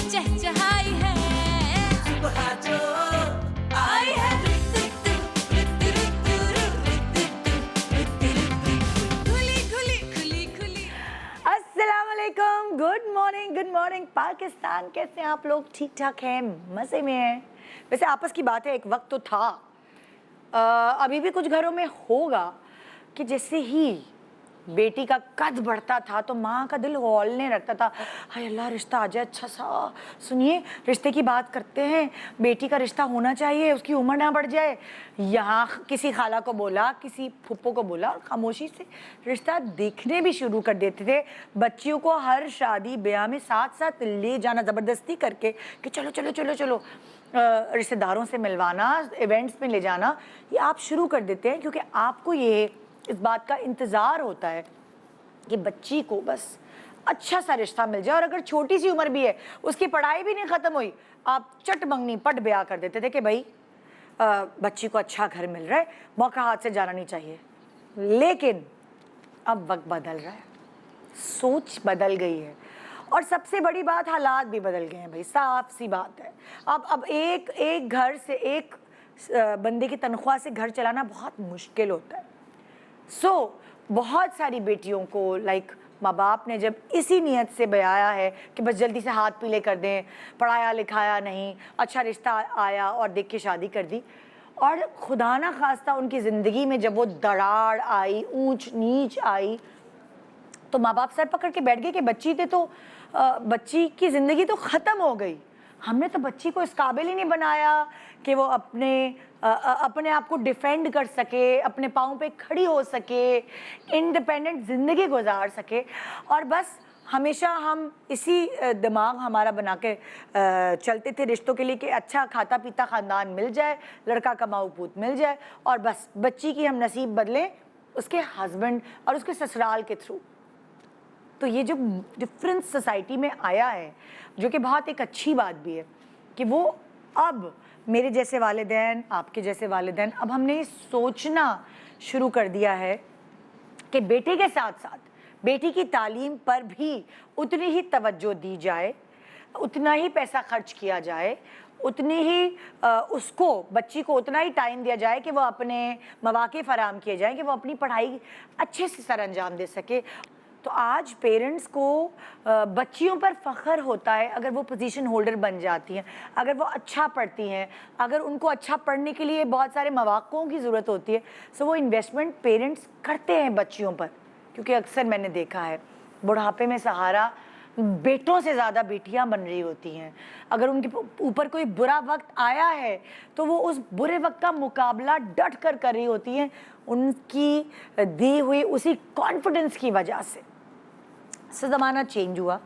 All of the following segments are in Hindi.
चहचहाई है सुबह जो आई है खुली खुली खुली खुली। अस्सलाम वालेकुम, गुड मॉर्निंग पाकिस्तान। कैसे हैं आप लोग? ठीक ठाक हैं, मज़े में हैं? वैसे आपस की बात है, एक वक्त तो था, अभी भी कुछ घरों में होगा कि जैसे ही बेटी का कद बढ़ता था तो माँ का दिल हौलने लगता था, हाय अल्लाह रिश्ता आ जाए अच्छा सा। सुनिए, रिश्ते की बात करते हैं, बेटी का रिश्ता होना चाहिए, उसकी उम्र ना बढ़ जाए। यहाँ किसी खाला को बोला, किसी फुप्पो को बोला और खामोशी से रिश्ता देखने भी शुरू कर देते थे। बच्चियों को हर शादी ब्याह में साथ साथ ले जाना, ज़बरदस्ती करके कि चलो चलो चलो चलो, रिश्तेदारों से मिलवाना, इवेंट्स में ले जाना, ये आप शुरू कर देते हैं क्योंकि आपको ये इस बात का इंतज़ार होता है कि बच्ची को बस अच्छा सा रिश्ता मिल जाए। और अगर छोटी सी उम्र भी है, उसकी पढ़ाई भी नहीं ख़त्म हुई, आप चट मंगनी पट ब्याह कर देते थे कि भाई बच्ची को अच्छा घर मिल रहा है, मौका हाथ से जाना नहीं चाहिए। लेकिन अब वक्त बदल रहा है, सोच बदल गई है और सबसे बड़ी बात, हालात भी बदल गए हैं भाई, साफ सी बात है। अब एक घर से, एक बंदे की तनख्वाह से घर चलाना बहुत मुश्किल होता है। बहुत सारी बेटियों को माँ बाप ने जब इसी नियत से ब्याया है कि बस जल्दी से हाथ पीले कर दें, पढ़ाया लिखाया नहीं, अच्छा रिश्ता आया और देख के शादी कर दी। और खुदा ना खास्ता उनकी ज़िंदगी में जब वो दरार आई, ऊंच नीच आई, तो माँ बाप सर पकड़ के बैठ गए कि बच्ची की ज़िंदगी तो ख़त्म हो गई। हमने तो बच्ची को इस काबिल ही नहीं बनाया कि वो अपने आप को डिफेंड कर सके, अपने पाँव पे खड़ी हो सके, इंडिपेंडेंट ज़िंदगी गुजार सके। और बस हमेशा हम इसी दिमाग हमारा बना के चलते थे रिश्तों के लिए कि अच्छा खाता पीता ख़ानदान मिल जाए, लड़का कमाऊ पूत मिल जाए और बस बच्ची की हम नसीब बदलें उसके हस्बैंड और उसके ससुराल के थ्रू। तो ये जो डिफरेंस सोसाइटी में आया है, जो कि बहुत एक अच्छी बात भी है कि वो अब मेरे जैसे वालिदैन, आपके जैसे वालिदैन, अब हमने सोचना शुरू कर दिया है कि बेटे के साथ साथ बेटी की तालीम पर भी उतनी ही तवज्जो दी जाए, उतना ही पैसा खर्च किया जाए, उतनी ही उसको, बच्ची को उतना ही टाइम दिया जाए कि वो अपने मौके फराहम किए जाएँ कि वो अपनी पढ़ाई अच्छे से सर अंजाम दे सके। तो आज पेरेंट्स को बच्चियों पर फ़ख्र होता है अगर वो पोजीशन होल्डर बन जाती हैं, अगर वो अच्छा पढ़ती हैं, अगर उनको अच्छा पढ़ने के लिए बहुत सारे मौक़ों की ज़रूरत होती है। सो वो इन्वेस्टमेंट पेरेंट्स करते हैं बच्चियों पर, क्योंकि अक्सर मैंने देखा है बुढ़ापे में सहारा बेटों से ज़्यादा बेटियां बन रही होती हैं। अगर उनके ऊपर कोई बुरा वक्त आया है तो वो उस बुरे वक्त का मुकाबला डट कर रही होती हैं, उनकी दी हुई उसी कॉन्फिडेंस की वजह से। ज़माना चेंज हुआ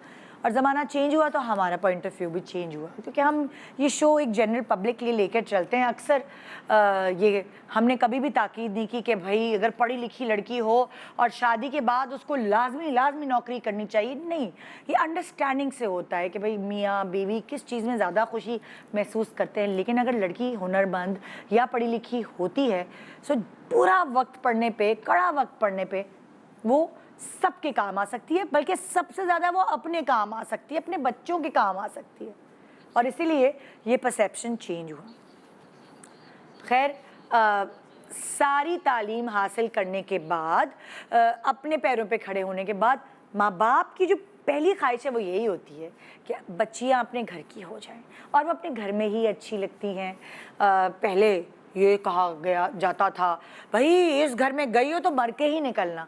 और ज़माना चेंज हुआ तो हमारा पॉइंट ऑफ व्यू भी चेंज हुआ, क्योंकि हम ये शो एक जनरल पब्लिक के लिए लेकर चलते हैं। अक्सर ये हमने कभी भी ताकीद नहीं की कि भाई अगर पढ़ी लिखी लड़की हो और शादी के बाद उसको लाजमी नौकरी करनी चाहिए। नहीं, ये अंडरस्टैंडिंग से होता है कि भाई मियाँ बीवी किस चीज़ में ज़्यादा खुशी महसूस करते हैं। लेकिन अगर लड़की हुनरमंद या पढ़ी लिखी होती है, सो पूरा वक्त पढ़ने पे, कड़ा वक्त पढ़ने पे वो सबके काम आ सकती है, बल्कि सबसे ज़्यादा वो अपने काम आ सकती है, अपने बच्चों के काम आ सकती है। और इसीलिए ये परसेप्शन चेंज हुआ। खैर, सारी तालीम हासिल करने के बाद, अपने पैरों पे खड़े होने के बाद, माँ बाप की जो पहली ख्वाहिश है वो यही होती है कि बच्चियाँ अपने घर की हो जाएं और वो अपने घर में ही अच्छी लगती हैं। पहले ये कहा जाता था भाई इस घर में गई हो तो मर के ही निकलना।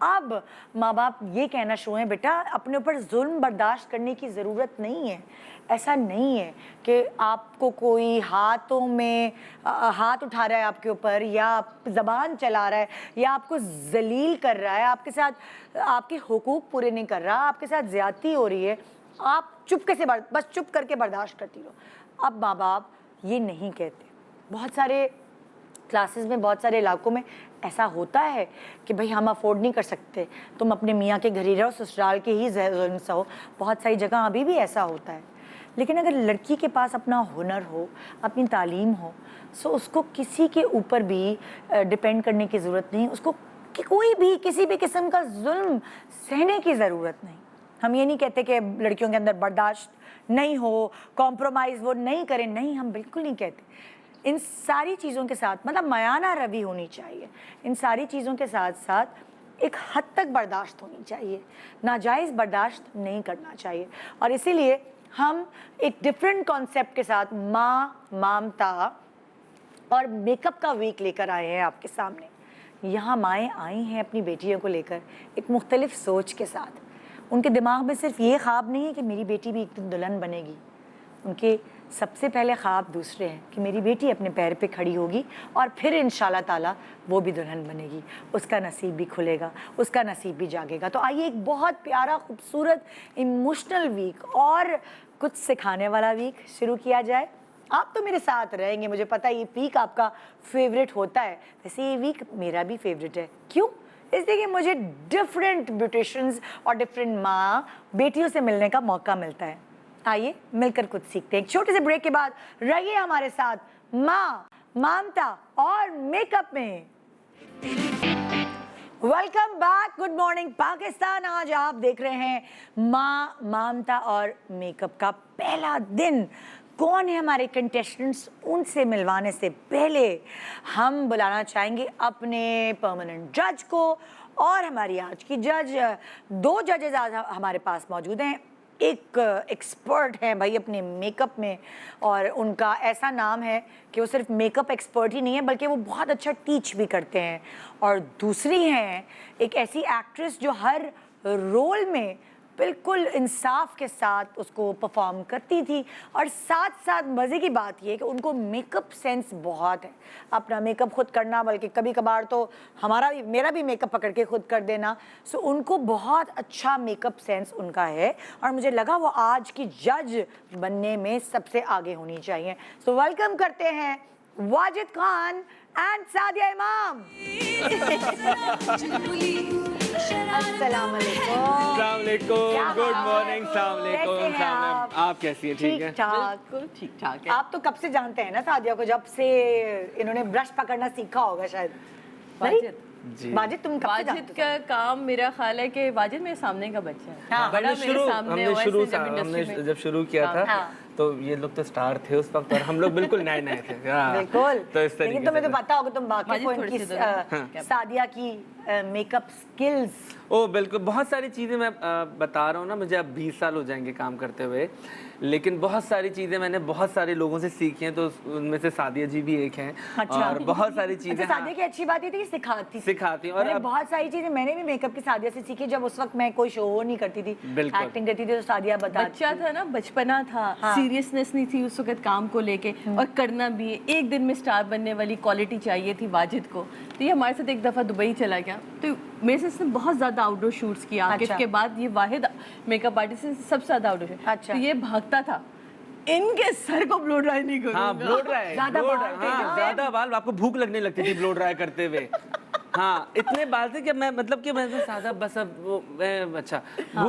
अब माँ बाप ये कहना शुरू है, बेटा अपने ऊपर जुल्म बर्दाश्त करने की ज़रूरत नहीं है। ऐसा नहीं है कि आपको कोई हाथों में हाथ उठा रहा है आपके ऊपर, या ज़बान चला रहा है, या आपको जलील कर रहा है, आपके साथ आपके हुकूक पूरे नहीं कर रहा, आपके साथ ज़्यादती हो रही है, आप चुपके से बस चुप करके बर्दाश्त करती रहो। अब माँ बाप ये नहीं कहते। बहुत सारे क्लासेस में, बहुत सारे इलाकों में ऐसा होता है कि भाई हम अफोर्ड नहीं कर सकते, तुम अपने मियाँ के घर ही रहो, ससुराल के ही जुल्म सहो। बहुत सारी जगह अभी भी ऐसा होता है। लेकिन अगर लड़की के पास अपना हुनर हो, अपनी तालीम हो, सो उसको किसी के ऊपर भी डिपेंड करने की ज़रूरत नहीं, उसको कि कोई भी किसी भी किस्म का जुल्म सहने की ज़रूरत नहीं। हम ये नहीं कहते कि लड़कियों के अंदर बर्दाश्त नहीं हो, कॉम्प्रोमाइज़ वो नहीं करें, नहीं, हम बिल्कुल नहीं कहते। इन सारी चीज़ों के साथ मतलब मयाना रवि होनी चाहिए। इन सारी चीज़ों के साथ साथ एक हद तक बर्दाश्त होनी चाहिए, नाजायज़ बर्दाश्त नहीं करना चाहिए। और इसीलिए हम एक डिफरेंट कॉन्सेप्ट के साथ माँ, ममता और मेकअप का वीक लेकर आए हैं आपके सामने। यहाँ माएँ आई हैं अपनी बेटियों को लेकर एक मुख्तलिफ सोच के साथ। उनके दिमाग में सिर्फ ये ख्वाब नहीं है कि मेरी बेटी भी एक दिन दुल्हन बनेगी, उनके सबसे पहले ख्वाब दूसरे हैं कि मेरी बेटी अपने पैर पे खड़ी होगी और फिर इंशाल्लाह ताला वो भी दुल्हन बनेगी, उसका नसीब भी खुलेगा, उसका नसीब भी जागेगा। तो आइए एक बहुत प्यारा, खूबसूरत, इमोशनल वीक और कुछ सिखाने वाला वीक शुरू किया जाए। आप तो मेरे साथ रहेंगे, मुझे पता है ये वीक आपका फेवरेट होता है, वैसे ये वीक मेरा भी फेवरेट है। क्यों? इसलिए कि मुझे डिफरेंट ब्यूटिशियंस और डिफरेंट माँ बेटियों से मिलने का मौका मिलता है। आइए मिलकर कुछ सीखते हैं। एक छोटे से ब्रेक के बाद रहिए हमारे साथ माँ, ममता और मेकअप में। Welcome back, good morning Pakistan. आज आप देख रहे हैं माँ, ममता और मेकअप का पहला दिन। कौन है हमारे कंटेस्टेंट्स, उनसे मिलवाने से पहले हम बुलाना चाहेंगे अपने परमानेंट जज को। और हमारी आज की जज, दो जजेस आज हमारे पास मौजूद हैं। एक एक्सपर्ट हैं भाई अपने मेकअप में, और उनका ऐसा नाम है कि वो सिर्फ मेकअप एक्सपर्ट ही नहीं है बल्कि वो बहुत अच्छा टीच भी करते हैं। और दूसरी हैं एक ऐसी एक्ट्रेस जो हर रोल में बिल्कुल इंसाफ के साथ उसको परफॉर्म करती थी। और साथ साथ मज़े की बात ये है कि उनको मेकअप सेंस बहुत है, अपना मेकअप खुद करना, बल्कि कभी कभार तो मेरा भी मेकअप पकड़ के खुद कर देना। सो उनको बहुत अच्छा मेकअप सेंस उनका है और मुझे लगा वो आज की जज बनने में सबसे आगे होनी चाहिए। सो वेलकम करते हैं वाजिद खान एंड सादिया इमाम। अस्सलाम वालेकुम। Good morning. कैसे हैं आप कैसी हैं? ठीक है, ठीक ठाक। आप तो कब से जानते हैं ना सादिया को, जब से इन्होंने ब्रश पकड़ना सीखा होगा शायद। वाजिद जी। वाजिद तुम कब से वाजिद जानते का काम, मेरा ख्याल है कि वाजिद मेरे सामने का बच्चा है। हाँ, बड़ा मेरे सामने हुआ है हमने जब शुरू किया था हाँ। तो ये लोग तो स्टार थे उस वक्त और हम लोग बिल्कुल नए नए थे। हाँ। बिल्कुल। तो इस तरीके लेकिन तुम्हें से तो पता होगा, तुम वाकिफ हो वाजिद इनकी थोड़ी सी तो सादिया की मेकअप स्किल्स। ओ बिल्कुल, बहुत सारी चीज़ें मैं बता रहा हूँ ना, मुझे अब 20 साल हो जाएंगे काम करते हुए, लेकिन बहुत सारी चीज़ें मैंने बहुत सारे लोगों से सीखी हैं। तो उनमें से सादिया जी भी एक हैं। अच्छा। और बहुत सारी चीज़ें। अच्छा, सादिया की अच्छी बात ये थी कि सिखाती और अब बहुत सारी चीजें मैंने भी मेकअप की सादिया से सीखी। जब उस वक्त मैं कोई शो नहीं करती थी, बिल्कुल। एक्टिंग करती थी, तो सादिया बताती बच्चा था ना, बचपना था, हाँ। सीरियसनेस नहीं थी उस वक्त काम को लेके, और करना भी है। एक दिन में स्टार बनने वाली क्वालिटी चाहिए थी वाजिद को। तो ये हमारे साथ एक दफ़ा दुबई चला गया, तो मेरे से इसने बहुत ज़्यादा आउटडोर शूट्स किया। आकिफ अच्छा। के बाद ये वाहिद मेकअप आर्टिस्ट है सबसे ज़्यादा आउटडोर शूट। अच्छा। तो ये भागता था, इनके सर को ब्लो ड्राई नहीं करूंगा। हाँ, ब्लो ड्राई, ज़्यादा बाल थे ना? ज्यादा बाल, आपको भूख लगने लगती थी ब्लो ड्राई करते हुए। हाँ, इतने बाल थे कि मैं मतलब कि मैं तो सादा बस अब वो अच्छा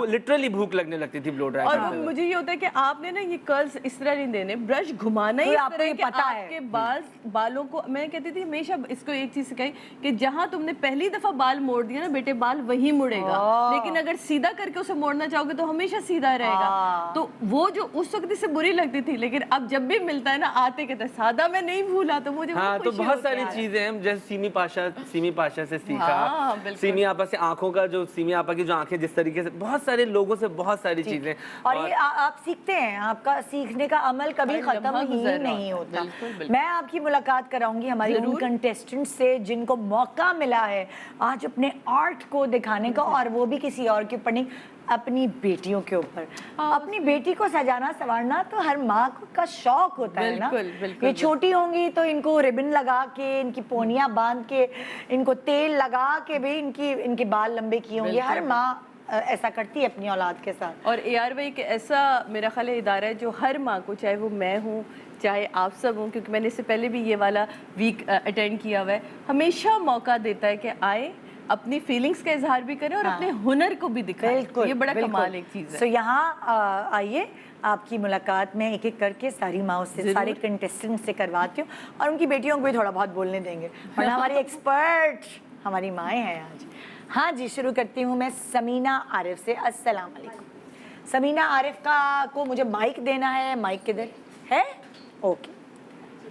लिटरली भूख लगने लगती थी ब्लो ड्राई और करते हुए। मुझे ये होता है कि आपने ना ये कर्ल्स इस तरह नहीं देने, ब्रश घुमाना ही तो इस आपको तरह ये कि पता है। आपके बालों को, मैं कहती थी हमेशा इसको एक चीज सिखाई कि जहां तुमने पहली दफा बाल मोड़ दिया ना बेटे, बाल वही मुड़ेगा, लेकिन अगर सीधा करके उसे मोड़ना चाहोगे तो हमेशा सीधा रहेगा। तो वो जो उस वक्त से बुरी लगती थी, लेकिन अब जब भी मिलता है ना, आते कहते सादा मैं नहीं भूला, तो मुझे हाँ, तो खुशी बहुत होती है। सारी चीजें हैं, जैसे सीमी पाशा से सीखा। हाँ, बिल्कुल। सीमी आपा से आंखों का, जो सीमी आपा की जो आंखें जिस तरीके से, बहुत सारे लोगों से बहुत सारी चीजें। और ये आप सीखते हैं, आपका सीखने का अमल कभी हर खत्म लम्हा ही गुजर रहा नहीं होता। बिल्कुल, बिल्कुल। मैं आपकी मुलाकात कराऊंगी हमारी उन कंटेस्टेंट से जिनको मौका मिला है आज अपने आर्ट को दिखाने का, और वो भी किसी और के ऊपर नहीं, अपनी बेटियों के ऊपर। अपनी बेटी को सजाना संवारना तो हर माँ का शौक होता है ना। बिल्कुल, बिल्कुल, ये छोटी होंगी तो इनको रिबन लगा के, इनकी पोनियां बांध के, इनको तेल लगा के भी इनके बाल लंबे किए होंगे। हर माँ ऐसा करती है अपनी औलाद के साथ। और AR भाई एक ऐसा मेरा ख्याल है इदारा है जो हर माँ को, चाहे वो मैं हूँ चाहे आप सब हों, क्योंकि मैंने इससे पहले भी ये वाला वीक अटेंड किया हुआ है, हमेशा मौका देता है कि आए, अपनी फीलिंग्स का इजहार भी करें और अपने हुनर को भी दिखाएं। बिल्कुल, ये बड़ा बिल्कुल। कमाल एक चीज़ है। So, यहाँ आइए, आपकी मुलाकात में एक एक करके सारी माओ से, सारे कंटेस्टेंट से करवाती हूँ, और उनकी बेटियों को भी थोड़ा बहुत बोलने देंगे, वरना हमारी एक्सपर्ट हमारी माएँ हैं आज। हाँ जी, शुरू करती हूँ मैं समीना आरिफ से। अस्सलाम वालेकुम। समीना आरिफ का को मुझे माइक देना है। माइक किधर है? ओके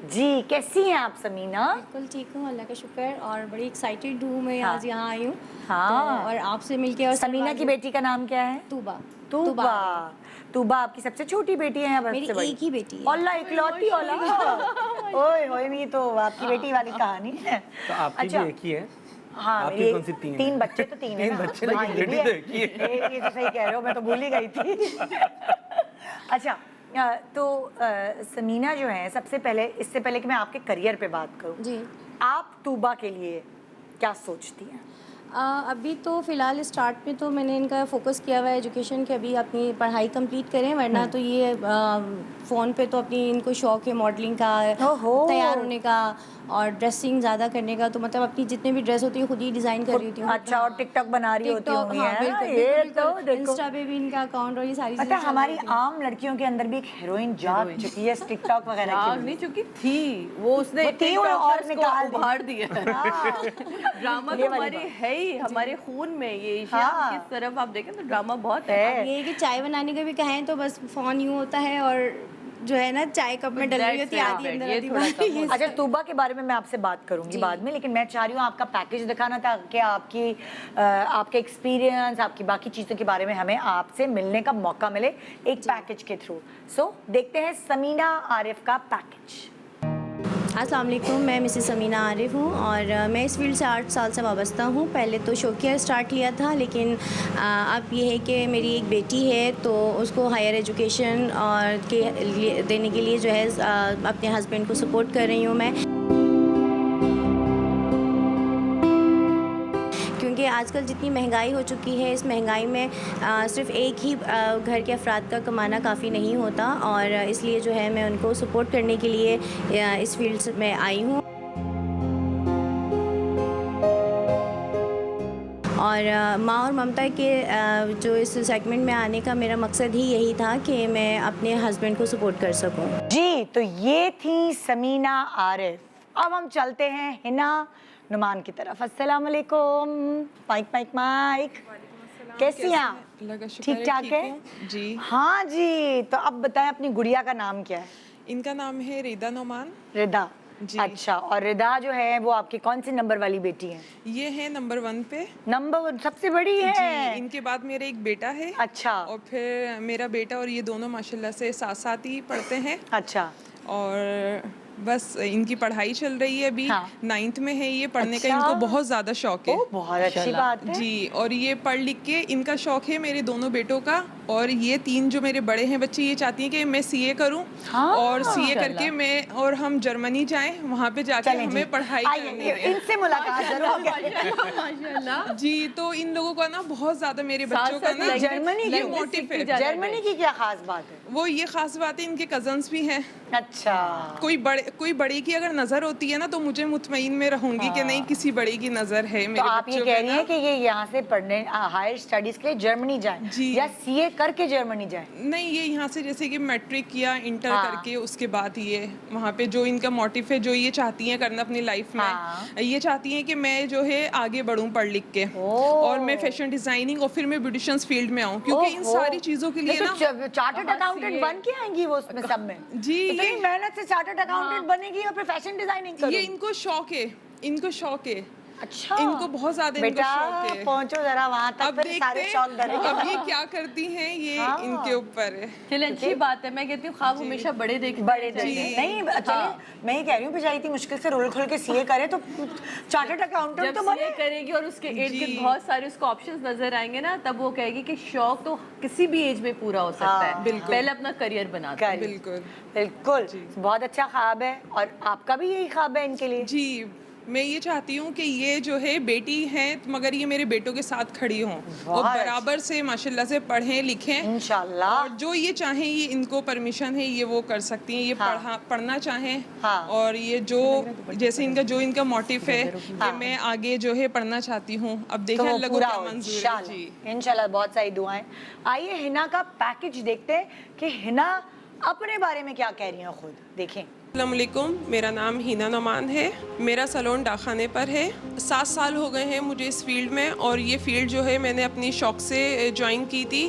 जी, कैसी हैं आप समीना? बिल्कुल ठीक हूँ, अल्लाह का शुक्र, और बड़ी एक्साइटेड हूँ मैं हाँ। आज यहाँ आई हूँ। हाँ। तो, और आपसे मिलके, और समीना की बेटी का नाम क्या है? तूबा। तूबा। तूबा आपकी सबसे छोटी बेटी है या मेरी सबसे बड़ी? एक ही बेटी है। अल्लाह, इकलौती औलाद। ओए होए, ये तो आपकी बेटी वाली कहानी है। तो आपकी भी एक ही है? हाँ, आपकी मेरी कौन सी तीन है? तीन बच्चे तो तीन है तीन ना। बच्चे, हाँ, लेकिन ये भी बेटी तो है। एक ही है। ये तो सही कह रहे हो, मैं तो भूल ही गई थी। अच्छा, तो समीना जो है, सबसे पहले, इससे पहले कि मैं आपके करियर पे बात करूं, जी। आप तूबा के लिए क्या सोचती हैं? अभी तो फ़िलहाल स्टार्ट में तो मैंने इनका फोकस किया हुआ है एजुकेशन के, अभी अपनी पढ़ाई कंप्लीट करें, वरना तो ये फ़ोन पे तो अपनी इनको शौक है मॉडलिंग का, ओहो। तैयार होने का और ड्रेसिंग ज़्यादा करने का, तो मतलब अपनी जितने भी ड्रेस होती है खुद ही डिज़ाइन कर रही होती हूँ। अच्छा, और टिकटॉक बना रही होती टिकटॉक, होंगी, हाँ, है ना? बिल्कुल, ये बिल्कुल, तो बिल्कुल। देखो, इंस्टा पे भी इनका अकाउंट और ये सारी पता चीज़ें है चल हमारी रही थी। आम लड़कियों के अंदर भी एक हीरोइन जाग चुकी है टिकटॉक वगैरह जाग की। नहीं चुकी थी वो, उसने वो थी और टिकटॉकर्स निकाल को दी। उभार दिया। ड्रामा ये तो वाली हमारी बात। है ही, हमारे खून में ये एशिया हाँ। किस तरफ आप देखें तो ड्रामा बहुत है। है। अब ये है कि चाय बनाने का भी कहें तो बस फ़ोन यूँ होता है, और जो है ना चाय कप में डल रही होती है, That's आधी right, अंदर ये आधी थोड़ा बाहर। कम होता अच्छा, तूबा के बारे में मैं आपसे बात करूंगी बाद में, लेकिन मैं चाह रही हूँ आपका पैकेज दिखाना था कि आपके एक्सपीरियंस, आपकी बाकी चीज़ों के बारे में हमें आपसे मिलने का मौका मिले एक पैकेज के थ्रू। सो देखते हैं समीना आरिफ का पैकेज। अस्सलाम वालेकुम, मैं मिसेस समीना आरिफ हूँ और मैं इस फील्ड से 8 साल से वाबस्ता हूँ। पहले तो शौकिया स्टार्ट लिया था, लेकिन अब ये है कि मेरी एक बेटी है तो उसको हायर एजुकेशन और के लिए देने के लिए जो है अपने हस्बैंड को सपोर्ट कर रही हूँ मैं, क्योंकि आजकल जितनी महंगाई हो चुकी है, इस महंगाई में सिर्फ एक ही घर के अफराद का कमाना काफ़ी नहीं होता, और इसलिए जो है मैं उनको सपोर्ट करने के लिए इस फील्ड में आई हूँ। और माँ और ममता के जो इस सेगमेंट में आने का मेरा मकसद ही यही था कि मैं अपने हस्बैंड को सपोर्ट कर सकूं। जी, तो ये थी समीना आरिफ। अब हम चलते हैं हिना नुमान की तरफ। अस्सलाम वालेकुम। Mic mic mic. कैसी हैं आप? ठीक ठाक है जी। हाँ जी, तो अब बताएं अपनी गुड़िया का नाम क्या है? इनका नाम है रिदा नोमान। रिदा जी। अच्छा, और रिदा जो है वो आपकी कौन सी नंबर वाली बेटी है? ये है नंबर 1 पे। नंबर 1 सबसे बड़ी है। जी, इनके बाद मेरा एक बेटा है। अच्छा। और फिर मेरा बेटा और ये दोनों माशाल्लाह से साथ साथ ही पढ़ते हैं। अच्छा। और बस इनकी पढ़ाई चल रही है अभी। हाँ। 9th में है ये, पढ़ने अच्छा। का इनको बहुत ज़्यादा शौक है। ओ, बहुत अच्छी बात है। जी, और ये पढ़ लिख के इनका शौक है मेरे दोनों बेटों का। और ये 3 जो मेरे बड़े हैं बच्चे, ये चाहती हैं कि मैं सीए करूं। हाँ। और सीए करके मैं और हम जर्मनी जाएं, वहाँ पे जाके चलें जी, हमें पढ़ाई आइए, करनी है। इनसे मुलाकात जरूर करें। माशाल्लाह। जी, तो इन लोगों का ना बहुत ज्यादा मेरे बच्चों का साथ-साथ ना language- जर्मनी ये क्यों? मोटिव है। जर्मनी की क्या खास बात है? वो ये खास बात है, इनके कजन्स भी हैं। अच्छा। कोई बड़े की अगर नजर होती है ना, तो मुझे मुतमईन में रहूंगी कि नहीं, किसी बड़े की नजर है तो मेरे आप ये बच्चों कह पे रही ना। हैं कि ये यहाँ से पढ़ने हायर स्टडीज के लिए जर्मनी जाए जी। या सीए करके जर्मनी जाए? नहीं, ये यहाँ से जैसे कि मैट्रिक या इंटर हाँ। करके उसके बाद ये वहाँ पे जो इनका मोटिव है, जो ये चाहती हैं करना अपनी लाइफ में, हाँ। ये चाहती हैं कि मैं जो है आगे बढ़ूं पढ़ लिख के, ओह। और मैं फैशन डिजाइनिंग और फिर मैं ब्यूटिशियंस फील्ड में आऊँ, क्योंकि इन ओहो। सारी चीज़ों के लिए नहीं, ना तो चार्टर्ड अकाउंटेंट बन के आएंगी वो उसमें सब में? जी, तो इतनी ये- मेहनत से चार्टर्ड अकाउंटेंट बनेगी और फिर फैशन डिजाइनिंग ये करूँ? इनको शौक है, इनको शौक है। अच्छा, इनको बहुत ज्यादा इनको बेटा शौक है। पहुंचो जरा वहाँ तक, अब फिर देखते सारे हैं, शौक धरेंगे। अब ये क्या करती हैं, ये हाँ। इनके ऊपर है। चलिए, अच्छी बात है। मैं कहती हूँ ख्वाब हमेशा बड़े देखने बड़े चाहिए। देखते नहीं, चलिए मैं ये कह रही हूँ बेचारी इतनी मुश्किल से रोल खोल के सीए करे तो चार्टर्ड अकाउंटेंट जब तो सीए बने। करेगी और उसके इर्द जी। गिर्द बहुत सारे उसको ऑप्शंस नजर आएंगे ना, तब वो कहेगी कि शौक तो किसी भी एज में पूरा हो सकता हाँ। है। बिल्कुल। पहले अपना करियर बनाते हैं। करिए। बिल्कुल। बिल्कुल, बहुत अच्छा ख्वाब है, और आपका भी यही ख्वाब है इनके लिए? जी, मैं ये चाहती हूँ कि ये जो है बेटी हैं, मगर ये मेरे बेटों के साथ खड़ी हों और बहुत बराबर से माशल्लाह से पढ़ें लिखें। इंशाल्लाह। और जो ये चाहें, ये इनको परमिशन है, ये वो कर सकती हैं। ये हाँ। पढ़ना चाहें। हाँ। और ये जो जैसे इनका मोटिव है कि मैं आगे जो है पढ़ना चाहती हूँ। अब तो देखें वो अल्लाह को पूरा क्या हो मंजूर है। इंशाल्लाह। जी, इंशाल्लाह, बहुत सारी दुआएं। आइए हिना का पैकेज देखते हैं कि हिना अपने बारे में क्या कह रही हैं खुद। देखें। अस्सलामुअलैकुम, मेरा नाम हिना नोमान है। मेरा सलोन डाखाने पर है। 7 साल हो गए हैं मुझे इस फील्ड में, और ये फील्ड जो है मैंने अपनी शौक से ज्वाइन की थी।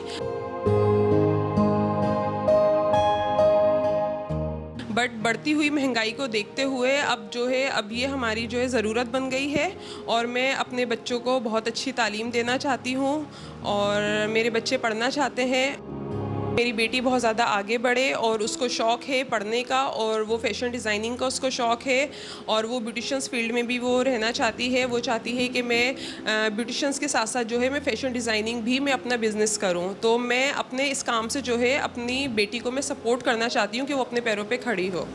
बट बढ़ती हुई महंगाई को देखते हुए अब जो है अब ये हमारी जो है ज़रूरत बन गई है और मैं अपने बच्चों को बहुत अच्छी तालीम देना चाहती हूँ और मेरे बच्चे पढ़ना चाहते हैं। मेरी बेटी बहुत ज़्यादा आगे बढ़े और उसको शौक़ है पढ़ने का और वो फैशन डिज़ाइनिंग का उसको शौक़ है और वो ब्यूटिशियंस फील्ड में भी वो रहना चाहती है। वो चाहती है कि मैं ब्यूटिशियंस के साथ साथ जो है मैं फ़ैशन डिज़ाइनिंग भी मैं अपना बिज़नेस करूं। तो मैं अपने इस काम से जो है अपनी बेटी को मैं सपोर्ट करना चाहती हूँ कि वो अपने पैरों पे खड़ी हो।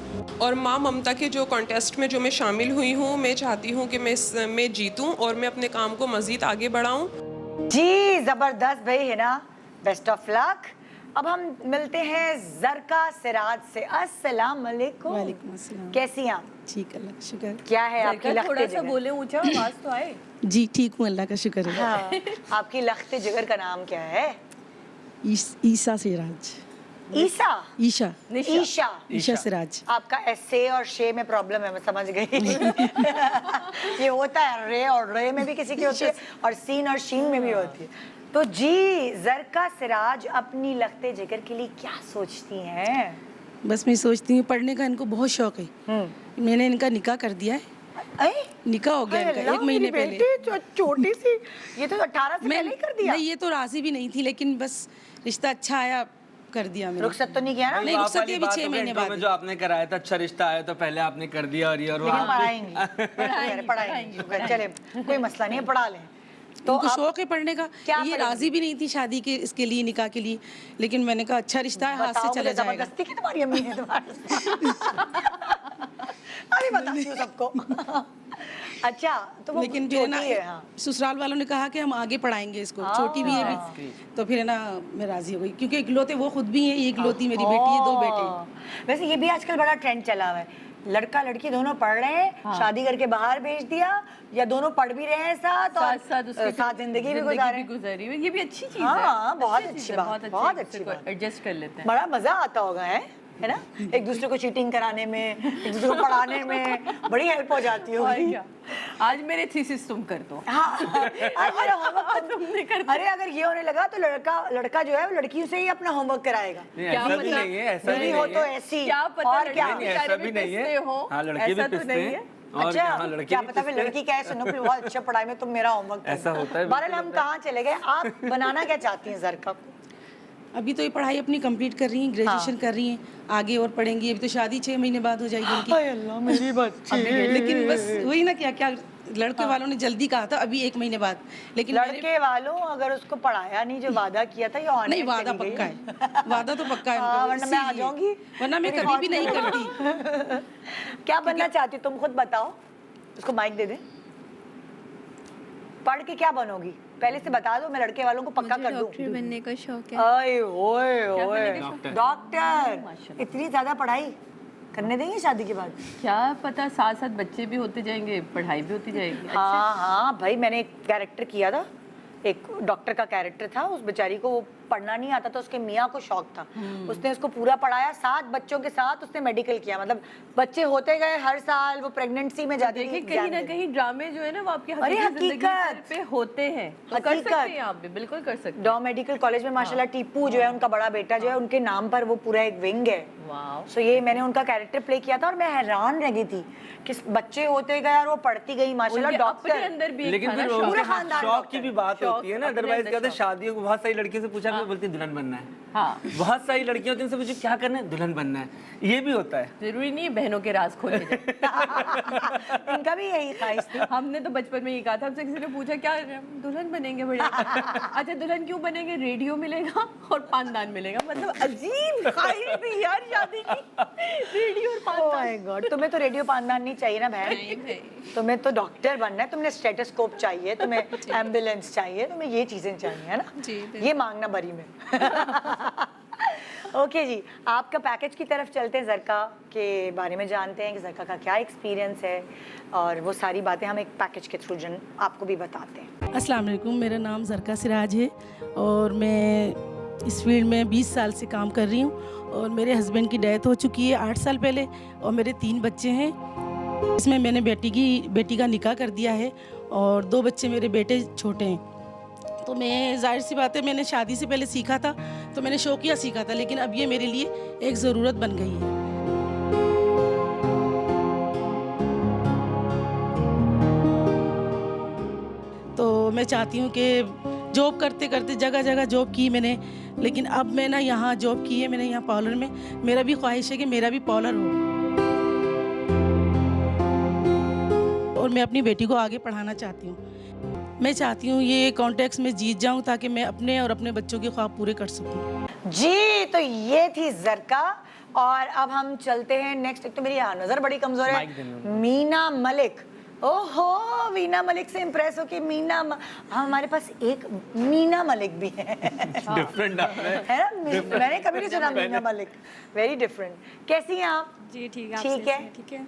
और माँ ममता के जो कॉन्टेस्ट में जो मैं शामिल हुई हूँ, मैं चाहती हूँ कि मैं जीतूँ और मैं अपने काम को मज़ीद आगे बढ़ाऊँ। जी ज़बरदस्त भाई, है ना, बेस्ट ऑफ लक। अब हम मिलते हैं जरका सिराज से। अस्सलाम वालेकुम। वालेकुम अस्सलाम। कैसी हैं आप? ठीक, अल्लाह का शुक्र। क्या है आपकी थोड़ा लख्ते सा जिगर? बोले ऊंचा, आवाज तो आए। जी ठीक हूँ, अल्लाह का शुक्र है। हाँ, आपकी लख्ते जिगर का नाम क्या है? ईसा सिराज। ईसा? ईशा ईशा। ईशा सिराज। आपका एस और शे में प्रॉब्लम है, मैं समझ गई। ये होता है, रे और रे में भी किसी की होती है और सीन और शीन में भी होती है। तो जी जरका सिराज अपनी लख्ते जिगर के लिए क्या सोचती हैं? बस मैं सोचती हूँ पढ़ने का इनको बहुत शौक है। मैंने इनका निकाह कर दिया है। निकाह हो गया इनका 1 महीने पहले। छोटी सी, ये तो 18 से पहले ही कर दिया। नहीं, ये तो राजी भी नहीं थी, लेकिन बस रिश्ता अच्छा आया, कर दिया मैंने। रुखसत तो नहीं किया ना? नहीं, रुखसत ये भी 6 महीने बाद। जो आपने कराया था, अच्छा रिश्ता आया तो पहले आपने कर दिया और ये और लेकिन वहाँ पढ़ाएंगे। चले, कोई मसला नहीं है, पढ़ा लें। तो उनको आप शौक है पढ़ने का। क्या ये पढ़ेंगी? राजी भी नहीं थी शादी के इसके लिए, निकाह के लिए, लेकिन मैंने कहा अच्छा रिश्ता है, हाथ से बताओ चला मुझे, जाएगा। जबरदस्ती की तुम्हारी अम्मी है तुम्हारे? अरे बताती हूँ सबको। अच्छा, तो वो लेकिन फिर ना छोटी है, हाँ। ससुराल वालों ने कहा कि हम आगे पढ़ाएंगे इसको, छोटी भी है भी, तो फिर है ना मैं राजी हो गई, क्योंकि इकलौते वो खुद भी हैं, इकलौती मेरी बेटी है, 2 बेटे। वैसे ये भी आजकल बड़ा ट्रेंड चला हुआ है, लड़का लड़की दोनों पढ़ रहे हैं, शादी करके बाहर भेज दिया, या दोनों पढ़ भी रहे हैं साथ और साथ जिंदगी भी गुजारे। गुजारी हुई, ये भी अच्छी चीज है। हाँ, बहुत अच्छी बात, बहुत अच्छी बात। एडजस्ट कर लेते हैं। बड़ा मजा आता होगा, है ना? एक दूसरे को चीटिंग कराने में, एक दूसरे को पढ़ाने में बड़ी हेल्प हो जाती और होगी। क्या? आज मेरे थीसिस तुम कर दो। हाँ, आज मेरा होमवर्क तुमने कर दिया। अरे अगर ये होने लगा तो लड़का जो है वो लड़की से ही अपना होमवर्क कराएगा। ऐसा भी नहीं है, ऐसा भी नहीं हो नहीं तो है। ऐसी, क्या पता और क्या? नहीं, ऐसा भी नहीं है। हाँ, लड़के भी पिसते हैं। और अच्छा, हाँ, लड़के क्या भी पता फिर पिसते हैं। लड़की क्या है, सुनो फिर बहुत अच्छा पढ़ाई में तुम मेरा होमवर्क ऐसा होता है, बहरहाल हम कहाँ चले गए, आप बनाना क्या चाहती हैं जरका को? अभी तो ये पढ़ाई अपनी कंप्लीट कर रही हैं, ग्रेजुएशन कर रही हैं, आगे और पढ़ेंगी। अभी तो शादी 6 महीने बाद हो जाएगी उनकी। हाय अल्लाह मेरी बच्ची। लेकिन बस वही ना, क्या क्या लड़के वालों ने जल्दी कहा था अभी 1 महीने बाद, लेकिन लड़के वालों अगर उसको पढ़ाया नहीं, जो वादा किया था, ये नहीं, वादा पक्का है, वादा तो पक्का है उनका, वरना मैं आ इसीलिए। जाऊंगी, वरना मैं कभी भी नहीं करती। क्या बनना चाहती तुम खुद बताओ, उसको माइक दे दे। पढ़ के क्या बनोगी पहले से बता दो, मैं लड़के वालों को पक्का कर दूं। डॉक्टर बनने का शौक है। आए ओए ओए, डॉक्टर। इतनी ज्यादा पढ़ाई करने देंगे शादी के बाद? क्या पता, साथ साथ बच्चे भी होते जाएंगे, पढ़ाई भी होती जाएगी। हाँ हाँ भाई, मैंने एक कैरेक्टर किया था, एक डॉक्टर का कैरेक्टर था। उस बेचारी को वो पढ़ना नहीं आता था, उसके मियाँ को शौक था, उसने उसको पूरा पढ़ाया, 7 बच्चों के साथ उसने मेडिकल किया। मतलब बच्चे होते गए, हर साल वो प्रेगनेंसी में जाती देखिए थी। कहीं ना कहीं ड्रामे जो है ना वो आपकी अरे जिंदगी हकीकत पे होते हैं, तो कर हकीकत। सकते हैं आप भी, बिल्कुल कर सकते हैं। डॉ मेडिकल कॉलेज में माशाल्लाह टीपू जो है उनका बड़ा बेटा जो है, उनके नाम पर वो पूरा एक विंग है। वाओ। सो ये मैंने उनका कैरेक्टर प्ले किया था और मैं हैरान रह गई थी कि बच्चे होते गए और वो पढ़ती गई माशाल्लाह, उनके अपने डॉक्टर। अंदर भी एक लेकिन था फिर ना वो पूरा उसके खानदान शौक डॉक्टर। की भी बात शौक, होती है ना। अपने अदरवाइज अंदर क्या होता है, शौक। शादियों को बहुत सारी लड़कियों से पूछा, मैं बोलती दुल्हन बनना है। हाँ, बहुत सारी लड़कियां होती हैं, उनसे पूछो क्या करना है, दुल्हन बनना है। ये भी होता है। जरूरी नहीं है बहनों के राज खोले जाए। इनका भी यही ख्वाहिश थी। हमने तो बचपन में ये कहा था, हमसे किसी ने पूछा क्या दुल्हन बनेंगे बड़े। अच्छा दुल्हन क्यों बनेंगे, रेडियो मिलेगा और पानदान मिलेगा। मतलब अजीब ख्वाहिश थी यार शादी की, रेडियो और ओह पानदान। माय गॉड, तुम्हें तो रेडियो पानदान नहीं चाहिए ना बहन, तुम्हें तो डॉक्टर बनना है, तुम्हें स्टेथोस्कोप चाहिए, तुम्हें एम्बुलेंस चाहिए, तुम्हें ये चीजें चाहिए, है ना? ये मांगना बरी में। ओके जी, आपका पैकेज की तरफ चलते हैं, जरका के बारे में जानते हैं कि जरका का क्या एक्सपीरियंस है, और वो सारी बातें हम एक पैकेज के थ्रू जन आपको भी बताते हैं। अस्सलाम वालेकुम, मेरा नाम जरका सिराज है और मैं इस फील्ड में 20 साल से काम कर रही हूँ। और मेरे हस्बैंड की डेथ हो चुकी है 8 साल पहले, और मेरे 3 बच्चे हैं। इसमें मैंने बेटी का निकाह कर दिया है और 2 बच्चे मेरे बेटे छोटे हैं। तो मैं जाहिर सी बात है, मैंने शादी से पहले सीखा था, तो मैंने शौकिया सीखा था, लेकिन अब ये मेरे लिए एक ज़रूरत बन गई है। मैं चाहती हूँ कि जॉब करते करते जगह जगह जॉब की मैंने, लेकिन अब मैं ना यहाँ जॉब की है मैंने यहाँ पार्लर में। मेरा भी ख्वाहिश है कि मेरा भी पार्लर हो और मैं अपनी बेटी को आगे पढ़ाना चाहती हूँ। मैं चाहती हूँ ये कॉन्टेक्स्ट में जीत जाऊँ ताकि मैं अपने और अपने बच्चों के ख्वाब पूरे कर सकूँ। जी, तो ये थी जरका और अब हम चलते हैं नेक्स्ट। एक तो मेरी नजर बड़ी कमजोर है, मीना मलिक। ओहो, मीना मलिक से इम्प्रेस हो कि हमारे पास एक मीना मलिक भी है। डिफरेंट है ना, मैंने कभी नहीं सुना मीना मलिक, वेरी डिफरेंट। कैसी हैं आप? जी ठीक है। ठीक है, ठीक है।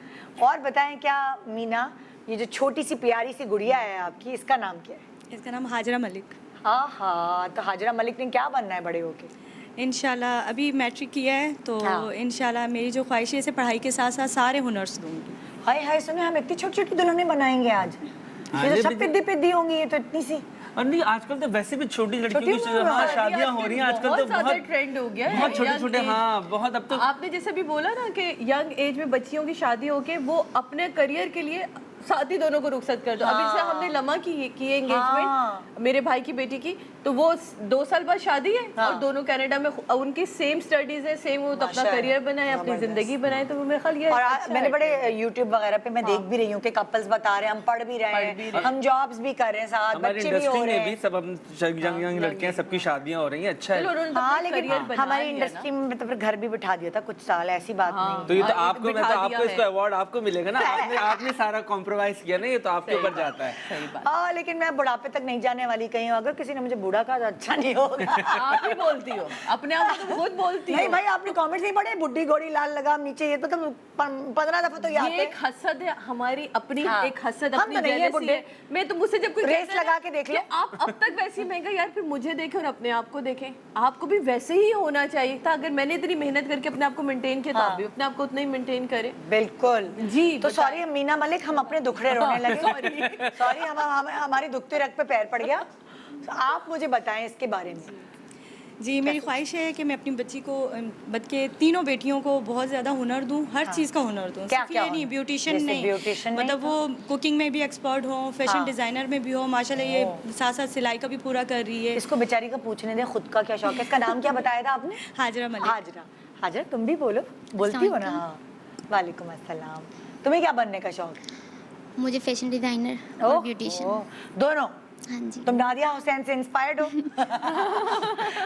और बताएं क्या मीना, ये जो छोटी सी प्यारी सी गुड़िया है आपकी, इसका नाम क्या है? इसका नाम हाजरा मलिक। हाँ, तो हाजरा मलिक ने क्या बनना है बड़े होके? इंशाल्लाह अभी मैट्रिक किया है तो हाँ। इंशाल्लाह मेरी जो ख्वाहिश है इसे पढ़ाई के साथ साथ सारे हुनर्स दूंगी। हाय हाय, सुने हम इतनी छोटी छोटी दुल्हनें बनाएंगे आज। ये तो सब पिद्दी पिद्दी होंगी, ये तो इतनी सी। और नहीं, आजकल तो वैसे भी छोटी लड़कियों छोटी की उम्र में शादियां हो रही हैं आजकल तो ज्यादा ट्रेंड हो गया है। बहुत छोटे young छोटे, age। हाँ बहुत। अब तो आपने जैसे भी बोला ना कि यंग एज में बच्चियों की शादी होके वो अपने करियर के लिए साथी दोनों को रुखसत कर दो। अभी से हमने लम्हा की एंगेजमेंट मेरे भाई की बेटी की, तो वो 2 साल बाद शादी है और दोनों कनाडा में, उनकी सेम स्टडीज है, सेम वो तो अपना करियर बनाए, अपनी जिंदगी बनाए। तो मेरे ख्याल ये और अच्छा मैंने है। बड़े यूट्यूब वगैरह पे मैं देख भी रही हूँ कि कपल्स बता रहे हैं, हम पढ़ भी रहे हैं, हम जॉब्स भी कर रहे हैं, साथ हमारी बच्चे भी हो इंडस्ट्री रहे में भी हैं। सब यंग यंग लड़कियां, सबकी शादियां हो रही हैं। अच्छा चलो, है। उन्होंने तो हाँ, अपना लेकिन career बना हमारी लिया ना। इंडस्ट्री में तो फिर घर भी बिठा दिया था कुछ साल, ऐसी बात नहीं। तो ये तो हाँ, आपको, मैं तो बिठा दिया आपको इसको है। अवार्ड आपको मिलेगा ना। आपने सारा कॉम्प्रोमाइज किया ना, ये तो आपके ऊपर जाता है। सही बात। हाँ, लेकिन मैं बुढ़ापे तक नहीं जाने वाली कहीं। अगर किसी ने मुझे बूढ़ा कहा तो अच्छा नहीं होगा। आप ही बोलती हो, अपने आप को तो खुद बोलती नहीं हो। भाई, आपने कमेंट्स नहीं पढ़े? बुड्ढी घोड़ी लाल लगाम नीचे, ये तो 15 दफा तो याद ये है। एक हसद है हमारी अपनी, हाँ। एक हसद हम अपनी तो नहीं है jealousy बुड्ढे। है। मैं तो मुझसे जब कोई रेस कहता है लगा ना के देख कि लो। आप अब तक वैसी महंगा, यार फिर मुझे देखें और अपने आप को देखें। आपको भी वैसे ही होना चाहिए था। अगर मैंने इतनी मेहनत करके अपने आप को मेंटेन किया तो आप भी अपने आप को उतना ही मेंटेन करें। बिल्कुल जी, तो सॉरी मीना मलिक, हम अपने दुखड़े रोने लगे। सॉरी, हमारी दुखते रग पे पैर पड़ गया। आप मुझे बताएं इसके बारे में। जी, मेरी ख्वाहिश है कि मैं अपनी बच्ची को, बच्चे तीनों बेटियों को बहुत ज़्यादा हुनर दूं, हर चीज़ का हुनर दूं। क्या सिर्फ क्या ये नहीं, हुनर? ब्यूटिशियन जैसे नहीं, ब्यूटिशियन नहीं? मतलब वो कुकिंग में भी एक्सपर्ट हो, फैशन डिज़ाइनर में भी हो। माशाल्लाह ये साथ साथ सिलाई का भी पूरा कर रही है। इसको बेचारी का पूछने दे खुद का क्या शौक है। इसका नाम क्या बताया था आपने? हाजरा मलिक। हाजरा। हाजरा, तुम भी बोलो, बोलती हो ना? हाँ, वालेकुम अस्सलाम। तुम्हें क्या बनने का शौक है? मुझे फैशन डिजाइनर और ब्यूटिशियन दोनों? हाँ जी। तुम नादिया हुसैन से इंस्पायर्ड हो?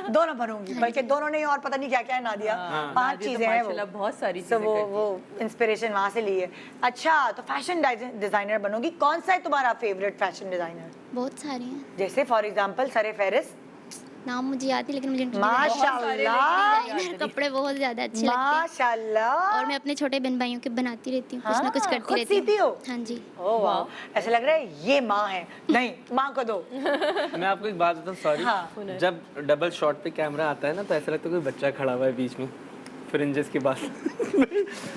दोनों बनूंगी, बल्कि दोनों नहीं और पता नहीं क्या क्या है नादिया। 5 नादिया तो चीजें हैं माशाल्लाह बहुत सारी तो चीजें करती वो इंस्पिरेशन वहाँ से ली है। अच्छा, तो फैशन डिजाइनर बनोगी। कौन सा है तुम्हारा फेवरेट फैशन डिजाइनर? बहुत सारे हैं, जैसे फॉर एग्जांपल सरे फेरिस। नाम मुझे याद है लेकिन मुझे माशाल्लाह, डिजाइनर कपड़े बहुत ज्यादा अच्छे लगते हैं। माशाल्लाह। और मैं अपने छोटे बहन भाइयों के बनाती रहती हूँ, कुछ ना कुछ हाँ, करती खुद रहती सीती हो? हूँ। हाँ जी। ओह वाह, ऐसा लग रहा है ये माँ है। नहीं, माँ को दो। मैं आपको एक बात बताऊं, सॉरी। हाँ। जब डबल शॉट पे कैमरा आता है ना, तो ऐसा लगता है कोई बच्चा खड़ा हुआ है बीच में, फ्रिंजेस के पास।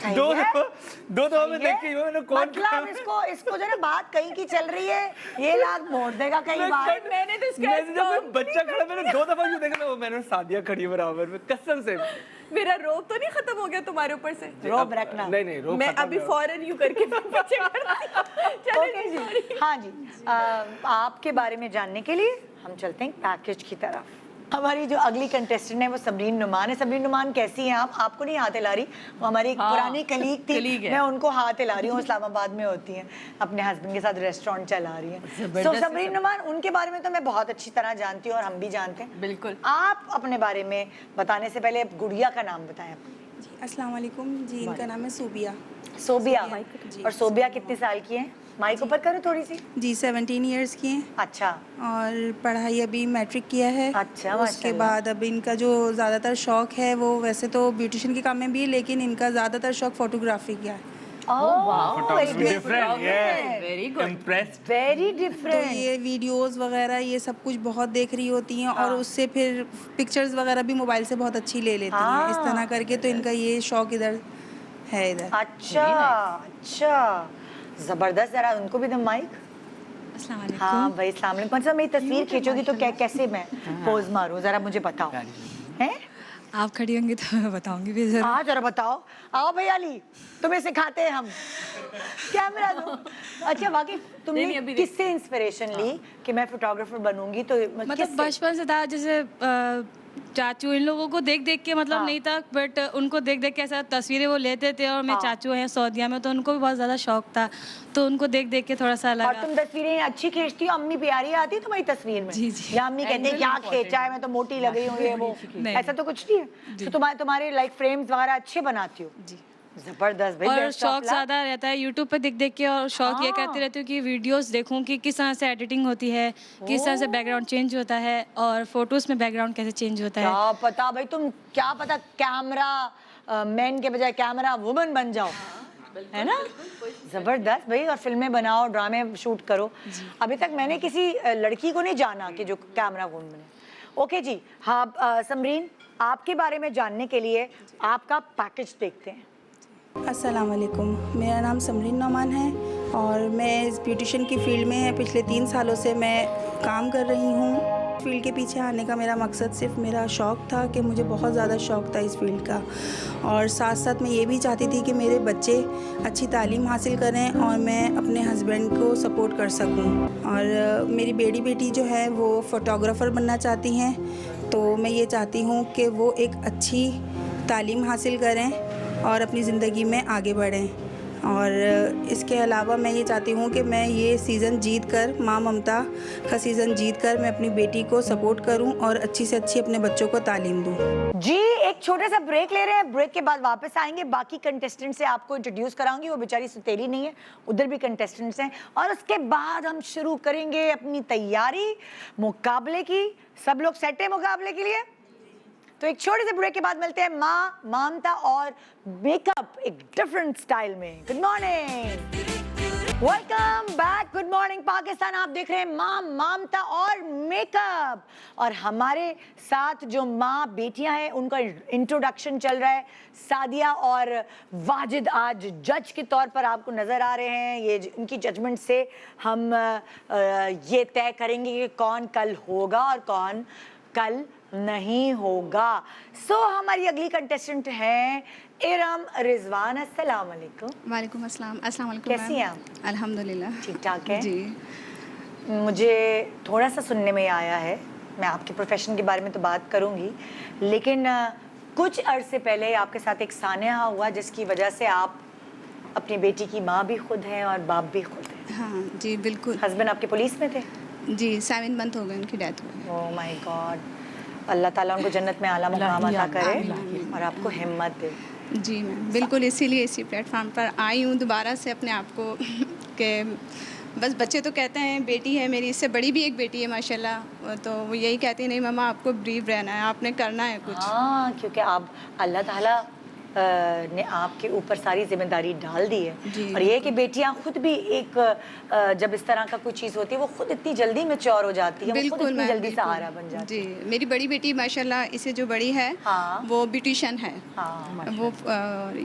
दो दफा मैं देख के मैंने कौन मतलब इसको जो है ना, बात कहीं की चल रही है, ये लाग मोड़ देगा कहीं बार। मैंने तो इसका जब मैं बच्चा खड़ा, मैंने 2 दफा क्यों देखा, मैंने सादिया खड़ी बराबर में, कसम से। मेरा रोब तो नहीं खत्म हो गया तुम्हारे ऊपर से? रोब रखना। नहीं रोब मैं खत्म अभी है। फौरन यूं करके पीछे चले ओके जी, हाँ जी। आपके बारे में जानने के लिए हम चलते हैं पैकेज की तरफ। हमारी जो अगली कंटेस्टेंट है वो सबरीन नुमान है। सबरीन नुमान कैसी हैं आप? आपको नहीं हाथ हिला रही, वो हमारी एक पुरानी कलीग थी, कलीग है। मैं उनको हाथ हिला रही हूँ। इस्लामाबाद में होती हैं, अपने हस्बैंड के साथ रेस्टोरेंट चला रही हैं। तो सबरीन नुमान, उनके बारे में तो मैं बहुत अच्छी तरह जानती हूँ और हम भी जानते हैं। बिल्कुल। आप अपने बारे में बताने से पहले गुड़िया का नाम बताएं। अस्सलाम वालेकुम जी। इनका नाम है सूबिया। सोबिया। और सोबिया कितने साल की हैं? माइक ऊपर करो थोड़ी सी। जी 17 इयर्स की हैं अच्छा। और पढ़ाई अभी मैट्रिक किया है। अच्छा, उसके माशाल्लाह। बाद अब इनका जो ज़्यादातर शौक है वो वैसे तो ब्यूटिशियन के काम में भी है, लेकिन इनका ज़्यादातर शौक फोटोग्राफी का है। Different, very good. Impressed. Very तो डिफरेंट। ये वीडियोस वगैरह ये सब कुछ बहुत देख रही होती हैं और उससे फिर पिक्चर्स वगैरह भी मोबाइल से बहुत अच्छी ले लेती हैं। इस तरह करके तो इनका ये शौक इधर है इधर। अच्छा अच्छा, जबरदस्त। जरा उनको भी दो माइक। अस्सलाम वालेकुम। हाँ भाई, अस्सलाम वालेकुम। अच्छा, मेरी तस्वीर खींचोगी तो क्या, कैसे मैं पोज मारूं, जरा मुझे बताओ। हैं? आप खड़ी होंगी तो मैं बताऊंगी भी जरूर। हाँ जरा बताओ, आओ भैया ली, तुम्हें सिखाते हैं हम। कैमरा दो। अच्छा बाकी तुमने किससे इंस्पिरेशन ली कि मैं फोटोग्राफर बनूंगी? तो मतलब बचपन से था, जैसे चाचू इन लोगों को देख देख के, मतलब नहीं था बट उनको देख देख के ऐसा तस्वीरें वो लेते थे, और मेरे चाचू हैं सऊदीया में तो उनको भी बहुत ज़्यादा शौक था, तो उनको देख देख के थोड़ा सा लगा। और तुम तस्वीरें अच्छी खींचती हो? अम्मी प्यारी आती है तुम्हारी तस्वीर में? जी जी। या अम्मी कहते हैं क्या खींचा है, मैं तो मोटी लग रही हूँ ये वो, ऐसा तो कुछ नहीं है? तो तुम्हारे लाइक फ्रेम्स वगैरह अच्छे बनाती हो? जी। जबरदस्त भाई। और शौक ज़्यादा रहता है यूट्यूब पे देख देख के, और शौक ये करती रहती हूँ कि वीडियोस देखूँ कि किस तरह से एडिटिंग होती है, किस तरह से बैकग्राउंड चेंज होता है, और फोटोज में बैकग्राउंड कैसे चेंज होता है। क्या पता भाई, तुम क्या पता कैमरा मैन के बजाय कैमरा वुमन बन जाओ, है ना? जबरदस्त भाई। और फिल्में बनाओ, ड्रामे शूट करो। अभी तक मैंने किसी लड़की को नहीं जाना कि जो कैमरा वुमन है। ओके जी, हाँ समरीन, आपके बारे में जानने के लिए आपका पैकेज देखते हैं। अस्सलाम वालेकुम, मेरा नाम समरीन नौमान है और मैं इस ब्यूटिशियन की फील्ड में पिछले 3 सालों से मैं काम कर रही हूँ। फील्ड के पीछे आने का मेरा मकसद सिर्फ मेरा शौक़ था कि मुझे बहुत ज़्यादा शौक़ था इस फील्ड का, और साथ साथ मैं ये भी चाहती थी कि मेरे बच्चे अच्छी तालीम हासिल करें और मैं अपने हस्बैंड को सपोर्ट कर सकूं। और मेरी बड़ी बेटी जो है वो फ़ोटोग्राफ़र बनना चाहती हैं, तो मैं ये चाहती हूँ कि वो एक अच्छी तालीम हासिल करें और अपनी ज़िंदगी में आगे बढ़ें। और इसके अलावा मैं ये चाहती हूँ कि मैं ये सीज़न जीत कर, माँ ममता का सीज़न जीत कर मैं अपनी बेटी को सपोर्ट करूँ और अच्छी से अच्छी अपने बच्चों को तालीम दूँ। जी एक छोटा सा ब्रेक ले रहे हैं, ब्रेक के बाद वापस आएंगे। बाकी कंटेस्टेंट से आपको इंट्रोड्यूस कराऊंगी, वो बेचारी सुतेली नहीं है, उधर भी कंटेस्टेंट्स हैं, और उसके बाद हम शुरू करेंगे अपनी तैयारी मुकाबले की। सब लोग सेट है मुकाबले के लिए? तो एक छोटे से ब्रेक के बाद मिलते हैं माँ ममता और मेकअप एक डिफरेंट स्टाइल में। Good morning, welcome back, good morning Pakistan. आप देख रहे हैं माँ ममता और मेकअप, और हमारे साथ जो माँ बेटियां हैं उनका इंट्रोडक्शन चल रहा है। सादिया और वाजिद आज जज के तौर पर आपको नज़र आ रहे हैं। ये इनकी जजमेंट से हम ये तय करेंगे कि कौन कल होगा और कौन कल नहीं होगा। हमारी अगली कंटेस्टेंट हैं इरम रिजवान। अस्सलाम वालेकुम। वालेकुम अस्सलाम। अस्सलाम वालेकुम। कैसी हैं आप? अल्हम्दुलिल्लाह ठीक ठाक है जी। मुझे थोड़ा सा सुनने में आया है, मैं आपके प्रोफेशन के बारे में तो बात करूंगी, लेकिन कुछ अरसे पहले आपके साथ एक सानिया हुआ जिसकी वजह से आप अपनी बेटी की माँ भी खुद हैं और बाप भी खुद हैं। हाँ जी बिल्कुल। हस्बैंड आपके पुलिस में थे? जी 7 मंथ हो गए उनकी डेथ हुई। ओह माय गॉड, अल्लाह ताला उनको जन्नत में आला मुकाम अता करे और आपको हिम्मत दे। जी मैम बिल्कुल, इसीलिए इसी प्लेटफॉर्म पर आई हूँ दोबारा से अपने आप को कि बस बच्चे तो कहते हैं बेटी है मेरी, इससे बड़ी भी एक बेटी है माशाल्लाह, तो वो यही कहती है नहीं मम्मा आपको ब्रीव रहना है, आपने करना है कुछ। हाँ क्योंकि आप अल्लाह ताला ने आपके ऊपर सारी जिम्मेदारी डाल दी है। और ये कि बेटियां खुद भी एक जब इस तरह का कोई चीज़ होती है वो खुद इतनी जल्दी मैच्योर हो जाती है, बिल्कुल, वो खुद इतनी जल्दी सहारा बन जाती है। जी मेरी बड़ी बेटी माशाल्लाह इससे जो बड़ी है हाँ। वो ब्यूटिशियन है। हाँ, वो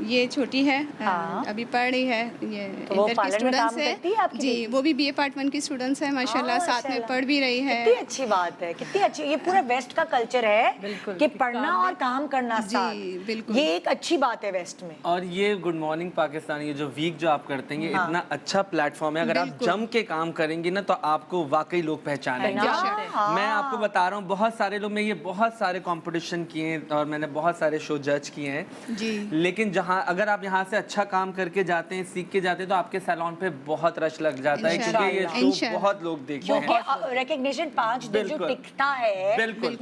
ये छोटी है हाँ। अभी पढ़ रही है, ये तो वो इंटर की पार्लर में काम स्टूडेंट्स करती है है। आपकी जी बेटी? वो भी BA पार्ट 1 की स्टूडेंट्स है माशाल्लाह, साथ में पढ़ भी रही है। कितनी अच्छी बात है, कितनी अच्छी। ये पूरा वेस्ट का कल्चर है कि पढ़ना और काम करना साथ। बिल्कुल। ये एक अच्छी बात है वेस्ट में। और ये गुड मॉर्निंग पाकिस्तान, ये जो वीक जो आप करते हैं ये इतना अच्छा प्लेटफॉर्म है, अगर आप जम के काम करेंगे ना तो आपको वाकई लोग पहचानेंगे। मैं आपको बता रहा हूँ बहुत सारे लोग, मैं ये बहुत सारे कंपटीशन किए हैं और मैंने बहुत सारे शो जज किए हैं जी। लेकिन जहाँ अगर आप यहाँ से अच्छा काम करके जाते हैं, सीख के जाते हैं, तो आपके सैलून पे बहुत रश लग जाता है क्योंकि ये शो बहुत लोग देखते हैं। रिकग्निशन 5 दिन जो टिकता है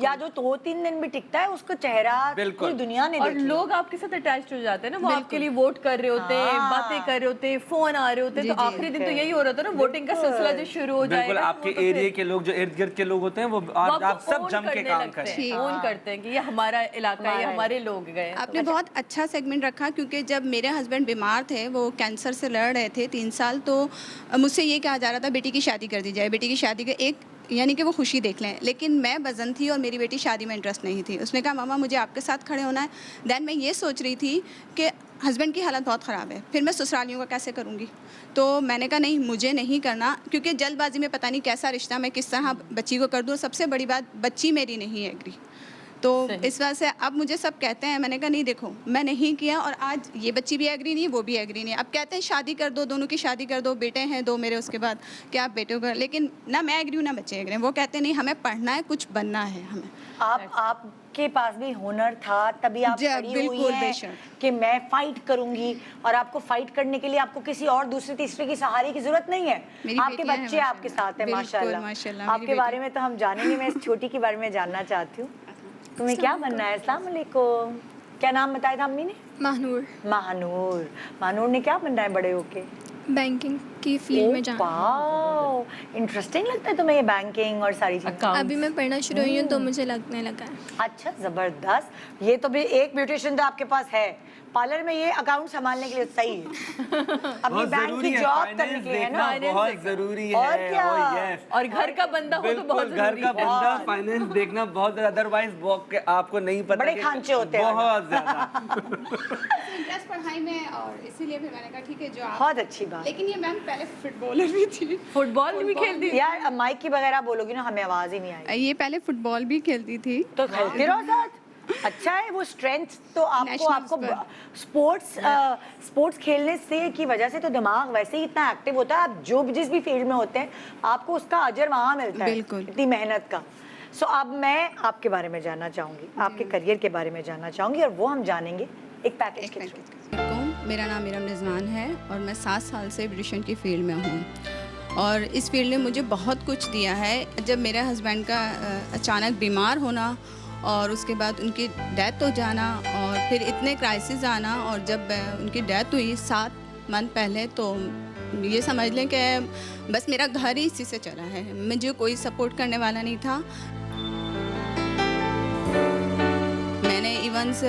या जो 2-3 दिन भी टिकता है उसका चेहरा पूरी दुनिया ने और लोग आपके साथ अटैच हो जाते हैं ना, वो आपके लिए वोट कर रहे होते हैं, बातें कर रहे होते हैं, फोन आ रहे होते हैं, तो आखिरी दिन तो यही हो रहा था ना, वोटिंग का सिलसिला जो शुरू हो जाएगा। बिल्कुल, आपके एरिया के लोग जो इर्द गिर्द के लोग होते हैं वो आप सब जम के काम करें, फोन करते हैं कि ये हमारा इलाका है, ये हमारे लोग गए। आपने बहुत अच्छा सेगमेंट रखा क्योंकि जब मेरे हस्बैंड बीमार थे, वो कैंसर से लड़ रहे थे 3 साल, तो मुझसे ये कहा जा रहा था बेटी की शादी कर दी जाए, बेटी की शादी का एक यानी कि वो खुशी देख लें, लेकिन मैं बज़न थी और मेरी बेटी शादी में इंटरेस्ट नहीं थी। उसने कहा मामा मुझे आपके साथ खड़े होना है। दैन मैं ये सोच रही थी कि हस्बैंड की हालत बहुत ख़राब है, फिर मैं ससुरालियों का कैसे करूँगी, तो मैंने कहा नहीं मुझे नहीं करना, क्योंकि जल्दबाजी में पता नहीं कैसा रिश्ता मैं किस तरह बच्ची को कर दूँ। सबसे बड़ी बात बच्ची मेरी नहीं है एग्री, तो इस वजह से अब मुझे सब कहते हैं, मैंने कहा नहीं देखो मैं नहीं किया, और आज ये बच्ची भी एग्री नहीं है, वो भी एग्री नहीं है। अब कहते हैं शादी कर दो, दोनों की शादी कर दो, बेटे हैं 2 मेरे, उसके बाद कि आप बेटे को, लेकिन ना मैं एग्री हूँ ना बच्चे एग्री हैं। वो कहते नहीं हमें पढ़ना है, कुछ बनना है हमें। आपके पास भी हुनर था तभी आप जी, खड़ी हुई बिल्कुल, हैं बेशक। कि मैं फाइट करूंगी, और आपको फाइट करने के लिए आपको किसी और दूसरे तीसरे की सहारे की जरूरत नहीं है। मेरी आपके बेटियां हैं बच्चे आपके साथ हैं, बिल्कुल, माशाल्लाह। माशाल्लाह, मेरी आपके बारे में तो हम जानेंगे, मैं इस छोटी के बारे में जानना चाहती हूँ। तुम्हें क्या बनना है? अस्सलाम वालेकुम। क्या नाम बताया था अम्मी ने? महानूर। महानूर। महानूर ने क्या बनना है बड़े होके? बैंकिंग की फील्ड में जाना। वाह, इंटरेस्टिंग लगता है तुम्हें ये बैंकिंग और सारी चीजें? अभी मैं पढ़ना शुरू हुई हूँ तो मुझे लगने लगा है। अच्छा, जबरदस्त। ये तो भी एक ब्यूटिशियन तो आपके पास है, पार्लर में ये अकाउंट संभालने के लिए सही है। अपनी बैंक की जॉब करने के लिए है ना, बहुत जरूरी है। और क्या? और घर का बंदा हो तो बहुत घर जरूरी का है। बंदा फाइनेंस देखना बहुत ज्यादा, अदरवाइज आपको नहीं पता बड़े कि खांचे होते हैं बहुत ज्यादा। इंटरेस्ट पढ़ाई में, और इसीलिए फिर मैंने कहा ठीक है जो आप। बहुत अच्छी बात। लेकिन ये मैम पहले फुटबॉलर भी थी। फुटबॉल भी खेलती थी? यार अब माइक की बगैर आप बोलोगी ना हमें आवाज ही नहीं आएगी। ये पहले फुटबॉल भी खेलती थी। तो खेलती रहो साथ। अच्छा है, वो स्ट्रेंथ तो आपको स्पोर्ट्स खेलने से की वजह से तो दिमाग वैसे ही इतना एक्टिव होता है। आप जो जिस भी फील्ड में होते हैं आपको उसका अजर वहाँ मिलता है, बिल्कुल। इतनी मेहनत का। सो अब मैं आपके बारे में जानना चाहूँगी, आपके करियर के बारे में जानना चाहूँगी, और वो हम जानेंगे एक पैकेज के थ्रू। मेरा नाम इरम रिजवान है और मैं 7 साल से ब्यूटिशियन की फील्ड में हूँ, और इस फील्ड ने मुझे बहुत कुछ दिया है। जब मेरे हस्बैंड का अचानक बीमार होना और उसके बाद उनकी डेथ हो जाना, और फिर इतने क्राइसिस आना, और जब उनकी डेथ हुई 7 मंथ पहले, तो ये समझ लें कि बस मेरा घर ही इसी से चला है। मुझे कोई सपोर्ट करने वाला नहीं था। मैंने इवंस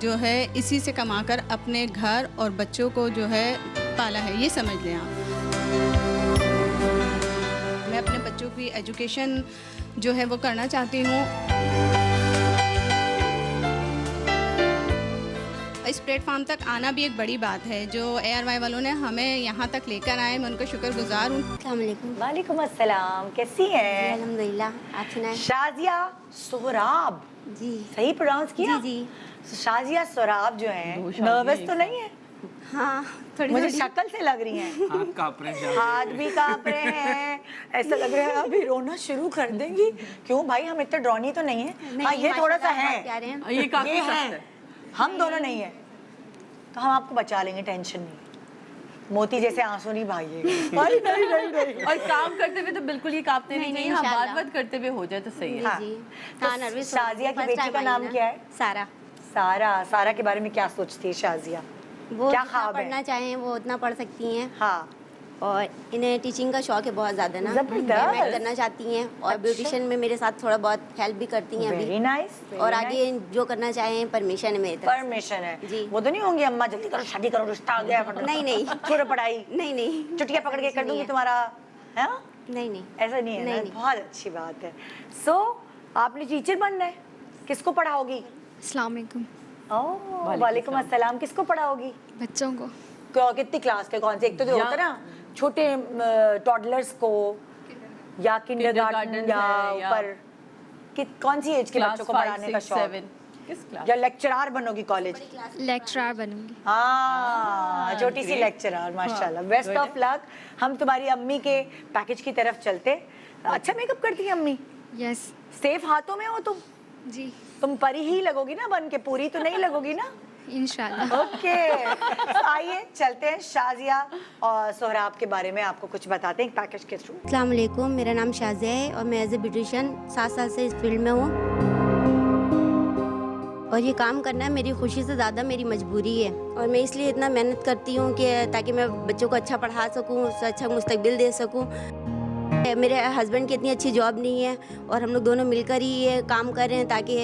जो है इसी से कमाकर अपने घर और बच्चों को जो है पाला है, ये समझ लें आप। मैं अपने बच्चों की एजुकेशन जो है वो करना चाहती हूँ। इस प्लेटफॉर्म तक आना भी एक बड़ी बात है, जो ARY वालों ने हमें यहाँ तक लेकर आए, मैं उनका शुक्रगुजार हूँ। अस्सलाम वालेकुम। वालेकुम अस्सलाम, कैसी हैं? अल्हम्दुलिल्लाह, आप सुनाएं? शाजिया सोहराब, जी सही प्रोनाउंस किया? जी जी। So, शाजिया सोहराब जो हैं, नर्वस तो नहीं है? हाँ, थोड़ी मुझे थोड़ी। शक्ल से लग रही हैं। हाथ कांप रहे हैं। हाथ भी कांप रहे हैं, ऐसा लग रहा है अभी रोना शुरू कर देंगी। क्यों भाई, हम इतने ड्रॉनी तो नहीं है। हाँ, ये थोड़ा सा है, ये काफी ये सख्त है, है। हम दोनों नहीं है, तो हम आपको बचा लेंगे, टेंशन नहीं। मोती जैसे आंसू नहीं भागिएगा। नहीं नहीं नहीं नहीं। और काम करते हुए तो बिल्कुल ये कांपते नहीं चाहिए। हाँ, इंशाल्लाह। बात करते हुए हो जाए तो सही है। हाँ। जी। तो हाँ, नर्वस हो शाजिया रही की थी, बेटी first का time नाम आई ना। क्या है? सारा। सारा। सारा के बारे में क्या सोचती है शाजिया? वो क्या जितना ख्वाब है? पढ़ना चाहें वो उतना पढ़ सकती हैं, हाँ, और इन्हें टीचिंग का शौक है बहुत ज़्यादा ना, जबरदस्त। पेमेंट करना चाहती हैं, और अच्छा। ब्यूटिशियन में मेरे साथ थोड़ा बहुत हेल्प भी करती हैं वेरी अभी। नाइस। और आगे जो करना चाहें परमिशन है मेरी तरफ से। परमिशन है जी। वो तो नहीं होंगी अम्मा जल्दी करो शादी करो रिश्ता आ गया फटाफट। नहीं, नहीं। छोड़ो पढ़ाई, नहीं नहीं, चुटिया पकड़ के कर नहीं दूंगी है। तुम्हारा, है? नहीं नहीं। ऐसा नहीं है नहीं, ना? नहीं। बहुत अच्छी बात है। सो आपने टीचर बनना है, किसको पढ़ाओगी? अस्सलाम वालेकुम। ओह, वालेकुम अस्सलाम। किसको पढ़ाओगी? बच्चों को। कितनी क्लास के? कौन से? एक तो जो होता है ना छोटे टॉडलर्स को, या किंडरगार्टन, या ऊपर कौन सी एज के बच्चों को पढ़ाने का शौक? किस क्लास? या लेक्चरर बनोगी कॉलेज? लेक्चरर बनूंगी। हाँ, छोटी सी लेक्चरर, माशाल्लाह। Best of luck. हम तुम्हारी अम्मी के पैकेज की तरफ चलते। अच्छा मेकअप करती है अम्मी? यस। सेफ हाथों में हो तुम? जी तुम परी ही लगोगी ना बन के, पूरी तो नहीं लगोगी ना? इंशाल्लाह। ओके, आइए चलते हैं शाजिया और सोहराब के बारे में आपको कुछ बताते हैं पैकेज के थ्रू। अस्सलाम वालेकुम, मेरा नाम शाजिया है और मैं एज ए ब्यूटिशियन 7 साल से इस फील्ड में हूँ, और ये काम करना मेरी खुशी से ज़्यादा मेरी मजबूरी है, और मैं इसलिए इतना मेहनत करती हूँ कि ताकि मैं बच्चों को अच्छा पढ़ा सकूँ, उससे अच्छा मुस्तकबिल दे सकूँ। मेरे हस्बैंड की इतनी अच्छी जॉब नहीं है, और हम लोग दोनों मिलकर ही ये काम कर रहे हैं ताकि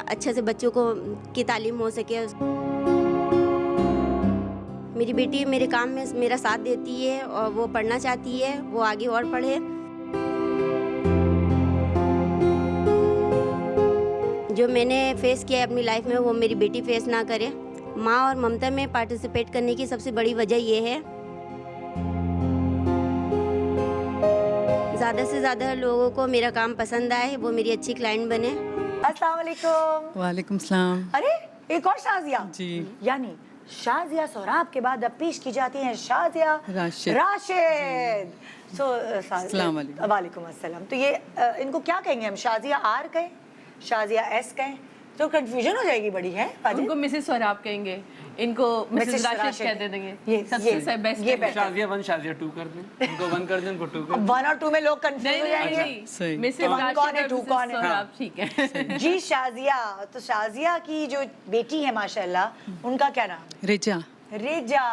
अच्छे से बच्चों को की तालीम हो सके। मेरी बेटी मेरे काम में मेरा साथ देती है, और वो पढ़ना चाहती है, वो आगे और पढ़े। जो मैंने फेस किया है अपनी लाइफ में वो मेरी बेटी फेस ना करे। माँ और ममता में पार्टिसिपेट करने की सबसे बड़ी वजह ये है। ज़्यादा से ज़्यादा लोगों को मेरा काम पसंद आए, वो मेरी अच्छी क्लाइंट बने। अस्सलाम वालेकुम। वालेकुम सलाम। अरे एक और शाजिया जी। यानी शाजिया सोहराब के बाद अब पेश की जाती हैं शाजिया राशिद। राशिद। अस्सलाम वालेकुम। वालेकुम अस्सलाम। तो ये इनको क्या कहेंगे हम, शाजिया आर कहें, शाजिया एस कहें? तो कंफ्यूजन हो जाएगी बड़ी है। उनको मिसेस स्वराब कहेंगे, इनको मिसेस राशिद कह दे देंगे। ये सबसे बेस्ट ये है। शाजिया 1 शाजिया 2 कर दें, उनको 1 कर दें, उनको 2 कर दें। 1 और 2 में लोग कंफ्यूज हो जाएंगे। सही। मिसेस कौन राशिद कौन है, और 2 मिसेस कौन है? स्वराब, ठीक है। जी शाजिया, तो शाजिया की जो बेटी है माशाल्लाह, उनका क्या नाम? रिचा। रेजा।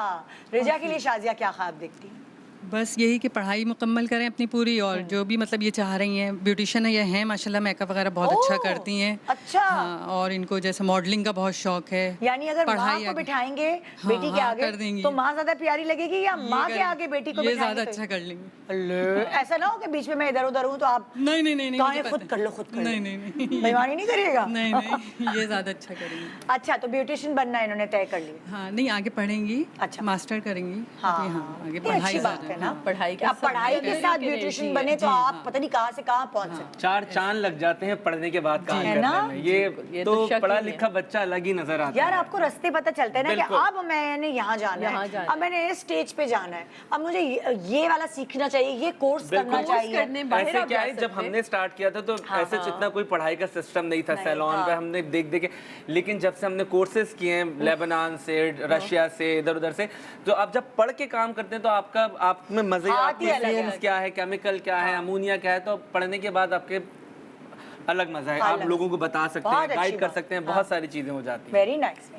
रेजा के लिए शाजिया क्या ख्वाब देखती है? बस यही कि पढ़ाई मुकम्मल करें अपनी पूरी, और जो भी मतलब ये चाह रही हैं, ब्यूटिशियन ये हैं माशाल्लाह, मेकअप वगैरह बहुत अच्छा करती हैं। अच्छा। हाँ, और इनको जैसे मॉडलिंग का बहुत शौक है। यानी अगर माँ को आगे- बिठाएंगे हाँ, बेटी के हाँ, आगे कर देंगी। तो माँ ज्यादा प्यारी लगेगी या ये माँ के कर- आगे बेटी को ये बिठाएंगे ज़्यादा तो? अच्छा कर लेंगी। अल्ले, ऐसा ना हो कि बीच में मैं इधर उधर हूँ तो आप नहीं नहीं नहीं कहें मुझे खुद पता कर है। लो, खुद कर लो। नहीं नहीं नहीं बेईमानी नहीं करिएगा? नहीं नहीं ये ज़्यादा अच्छा करेंगी। अच्छा, तो ब्यूटिशियन बनना इन्होंने तय कर लिया। हाँ नहीं, आगे पढ़ेंगी। अच्छा। मास्टर करेंगी। हाँ, अभी हाँ, आगे ये पढ़ाई अच्छी बात ज़्यादा है ना। पढ़ाई के अब पढ़ाई के साथ के लिए ब्यूटिशियन जी, बने तो जी, आप हाँ। पता नहीं कहाँ से कहाँ पहुँच सकते। 4 चांद लग जाते हैं पढ़ने के बाद काम है करने ना? में। ये ये तो तो शक ही पढ़ा नहीं है। लिखा बच्चा अलग ही नजर आता यार है। आपको रास्ते पता चलते हैं ना कि बिल्कुल। अब मैंने यहाँ जाना यहाँ है, जाना अब मैंने इस स्टेज पे जाना है, अब मुझे ये वाला सीखना चाहिए, ये कोर्स करना बिल्कुल। चाहिए। करने बाहर ऐसे आप क्या जा है, जब सकते हैं। हमने स्टार्ट किया था तो ऐसे इतना कोई पढ़ाई का सिस्टम नहीं था सैलॉन पे, हमने देख देख के, लेकिन जब से हमने कोर्सेज किए हैं लेबनान से, रशिया से, इधर उधर से, तो आप जब पढ़ के काम करते हैं तो आपका आप में मजे, हाथ ही आपके अलग फ्यूम्स क्या है, केमिकल क्या है, अमोनिया क्या है, तो पढ़ने के बाद आपके अलग मजा है। आप लोगों को बता सकते बहुत हैं, अच्छी गाइड कर बात। सकते हैं, बहुत सारी चीजें हो जाती हैं। Very nice.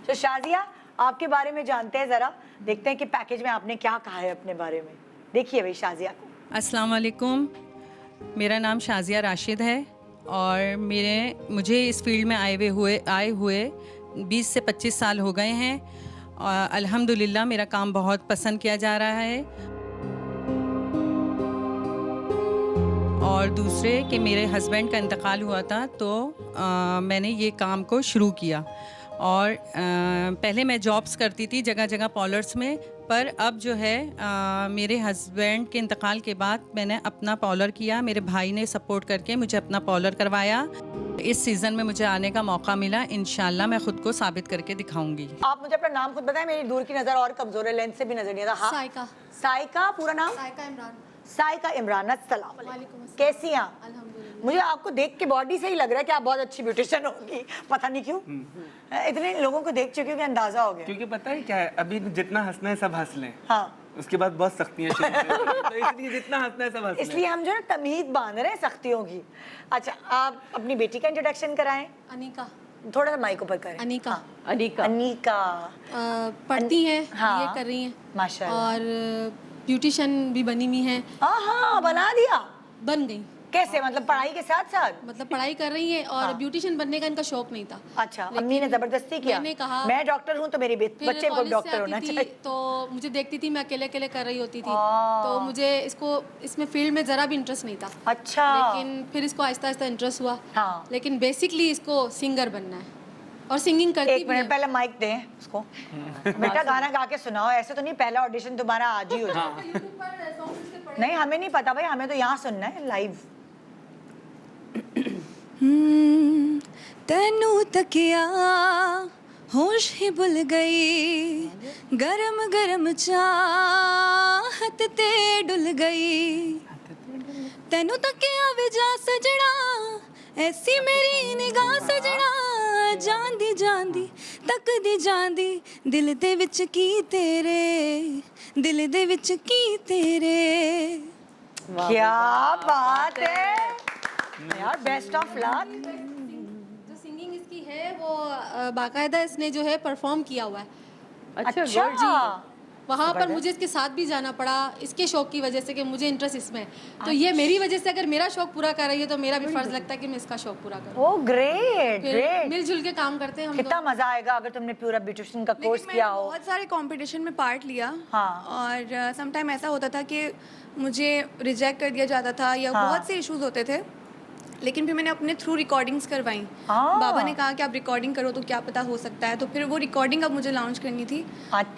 तो शाजिया, आपके बारे में जानते हैं जरा, देखते हैं कि पैकेज में आपने क्या कहा है अपने बारे में। देखिए भाई शाजिया को। अस्सलाम वालेकुम, मेरा नाम शाजिया राशिद है और मुझे इस फील्ड में आए हुए 20 से 25 साल हो गए हैं और अल्हम्दुलिल्लाह मेरा काम बहुत पसंद किया जा रहा है। और दूसरे कि मेरे हस्बैंड का इंतकाल हुआ था तो मैंने ये काम को शुरू किया और पहले मैं जॉब्स करती थी जगह जगह पार्लर्स में, पर अब जो है मेरे हस्बैंड के इंतकाल के बाद मैंने अपना पार्लर किया। मेरे भाई ने सपोर्ट करके मुझे अपना पार्लर करवाया। इस सीज़न में मुझे आने का मौका मिला, इंशाल्लाह मैं खुद को साबित करके दिखाऊंगी। आप मुझे अपना नाम खुद बताएं, मेरी दूर की नज़र और कमज़ोर है, लेंस से भी नज़र नहीं आता। हाँ? साइका। साइका, पूरा नाम? साइका इमरान। साइका इमरान। अस्सलाम वालेकुम। कैसी हैं आप? अल्हम्दुलिल्लाह। मुझे आपको देख के बॉडी से ही लग रहा है कि आप बहुत अच्छी ब्यूटिशियन होगी, पता नहीं क्यों। इतने लोगों को देख चुकी हूँ कि अंदाजा हो गया। क्योंकि पता है क्या है, अभी जितना हंसना है सब हंस लें, हाँ, उसके बाद बहुत सख्तियां शुरू करें। तो इसलिए जितना हंसना है सब हंस लें। इसलिए हम जो है तमीज बांध रहे हैं सख्तियों की। अच्छा, आप अपनी बेटी का इंट्रोडक्शन कराएं। अनीका। थोड़ा सा माइक ऊपर करें। अनीका। हाँ। अनीका। अनीका पढ़ती हैं, हाँ। ये कर रही हैं माशाल्लाह। और ब्यूटिशियन भी बनी हुई हैं। हाँ, बना दिया। बन गई, कैसे, मतलब पढ़ाई के साथ साथ? मतलब पढ़ाई कर रही हैं और ब्यूटिशियन बनने का इनका शौक नहीं था। अच्छा, अम्मी ने जबरदस्ती किया। मैंने कहा मैं डॉक्टर हूँ तो मेरे फिर बच्चे को कॉलेज से डॉक्टर आती होना थी, चाहिए। तो मुझे देखती थी मैं अकेले अकेले कर रही होती थी, तो मुझे इसमें फील्ड में ज़रा भी इंटरेस्ट नहीं था। अच्छा। लेकिन फिर इसको आहिस्ता आहिस्ता इंटरेस्ट हुआ। हाँ। लेकिन बेसिकली इसको सिंगर बनना है और सिंगिंग करती एक भी मिनट है। पहले माइक दें उसको। बेटा गाना गा के सुनाओ, ऐसे तो नहीं पहला ऑडिशन तुम्हारा आज ही हो जाए। नहीं, हमें नहीं पता भाई, हमें तो यहाँ सुनना है लाइव। तेनू तकिया होश ही भुल गई, गरम गरम चाहत ते डुल गई। तेनू तकिया विजा सजना, ऐसी मेरी निगाह सजना, ਜਾਂਦੀ ਜਾਂਦੀ ਤੱਕਦੀ ਜਾਂਦੀ ਦਿਲ ਦੇ ਵਿੱਚ ਕੀ ਤੇਰੇ, ਦਿਲ ਦੇ ਵਿੱਚ ਕੀ ਤੇरे। क्या बात है यार, बेस्ट ऑफ लक। जो सिंगिंग इसकी है वो बाकायदा इसने जो है परफॉर्म किया हुआ है। अच्छा जी, वहाँ पर मुझे इसके साथ भी जाना पड़ा इसके शौक की वजह से कि मुझे इंटरेस्ट इसमें है, तो ये मेरी वजह से अगर मेरा शौक पूरा कर रही है तो मेरा भी फर्ज लगता है कि मैं इसका शौक पूरा करूँ। ओ ग्रेट ग्रेट। मिलजुल के काम करते हैं हम। कितना मजा आएगा अगर तुमने पूरा ब्यूटिशियन का कोर्स किया हो। बहुत सारे कंपटीशन में पार्ट लिया। हाँ। और समटाइम ऐसा होता था कि मुझे रिजेक्ट कर दिया जाता था या बहुत से इश्यूज होते थे, लेकिन फिर मैंने अपने थ्रू रिकॉर्डिंग्स करवाई। बाबा ने कहा कि आप रिकॉर्डिंग करो तो क्या पता हो सकता है, तो फिर वो रिकॉर्डिंग अब मुझे लॉन्च करनी थी।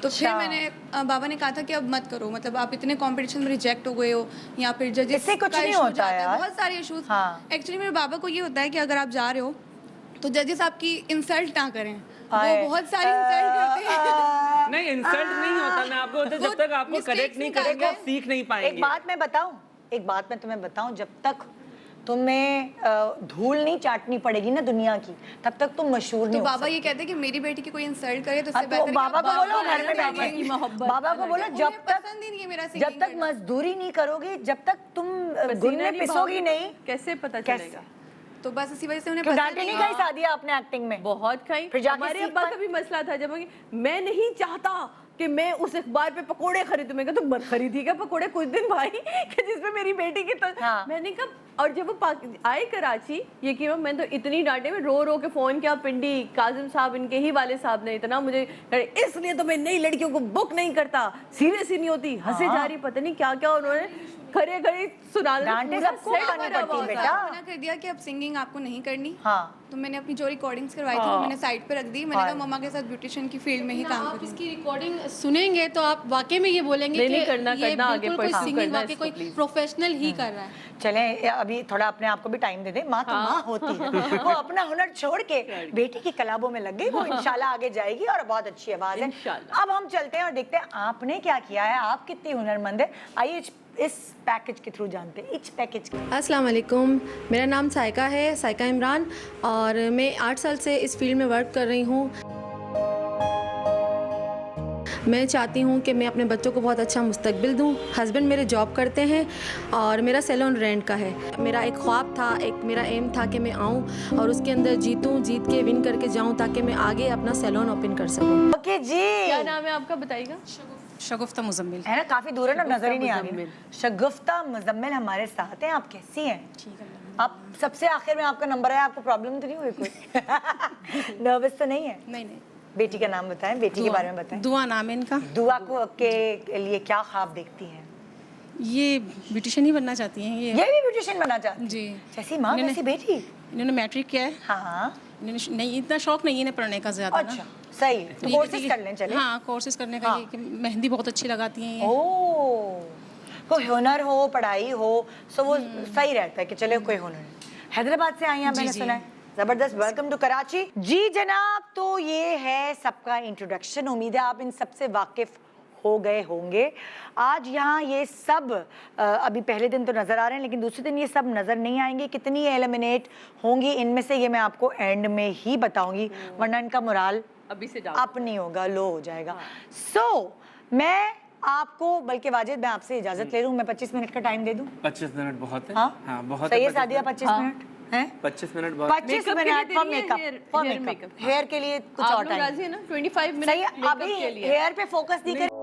तो फिर मैंने बाबा ने कहा था कि अब मत करो, मतलब आप इतने कंपटीशन में रिजेक्ट हो गए हो या फिर जजेस इससे कुछ नहीं होता है यार। बहुत सारे इश्यूज। एक्चुअली मेरे बाबा को ये होता है कि अगर आप जा रहे हो तो जजेस आपकी इंसल्ट ना करें, वो बहुत सारी इंसल्ट करते हैं। नहीं, इंसल्ट नहीं होता, मैं आपको बोलता हूं, जब तक आपको करेक्ट नहीं करेंगे आप सीख नहीं पाएंगे। एक बात मैं तुम्हें बताऊं, जब तक तुम्हें धूल नहीं चाटनी पड़ेगी ना दुनिया की, तब तक तुम मशहूर नहीं हो। बाबा ये कहते हैं कि मेरी बेटी की कोई इंसल्ट करे तो हाँ, इससे बेहतर बाबा को बोलो घर में बाबा बैठे, की मोहब्बत, बाबा को बोलो जब तक पसंद ही नहीं है मेरा जब singing तक मजदूरी नहीं करोगी, जब तक तुम गुन में पिसोगी नहीं, कैसे पता कैसे? चलेगा? तो बस इसी वजह से उन्हें क्यों पसंद डांटे नहीं नहीं खाई शादियां आपने एक्टिंग में? बहुत खाई। फिर जाके हमारे सीख अब्बा पाए। का भी मसला था, जब मैं नहीं चाहता कि मैं उस अखबार पे पकोड़े खरीदूं, मैं कहता मत खरीदिएगा पकोड़े कुछ दिन भाई कि जिसमें मेरी बेटी की तो मैंने कहा। और जब वो आए कराची, ये कि मैं तो इतनी डांटे, में रो के फोन किया, पिंडी काजिम साहब इनके ही वाले साहब ने इतना मुझे, इसलिए तो मैं नई लड़कियों को बुक नहीं करता, सीरियस ही नहीं होती, हंसे जा रही, पता नहीं क्या क्या उन्होंने खड़े खड़े सुना डांटे सबको खानी पड़ती है बेटा। मना कर दिया कि अब सिंगिंग आपको नहीं करनी। हाँ। तो मैंने अपनी जो रिकॉर्डिंग्स करवाई थी वो मैंने साइड पे रख दी। मैंने कहा मम्मा के साथ ब्यूटिशियन की फील्ड में ही काम आप करूंगी। इसकी रिकॉर्डिंग सुनेंगे तो आप वाकई में ये बोलेंगे नहीं, कि करना, ये करना, आगे बिल्कुल कोई pursue सिंगिंग करना वाकई इसको, कोई please। प्रोफेशनल ही कर रहा है। चले अभी थोड़ा अपने आप को भी टाइम दे दे, माँ तो माँ होती है, वो अपना हुनर छोड़ के बेटी की कलाबों में लग गई, वो इंशाल्लाह आगे जाएगी और बहुत अच्छी आवाज है। अब हम चलते हैं और देखते हैं आपने क्या किया है, आप कितनी हुनरमंद है। आइए इस पैकेज के थ्रू जानते हैं, इस पैकेज के। अस्सलाम वालेकुम, मेरा नाम साइका है, साइका इमरान, और मैं 8 साल से इस फील्ड में वर्क कर रही हूँ। मैं चाहती हूँ कि मैं अपने बच्चों को बहुत अच्छा मुस्तकबिल दूँ। हस्बैंड मेरे जॉब करते हैं और मेरा सैलून रेंट का है। मेरा एक ख्वाब था, एक मेरा एम था कि मैं आऊँ और उसके अंदर जीतूँ, जीत के विन करके जाऊँ ताकि मैं आगे अपना सैलून ओपन कर सकूँ। ओके जी, क्या नाम है आपका, बताइएगा? शगुफ्ता मुजम्मिल है ना, काफी दूर है ना, नजर ही नहीं आ रही। शगुफ्ता मुजम्मिल हमारे साथ हैं। आप कैसी हैं? ठीक है। आप सबसे आखिर में आपका नंबर है, आपको प्रॉब्लम तो नहीं हुई कोई? नर्वस तो नहीं है? नहीं। बेटी का नाम बताएं, बेटी के बारे में बताएं। दुआ नाम है इनका। दुआ को के लिए क्या ख्वाब देखती हैं? ये ब्यूटिशियन ही बनना चाहती हैं। ये भी ब्यूटिशियन बनना चाहती हैं? जी। जैसी माँ वैसी बेटी। इन्होंने मैट्रिक किया है। हाँ। इन्होंने नहीं, इतना शौक नहीं है इन्हें पढ़ने का ज्यादा। अच्छा, सही है, तो कोर्सेज कर लें। चले। हाँ, कोर्सेज करने का। ये कि मेहंदी बहुत अच्छी लगाती हैं ये। ओह, कोई हुनर हो, पढ़ाई हो, सो वो सही रहता है कि चले कोई हुनर है। हैदराबाद से आई हैं, मैंने सुना है। जबरदस्त, वेलकम टू कराची। जी जनाब, तो ये है सबका इंट्रोडक्शन। उम्मीद है आप इन सबसे वाकिफ हो गए होंगे। आज यहाँ ये सब अभी पहले दिन तो नज़र आ रहे हैं, लेकिन दूसरे दिन ये सब नज़र नहीं आएंगे। कितनी एलिमिनेट होंगी इनमें से ये मैं आपको एंड में ही बताऊंगी, वरना इनका मोराल अभी से अप नहीं होगा, लो हो जाएगा। सो मैं आपको, बल्कि वाजिद मैं आपसे इजाज़त ले लूँ, मैं 25 मिनट का टाइम दे दूँ? 25 मिनट बहुत है। हाँ बहुत सही है सादिया, 25 मिनट हैं? 25 मिनट बहुत। 25 मिनट फॉर मेकअप, हेयर के लिए कुछ और टाइम राजी है ना? 25 मिनट सही है। अभी हेयर पे फोकस नहीं कर।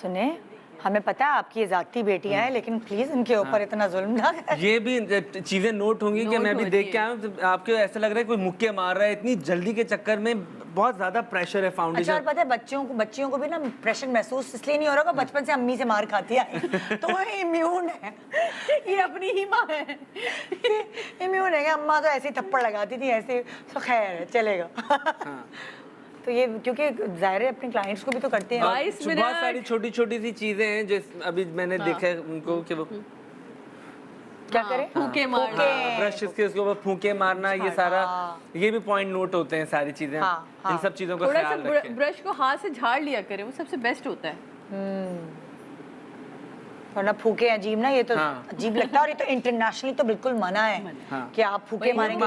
सुने, हमें पता है आपकी ये जाती बेटियां हैं, लेकिन प्लीज इनके ऊपर इतना जुल्म ना करें। ये भी चीजें नोट होंगी कि मैं भी देख के आया हूँ, आपको ऐसा लग रहा है कोई मुक्के मार रहा है, इतनी जल्दी के चक्कर में बहुत ज्यादा प्रेशर है फाउंडेशन। अच्छा, और पता है बच्चियों को भी ना प्रेशर महसूस इसलिए नहीं हो रहा, बचपन से अम्मी से मार खाती है तो वो इम्यून है। ये अपनी ही माँ है, इम्यून है। अम्मा तो ऐसे ही थप्पड़ लगाती थी, ऐसे तो खैर है, चलेगा। तो ये क्योंकि जाहिर है अपने क्लाइंट्स को भी तो करते हैं। बहुत सारी छोटी छोटी सी चीजें हैं जो अभी मैंने देखा है उनको कि वो क्या करें, फूके मारना, ब्रश इसके उसके ऊपर फूके मारना, ये सारा ये भी पॉइंट नोट होते हैं सारी चीजें। इन सब चीजों का थोड़ा ख्याल सा रखें। ब्रश को हाथ से झाड़ लिया करें, वो सबसे बेस्ट होता है। वरना फूके अजीब ना, ये तो अजीब लगता है, और ये तो इंटरनेशनली तो बिल्कुल मना है कि आप फूके मारेंगे।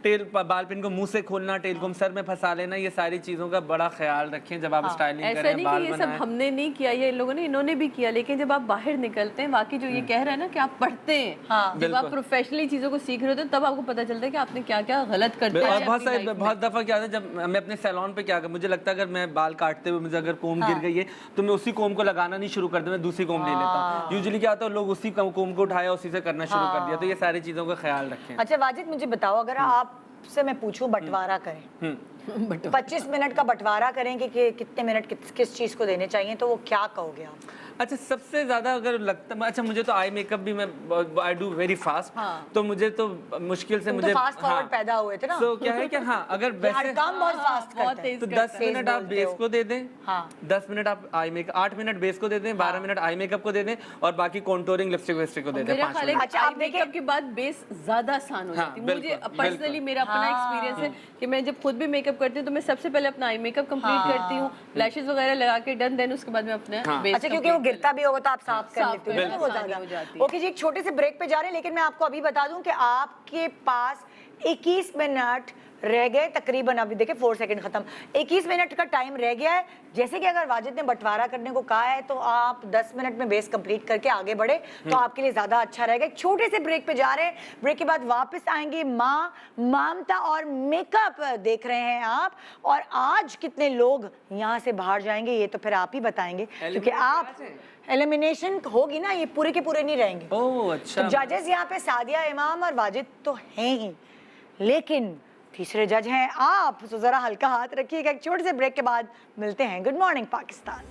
टेल बाल पिन को मुंह से खोलना, टेल को सर में फंसा लेना, ये सारी चीजों का बड़ा ख्याल रखें जब आप स्टाइलिंग ऐसा करें, नहीं बाल कि ये सब बनाएं। हमने नहीं किया, ये लोगों ने इन्होंने भी किया, लेकिन जब आप बाहर निकलते हैं, बाकी जो ये कह रहे हैं ना कि आप पढ़ते हैं, जब आप प्रोफेशनली चीजों को सीख रहे होते हैं, तब आपको पता चलता है कि आपने क्या क्या गलत करते हैं। बहुत दफा क्या होता है, जब मैं अपने सैलून पे क्या कर, मुझे लगता है अगर मैं बाल काटते हुए मुझे अगर कोम गिर गई है तो मैं उसी कोम को लगाना नहीं शुरू कर दूं, मैं दूसरी कोम ले लेता हूँ। यूजुअली क्या होता है, लोग उसी कोम को उठाया उसी से करना शुरू कर दिया। तो ये सारी चीजों का ख्याल रखें। अच्छा वाजिद, मुझे बताओ, अगर आपसे मैं पूछूं बंटवारा करें, 25 मिनट का बंटवारा करें कि कितने मिनट किस चीज को देने चाहिए, तो वो क्या कहोगे आप? अच्छा, सबसे ज्यादा अगर लगता, अच्छा मुझे तो आई मेकअप भी मैं आई डू वेरी फास्ट, तो मुझे तो मुश्किल से मुझे फास्ट फॉरवर्ड पैदा हुए थे ना, तो क्या है कि अगर वैसे काम बहुत फास्ट करते हैं, तो 10 मिनट आप बेस को दे दें, 10 मिनट आप आई मेकअप, 8 मिनट बेस को दे दें, 12 मिनट आई मेकअप को दे दें, और बाकी कॉन्टोरिंग लिपस्टिक वेस्टिक को दे दें। अच्छा, आप मेकअप के बाद बेस ज्यादा आसान हो जाती है। मुझे पर्सनली मेरा अपना एक्सपीरियंस है कि मैं जब खुद भी मेकअप करती हूँ तो मैं सबसे पहले अपना आई मेकअप कंप्लीट करती हूँ, लैशेस वगैरह लगा के डन, देन उसके बाद मैं अपना बेस। अच्छा, क्योंकि वो गिरता भी होगा तो आप साफ कर लेते हो, वो ज्यादा हो जाती है। ओके जी, एक छोटे से ब्रेक पे जा रहे हैं, लेकिन मैं आपको अभी बता दूं कि आपके पास 21 मिनट रह गए तकरीबन। अभी देखिए 4 सेकंड खत्म, 21 मिनट का टाइम रह गया है। जैसे कि अगर वाजिद ने बंटवारा करने को कहा है तो आप 10 मिनट में बेस कंप्लीट करके आगे बढ़े तो आपके लिए ज्यादा अच्छा रहेगा। एक छोटे से ब्रेक पे जा रहे हैं, ब्रेक के बाद वापस आएंगे। माँ ममता और मेकअप देख रहे हैं आप, और आज कितने लोग यहाँ से बाहर जाएंगे ये तो फिर आप ही बताएंगे, क्योंकि आप एलिमिनेशन होगी ना, ये पूरे के पूरे नहीं रहेंगे। ओह अच्छा। तो जजेस यहाँ पे सादिया इमाम और वाजिद तो हैं ही, लेकिन तीसरे जज हैं आप, तो जरा हल्का हाथ रखिएगा। एक छोटे से ब्रेक के बाद मिलते हैं। Good morning Pakistan,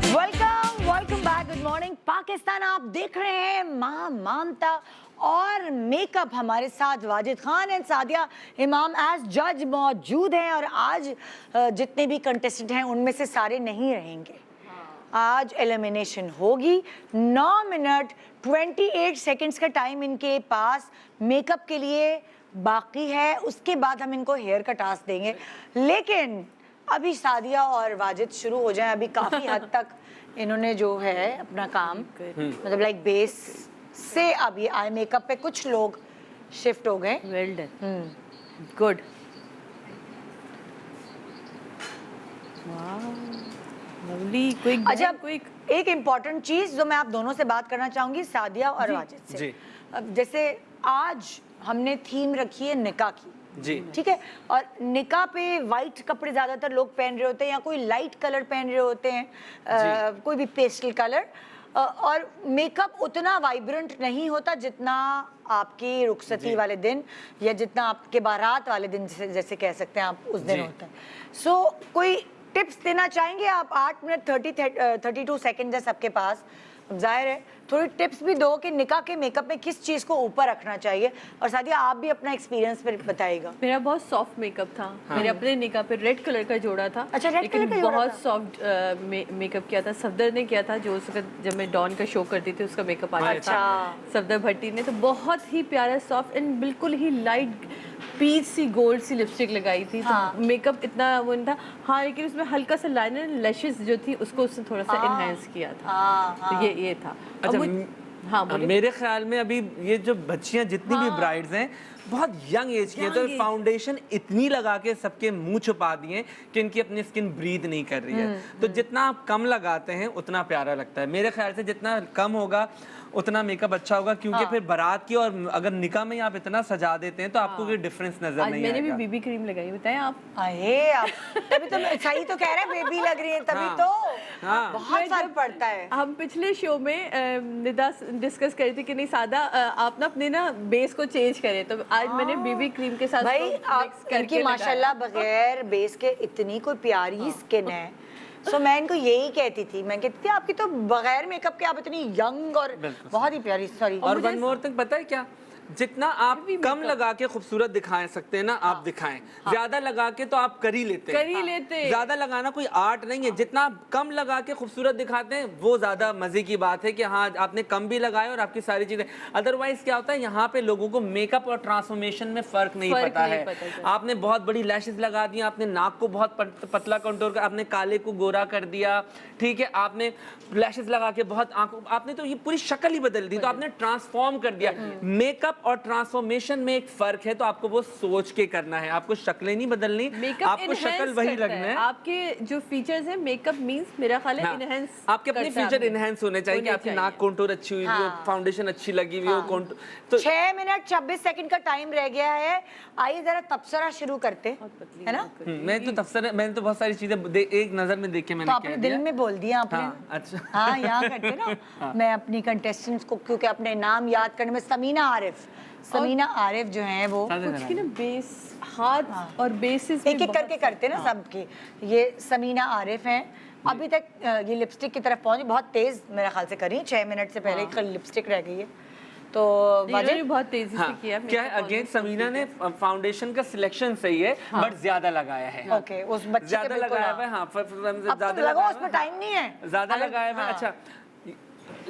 welcome back. Good morning Pakistan, आप देख रहे हैं माँ ममता और मेकअप। हमारे साथ वाजिद खान एंड सादिया इमाम एज जज मौजूद हैं, और आज जितने भी कंटेस्टेंट हैं उनमें से सारे नहीं रहेंगे। आज एलिमिनेशन होगी। 9 मिनट 28 सेकंड्स का टाइम इनके पास मेकअप के लिए बाकी है, उसके बाद हम इनको हेयर का टास्क देंगे। लेकिन अभी सादिया और वाजिद शुरू हो जाएं, अभी काफ़ी हद तक इन्होंने जो है अपना काम मतलब लाइक बेस से अब ये आई मेकअप पे कुछ लोग शिफ्ट हो गए। Well done, good. अच्छा, एक इम्पॉर्टेंट चीज जो मैं आप दोनों से बात करना चाहूंगी, सादिया और वाजिद से। अब जैसे आज हमने थीम रखी है निकाह की, जी ठीक है, और निकाह पे वाइट कपड़े ज्यादातर लोग पहन रहे होते हैं, या कोई लाइट कलर पहन रहे होते हैं, कोई भी पेस्टल कलर, और मेकअप उतना वाइब्रेंट नहीं होता जितना आपकी रुखसती वाले दिन या जितना आपके बारात वाले दिन जैसे कह सकते हैं आप उस दिन होता है। सो कोई टिप्स देना चाहेंगे आप? 8 मिनट 32 सेकेंड है सबके पास, जाहिर है थोड़ी टिप्स भी दो कि निकाह के मेकअप में किस चीज को ऊपर रखना चाहिए। और सादिया आप भी अपना एक्सपीरियंस फिर बताइएगा। मेरा बहुत सॉफ्ट मेकअप था। मेरे अपने निकाह पे रेड कलर का जोड़ा था। अच्छा, रेड कलर का जोड़ा बहुत सॉफ्ट मेकअप किया था। सफदर ने किया था, जो उसका जब मैं डॉन का शो करती थी उसका मेकअप आता था सफदर भट्टी ने, तो बहुत ही प्यारा सॉफ्ट एंड बिल्कुल ही लाइट पीच सी गोल्ड सी लिपस्टिक लगाई थी। तो मेकअप इतना वो नहीं था, हाँ, लेकिन उसमें हल्का सा लाइनर लैशेस जो थी उसको उसने थोड़ा सा एनहांस किया था। तो ये था। अच्छा, मेरे ख्याल में अभी ये जो बच्चियां जितनी भी ब्राइड्स हैं बहुत यंग एज की है, तो फाउंडेशन इतनी लगा के सबके मुंह छुपा दिए कि इनकी अपनी स्किन ब्रीथ नहीं कर रही है। तो जितना आप कम लगाते हैं उतना प्यारा लगता है। मेरे ख्याल से जितना कम होगा उतना मेकअप अच्छा होगा, क्योंकि फिर बारात की और अगर निकाह में आप इतना सजा देते हैं तो आपको कोई डिफरेंस नजर नहीं आएगा। मैंने भी बीबी क्रीम लगाई, बताएं आप। आप तभी तो सही तो कह रहे हैं, बेबी लग रही है तभी तो बहुत फर्क पड़ता है। हम पिछले शो में निदा डिस्कस कर रही थी कि नहीं सादा आप ना अपने ना बेस को चेंज करें, तो आज मैंने बीबी क्रीम के साथ भाई इनकी माशाल्लाह बगैर बेस के इतनी कोई प्यारी स्किन है। सो मैं इनको यही कहती थी, मैं कहती थी आपकी तो बगैर मेकअप के आप इतनी यंग और बहुत ही प्यारी। सॉरी, और वन मोर थिंग, पता है क्या, जितना आप कम लगा के खूबसूरत दिखा सकते हैं ना, आप दिखाएं। ज्यादा लगा के तो आप कर ही लेते हैं। ज्यादा लगाना कोई आर्ट नहीं है। जितना आप कम लगा के खूबसूरत दिखाते हैं वो ज्यादा मजे की बात है कि हाँ आपने कम भी लगाया और आपकी सारी चीजें। अदरवाइज क्या होता है, यहाँ पे लोगों को मेकअप और ट्रांसफॉर्मेशन में फर्क नहीं पता है। आपने बहुत बड़ी लैशेस लगा दी, आपने नाक को बहुत पतला कंटूर कर, आपने काले को गोरा कर दिया, ठीक है, आपने लैशेस लगा के बहुत आंखों, आपने तो ये पूरी शक्ल ही बदल दी, तो आपने ट्रांसफॉर्म कर दिया। मेकअप और ट्रांसफॉर्मेशन में एक फर्क है, तो आपको वो सोच के करना है। आपको शक्लें नहीं बदलनी, आपको शक्ल वही लगना है। आपके जो फीचर्स हैं, मेकअप मींस मेरा ख्याल है इनहेंस, आपके अपने फीचर इनहेंस होने चाहिए कि आपकी नाक कंटूर अच्छी हुई हो, फाउंडेशन अच्छी लगी हुई हो, कंटूर। तो 6 मिनट 26 सेकंड का टाइम रह गया है। आइए जरा तबसरा शुरू करते है ना। मैं तो तबसरा, मैंने तो बहुत सारी चीजें एक नजर में देख के मैंने आपने दिल में बोल दिया आपने। अच्छा, हाँ यहाँ करते ना। मैं अपनी कंटेस्टेंट्स को क्योंकि अपने नाम याद करने में, समीना आरिफ जो है वो कुछ की ना बेस हाथ और बेसिस एक एक करके करते ना सबकी। ये समीना आरिफ हैं, अभी तक ये लिपस्टिक की तरफ पहुंची, बहुत तेज मेरे ख्याल से करी, 6 मिनट से पहले कल लिपस्टिक रह गई है। तो बहुत तेजी से किया। क्या है, अगेन समीना ने फाउंडेशन का सिलेक्शन सही है, बट ज्यादा लगाया है। ओके, उस बच्चे ज्यादा लगाया है। हाँ, ज्यादा लगाया, उसमें टाइम नहीं है, ज्यादा लगाया है। अच्छा,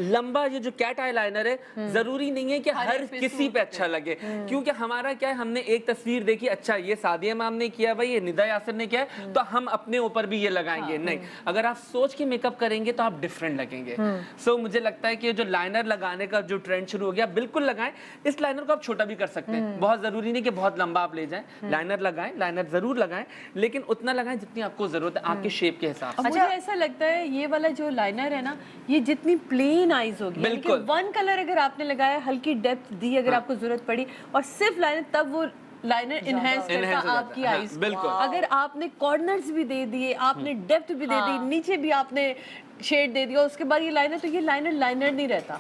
लंबा ये जो कैट आईलाइनर है, जरूरी नहीं है कि हर किसी पे अच्छा लगे, क्योंकि हमारा क्या है, हमने एक तस्वीर देखी, अच्छा ये सादिया मैम ने किया, भाई ये निदा यासिर ने किया है, तो हम अपने ऊपर भी ये लगाएंगे। नहीं, अगर आप सोच के मेकअप करेंगे तो आप डिफरेंट लगेंगे। सो मुझे लगता है कि जो लाइनर लगाने का जो ट्रेंड शुरू हो गया, बिल्कुल लगाएं। इस लाइनर को आप छोटा भी कर सकते हैं, बहुत जरूरी नहीं कि बहुत लंबा आप ले जाएं। लाइनर लगाएं, लाइनर जरूर लगाएं, लेकिन उतना लगाएं जितनी आपको जरूरत है, आपके शेप के हिसाब से। मुझे ऐसा लगता है ये वाला जो लाइनर है ना, ये जितनी प्लेन आईज होगी, बिल्कुल वन कलर अगर आपने लगाया, हल्की डेप्थ दी अगर आपको जरूरत पड़ी, और सिर्फ लाइनर, तब वो लाइनर इनहेंस करता आपकी आईज। बिल्कुल, अगर आपने कॉर्नर्स भी दे दिए, आपने डेप्थ भी दे दी, नीचे भी आपने शेड दे दिया, उसके बाद ये लाइनर, तो ये लाइनर नहीं रहता।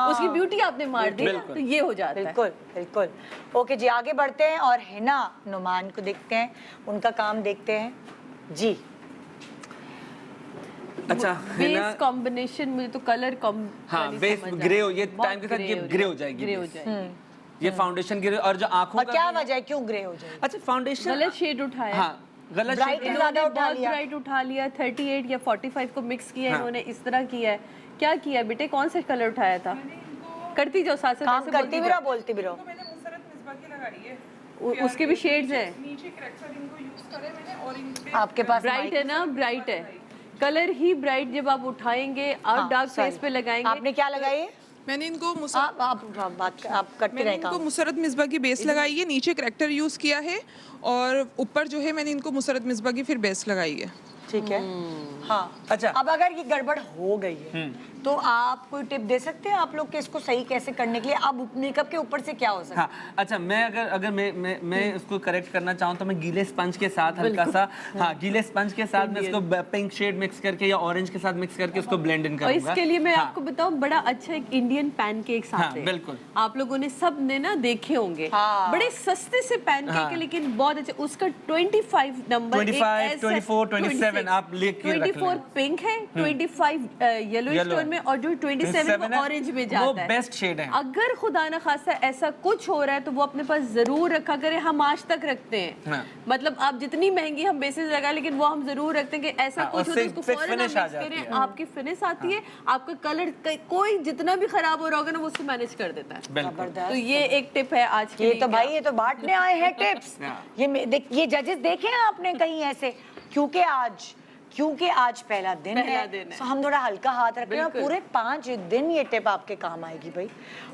उसकी ब्यूटी आपने मार दी, तो ये हो जाता है। बिल्कुल बिल्कुल। ओके जी, आगे बढ़ते हैं और हिना नुमान को देखते हैं, उनका काम देखते हैं जी। अच्छा, बेस कॉम्बिनेशन, मुझे तो कलर बेस ग्रे हो, ये टाइम के साथ ये ग्रे हो जाएगी। ये फाउंडेशन ग्रे, और जो आंखों का क्या वजह है क्यों ग्रे हो जाएगी? अच्छा, फाउंडेशन गलत शेड उठाया। हाँ, गलत शेड बहुत ब्राइट उठा लिया, 38 या 45 को मिक्स किया इन्होंने, इस तरह किया है। क्या किया बेटे, कौन सा कलर उठाया था? करती जाओ, साथ साथ करती भी रहो, बोलती भी रहो। उसके भी शेड्स हैं, आपके पास ब्राइट है ना, ब्राइट है, कलर ही ब्राइट। जब आप उठाएंगे और डार्क फेस पे लगाएंगे। आपने क्या लगाई है? मैंने इनको आप करते रहे काम। मुसरत मिसबा की बेस लगाई है, नीचे करेक्टर यूज किया है, और ऊपर जो है मैंने इनको मुसरत मिसबा की फिर बेस लगाई है। ठीक है, हाँ। अच्छा, अब अगर ये गड़बड़ हो गई है तो आप कोई टिप दे सकते हैं आप लोग के इसको सही कैसे करने के लिए? अब मेकअप के ऊपर से क्या हो सकता है? हाँ, अच्छा, मैं अगर मैं इसको करेक्ट करना चाहूँ तो मैं गीले स्पंज के साथ हल्का सा, गीले स्पंज के साथ मैं इसको पिंक शेड मिक्स करके या ऑरेंज के साथ मिक्स करके उसको ब्लेंड इन करूंगा। और इसके लिए मैं आपको बताऊं, बड़ा अच्छा एक इंडियन पैनकेक्स आते हैं। बिल्कुल, आप लोगों ने सब ने ना देखे होंगे, बड़े सस्ते से पैनकेक है, लेकिन बहुत अच्छे। उसका 25 नंबर, 25, 24, 27 आप लेके रख लें। 24 पिंक है, 25 येलो स्टोन में, और जो 27 वो ऑरेंज में जाता है, वो बेस्ट शेड है। अगर खुदा ना खासा ऐसा कुछ हो रहा है तो वो अपने पास जरूर रखा करें। हम आज तक रखते हैं, मतलब आप जितनी महंगी हम बेसिस लगाए, लेकिन वो हम जरूर रखते हैं कि ऐसा कुछ हो तो उसको फौरन मिक्स करें, आपकी फिनिश आती है, आपका कलर कोई जितना भी खराब हो रहा होगा ना वो उसको मैनेज कर देता है। तो ये एक टिप है आज की। ये तो भाई ये तो बांटने आए हैं टिप्स। ये जजेस देखे हैं आपने कहीं ऐसे? क्योंकि आज पहला दिन है, तो हम थोड़ा हल्का हाथ रख रहे हैं। पूरे 5 दिन ये टिप आपके काम आएगी भाई।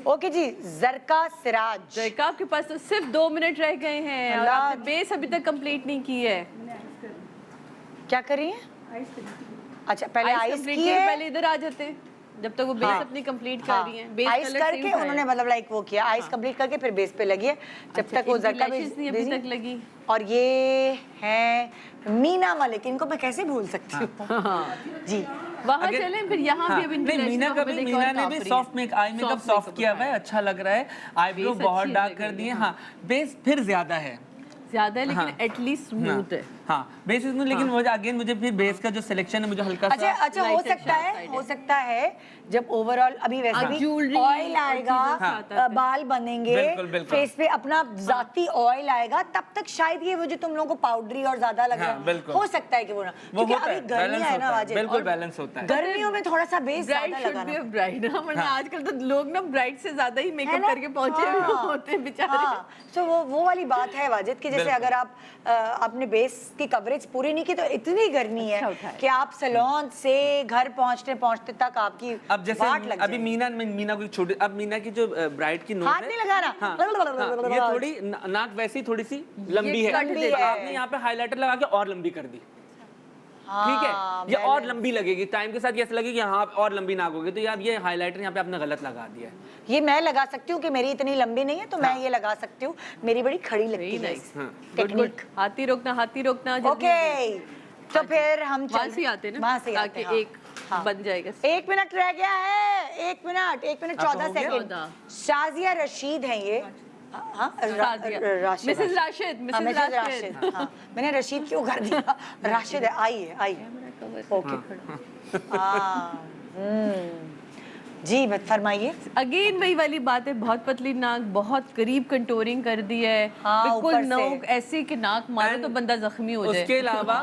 ओके जी, जरका सिराज। जयका, आपके पास तो सिर्फ 2 मिनट रह गए हैं और आपने बेस अभी तक कंप्लीट नहीं की है। क्या कर रही हैं? अच्छा, पहले आइस की है, पहले इधर आ जाते हैं जब तक वो बेस अपनी कंप्लीट कर रही हैं। बेस आइस करके उन्होंने मतलब लाइक वो किया, आइस कंप्लीट करके फिर बेस पे लगी है, जब तक वो जरका भी अभी तक लगी। और ये है मीना मलिक, इनको मैं कैसे भूल सकती हूँ जी। वहाँ चले फिर यहाँ भी अभी मीना ने भी सॉफ्ट आई मेकअप सॉफ्ट किया हुआ है, अच्छा लग रहा है। आईब्रो बहुत डार्क कर दिए। हाँ, बेस फिर ज्यादा है लेकिन एटलीस्ट स्मूथ है। हाँ, बेस स्मूथ, लेकिन मुझे फिर बेस का जो सिलेक्शन है मुझे हल्का सा अच्छा हो सकता है जब ओवरऑल अभी वैसे भी ऑयल आएगा, बाल बनेंगे, फेस पे अपना जाती ऑयल आएगा, तब तक शायद ये वो जो तुम लोगों को पाउडरी और ज्यादा लग रहा है, हो सकता है कि वो ना, क्योंकि अभी गर्मी है ना वाजिब, बिल्कुल बैलेंस होता है। गर्मियों में थोड़ा सा बेस ज्यादा लगाना। ब्राइड वरना आजकल तो लोग ना ब्राइड से ज्यादा ही मेकअप करके पहुंचे होते हैं बेचारे। तो वो वाली बात है वाजिद कि जैसे अगर आप अपने बेस की कवरेज पूरी नहीं की तो इतनी गर्मी है कि आप सैलून से घर पहुंचते तक आपकी अब जैसे अभी मीना को छोटी, अब मीना की जो ब्राइड की नोज हाथ नहीं लगाना। हाँ, ये थोड़ी नाक वैसी थोड़ी सी लंबी है, आपने यहाँ पे हाइलाइटर लगा के और लंबी कर दी, ठीक है, ये और लंबी लगेगी टाइम के साथ, ये ऐसा लगेगी यहाँ और लंबी नाक होगी, तो यार ये हाइलाइटर यहाँ पे आपने गलत लगा दिया है। ये मैं लगा सकती हूँ कि मेरी इतनी लंबी नहीं है तो मैं ये लगा सकती हूँ, मेरी बड़ी खड़ी लगती है टेक्निक। हाथी रोकना। ओके, तो फिर हम आते हैं ना, ताकि एक बन जाएगा। 1 मिनट रह गया है, 1 मिनट 14 सेकंड। शाजिया रशीद हैं ये। मिसेस राशिद। हाँ, मैंने रशीद क्यों कर दिया, राशिद है, आई ओके। जी फरमाइए। अगेन वही वाली बात है, बहुत पतली नाक, बहुत करीब कंटोरिंग कर दी है, बिल्कुल नोक ऐसी कि नाक मारे तो बंदा जख्मी हो जाए। उसके अलावा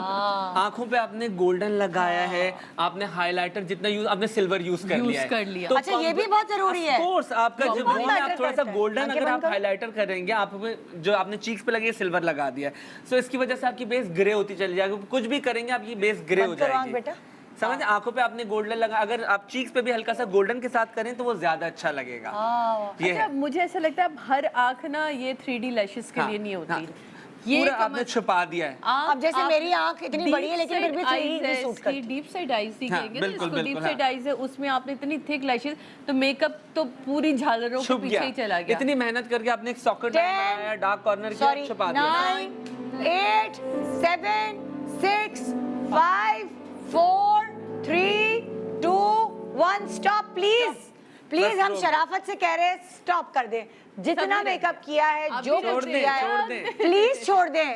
आंखों पे आपने गोल्डन लगाया है, आपने हाइलाइटर जितना यूज, आपने सिल्वर यूज कर लिया। तो अच्छा, ये भी बहुत जरूरी है। कोर्स आपका जब आप थोड़ा सा गोल्डन अगर आप हाइलाइटर करेंगे, आप जो आपने चीक्स पे लगे सिल्वर लगा दिया, सो इसकी वजह से आपकी बेस ग्रे होती चली जाएगी, कुछ भी करेंगे आपकी बेस ग्रे हो जाएगी। समझ, आंखों पे आपने गोल्डन लगा, अगर आप चीक्स पे भी हल्का सा गोल्डन के साथ करें तो वो ज्यादा अच्छा लगेगा। अच्छा, मुझे ऐसा लगता है अब हर आंख ना ये 3D लैशेस के लिए नहीं होती, ये पूरा आपने छुपा दिया है। अब जैसे मेरी आंख इतनी बड़ी है लेकिन फिर भी 3D सूट करती है। डीप साइड आईज कहेंगे ना इसको, डीप साइड आईज है, उसमें आपने इतनी थिक लैशेस, तो मेकअप तो पूरी झालरों के पीछे ही चला गया। इतनी मेहनत करके आपने एक सॉकेट लगाया, डार्क कॉर्नर किया, छुपा दिया। 9 8 7 6 5 4 3 2 1 स्टॉप प्लीज हम शराफत से कह रहे हैं स्टॉप कर दें, जितना मेकअप किया है जो कुछ किया है प्लीज छोड़ दें।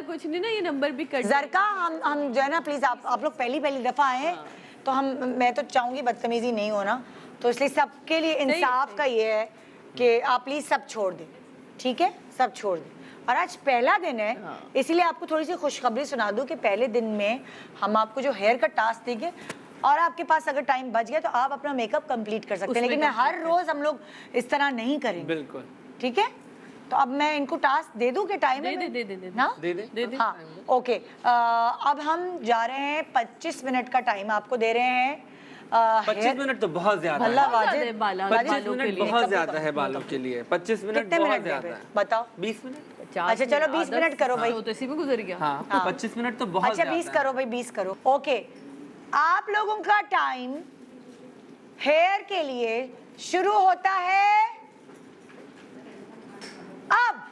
कुछ नहीं ना, ये नंबर भी कर जरका हम जो है ना, प्लीज आप लोग पहली दफा आए तो मैं तो चाहूंगी बदतमीजी नहीं होना, तो इसलिए सबके लिए इंसाफ का ये है कि आप प्लीज सब छोड़ दें, ठीक है, सब छोड़ दें। और आज पहला दिन है, इसीलिए आपको थोड़ी सी खुशखबरी सुना दूं कि पहले दिन में हम आपको जो हेयर का टास्क देंगे और आपके पास अगर टाइम बच गया तो आप अपना मेकअप कंप्लीट कर सकते हैं, लेकिन मैं हर रोज हम लोग इस तरह नहीं करेंगे। बिल्कुल, ठीक है, तो अब मैं इनको टास्क दे दूं कि टाइम दे। हाँ, ओके। अब हम जा रहे हैं, 25 मिनट का टाइम आपको दे रहे हैं। 25 मिनट तो बहुत ज्यादा है, 25 मिनट बहुत ज्यादा है बालों के लिए, 25 मिनट बहुत ज्यादा है। बताओ 20 मिनट। अच्छा चलो 20 मिनट करो भाई, तो इसी में गुजर गया। हाँ, 25 मिनट तो बहुत अच्छा 20 करो भाई, 20 करो। ओके, आप लोगों का टाइम हेयर के लिए शुरू होता है अब।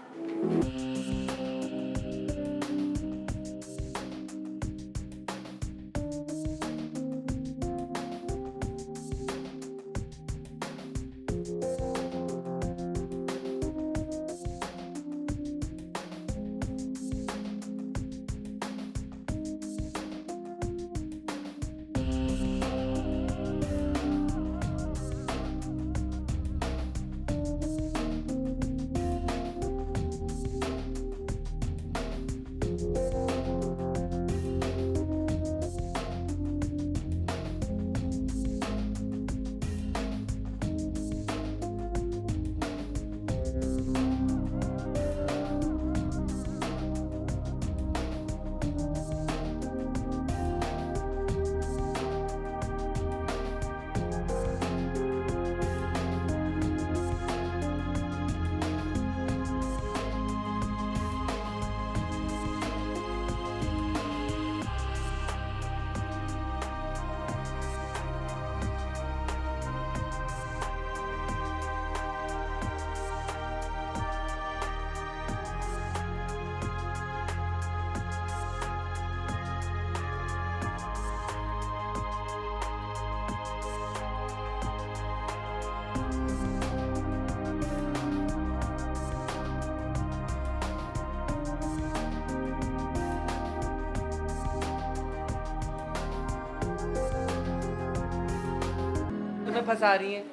में फंसा रही हैं।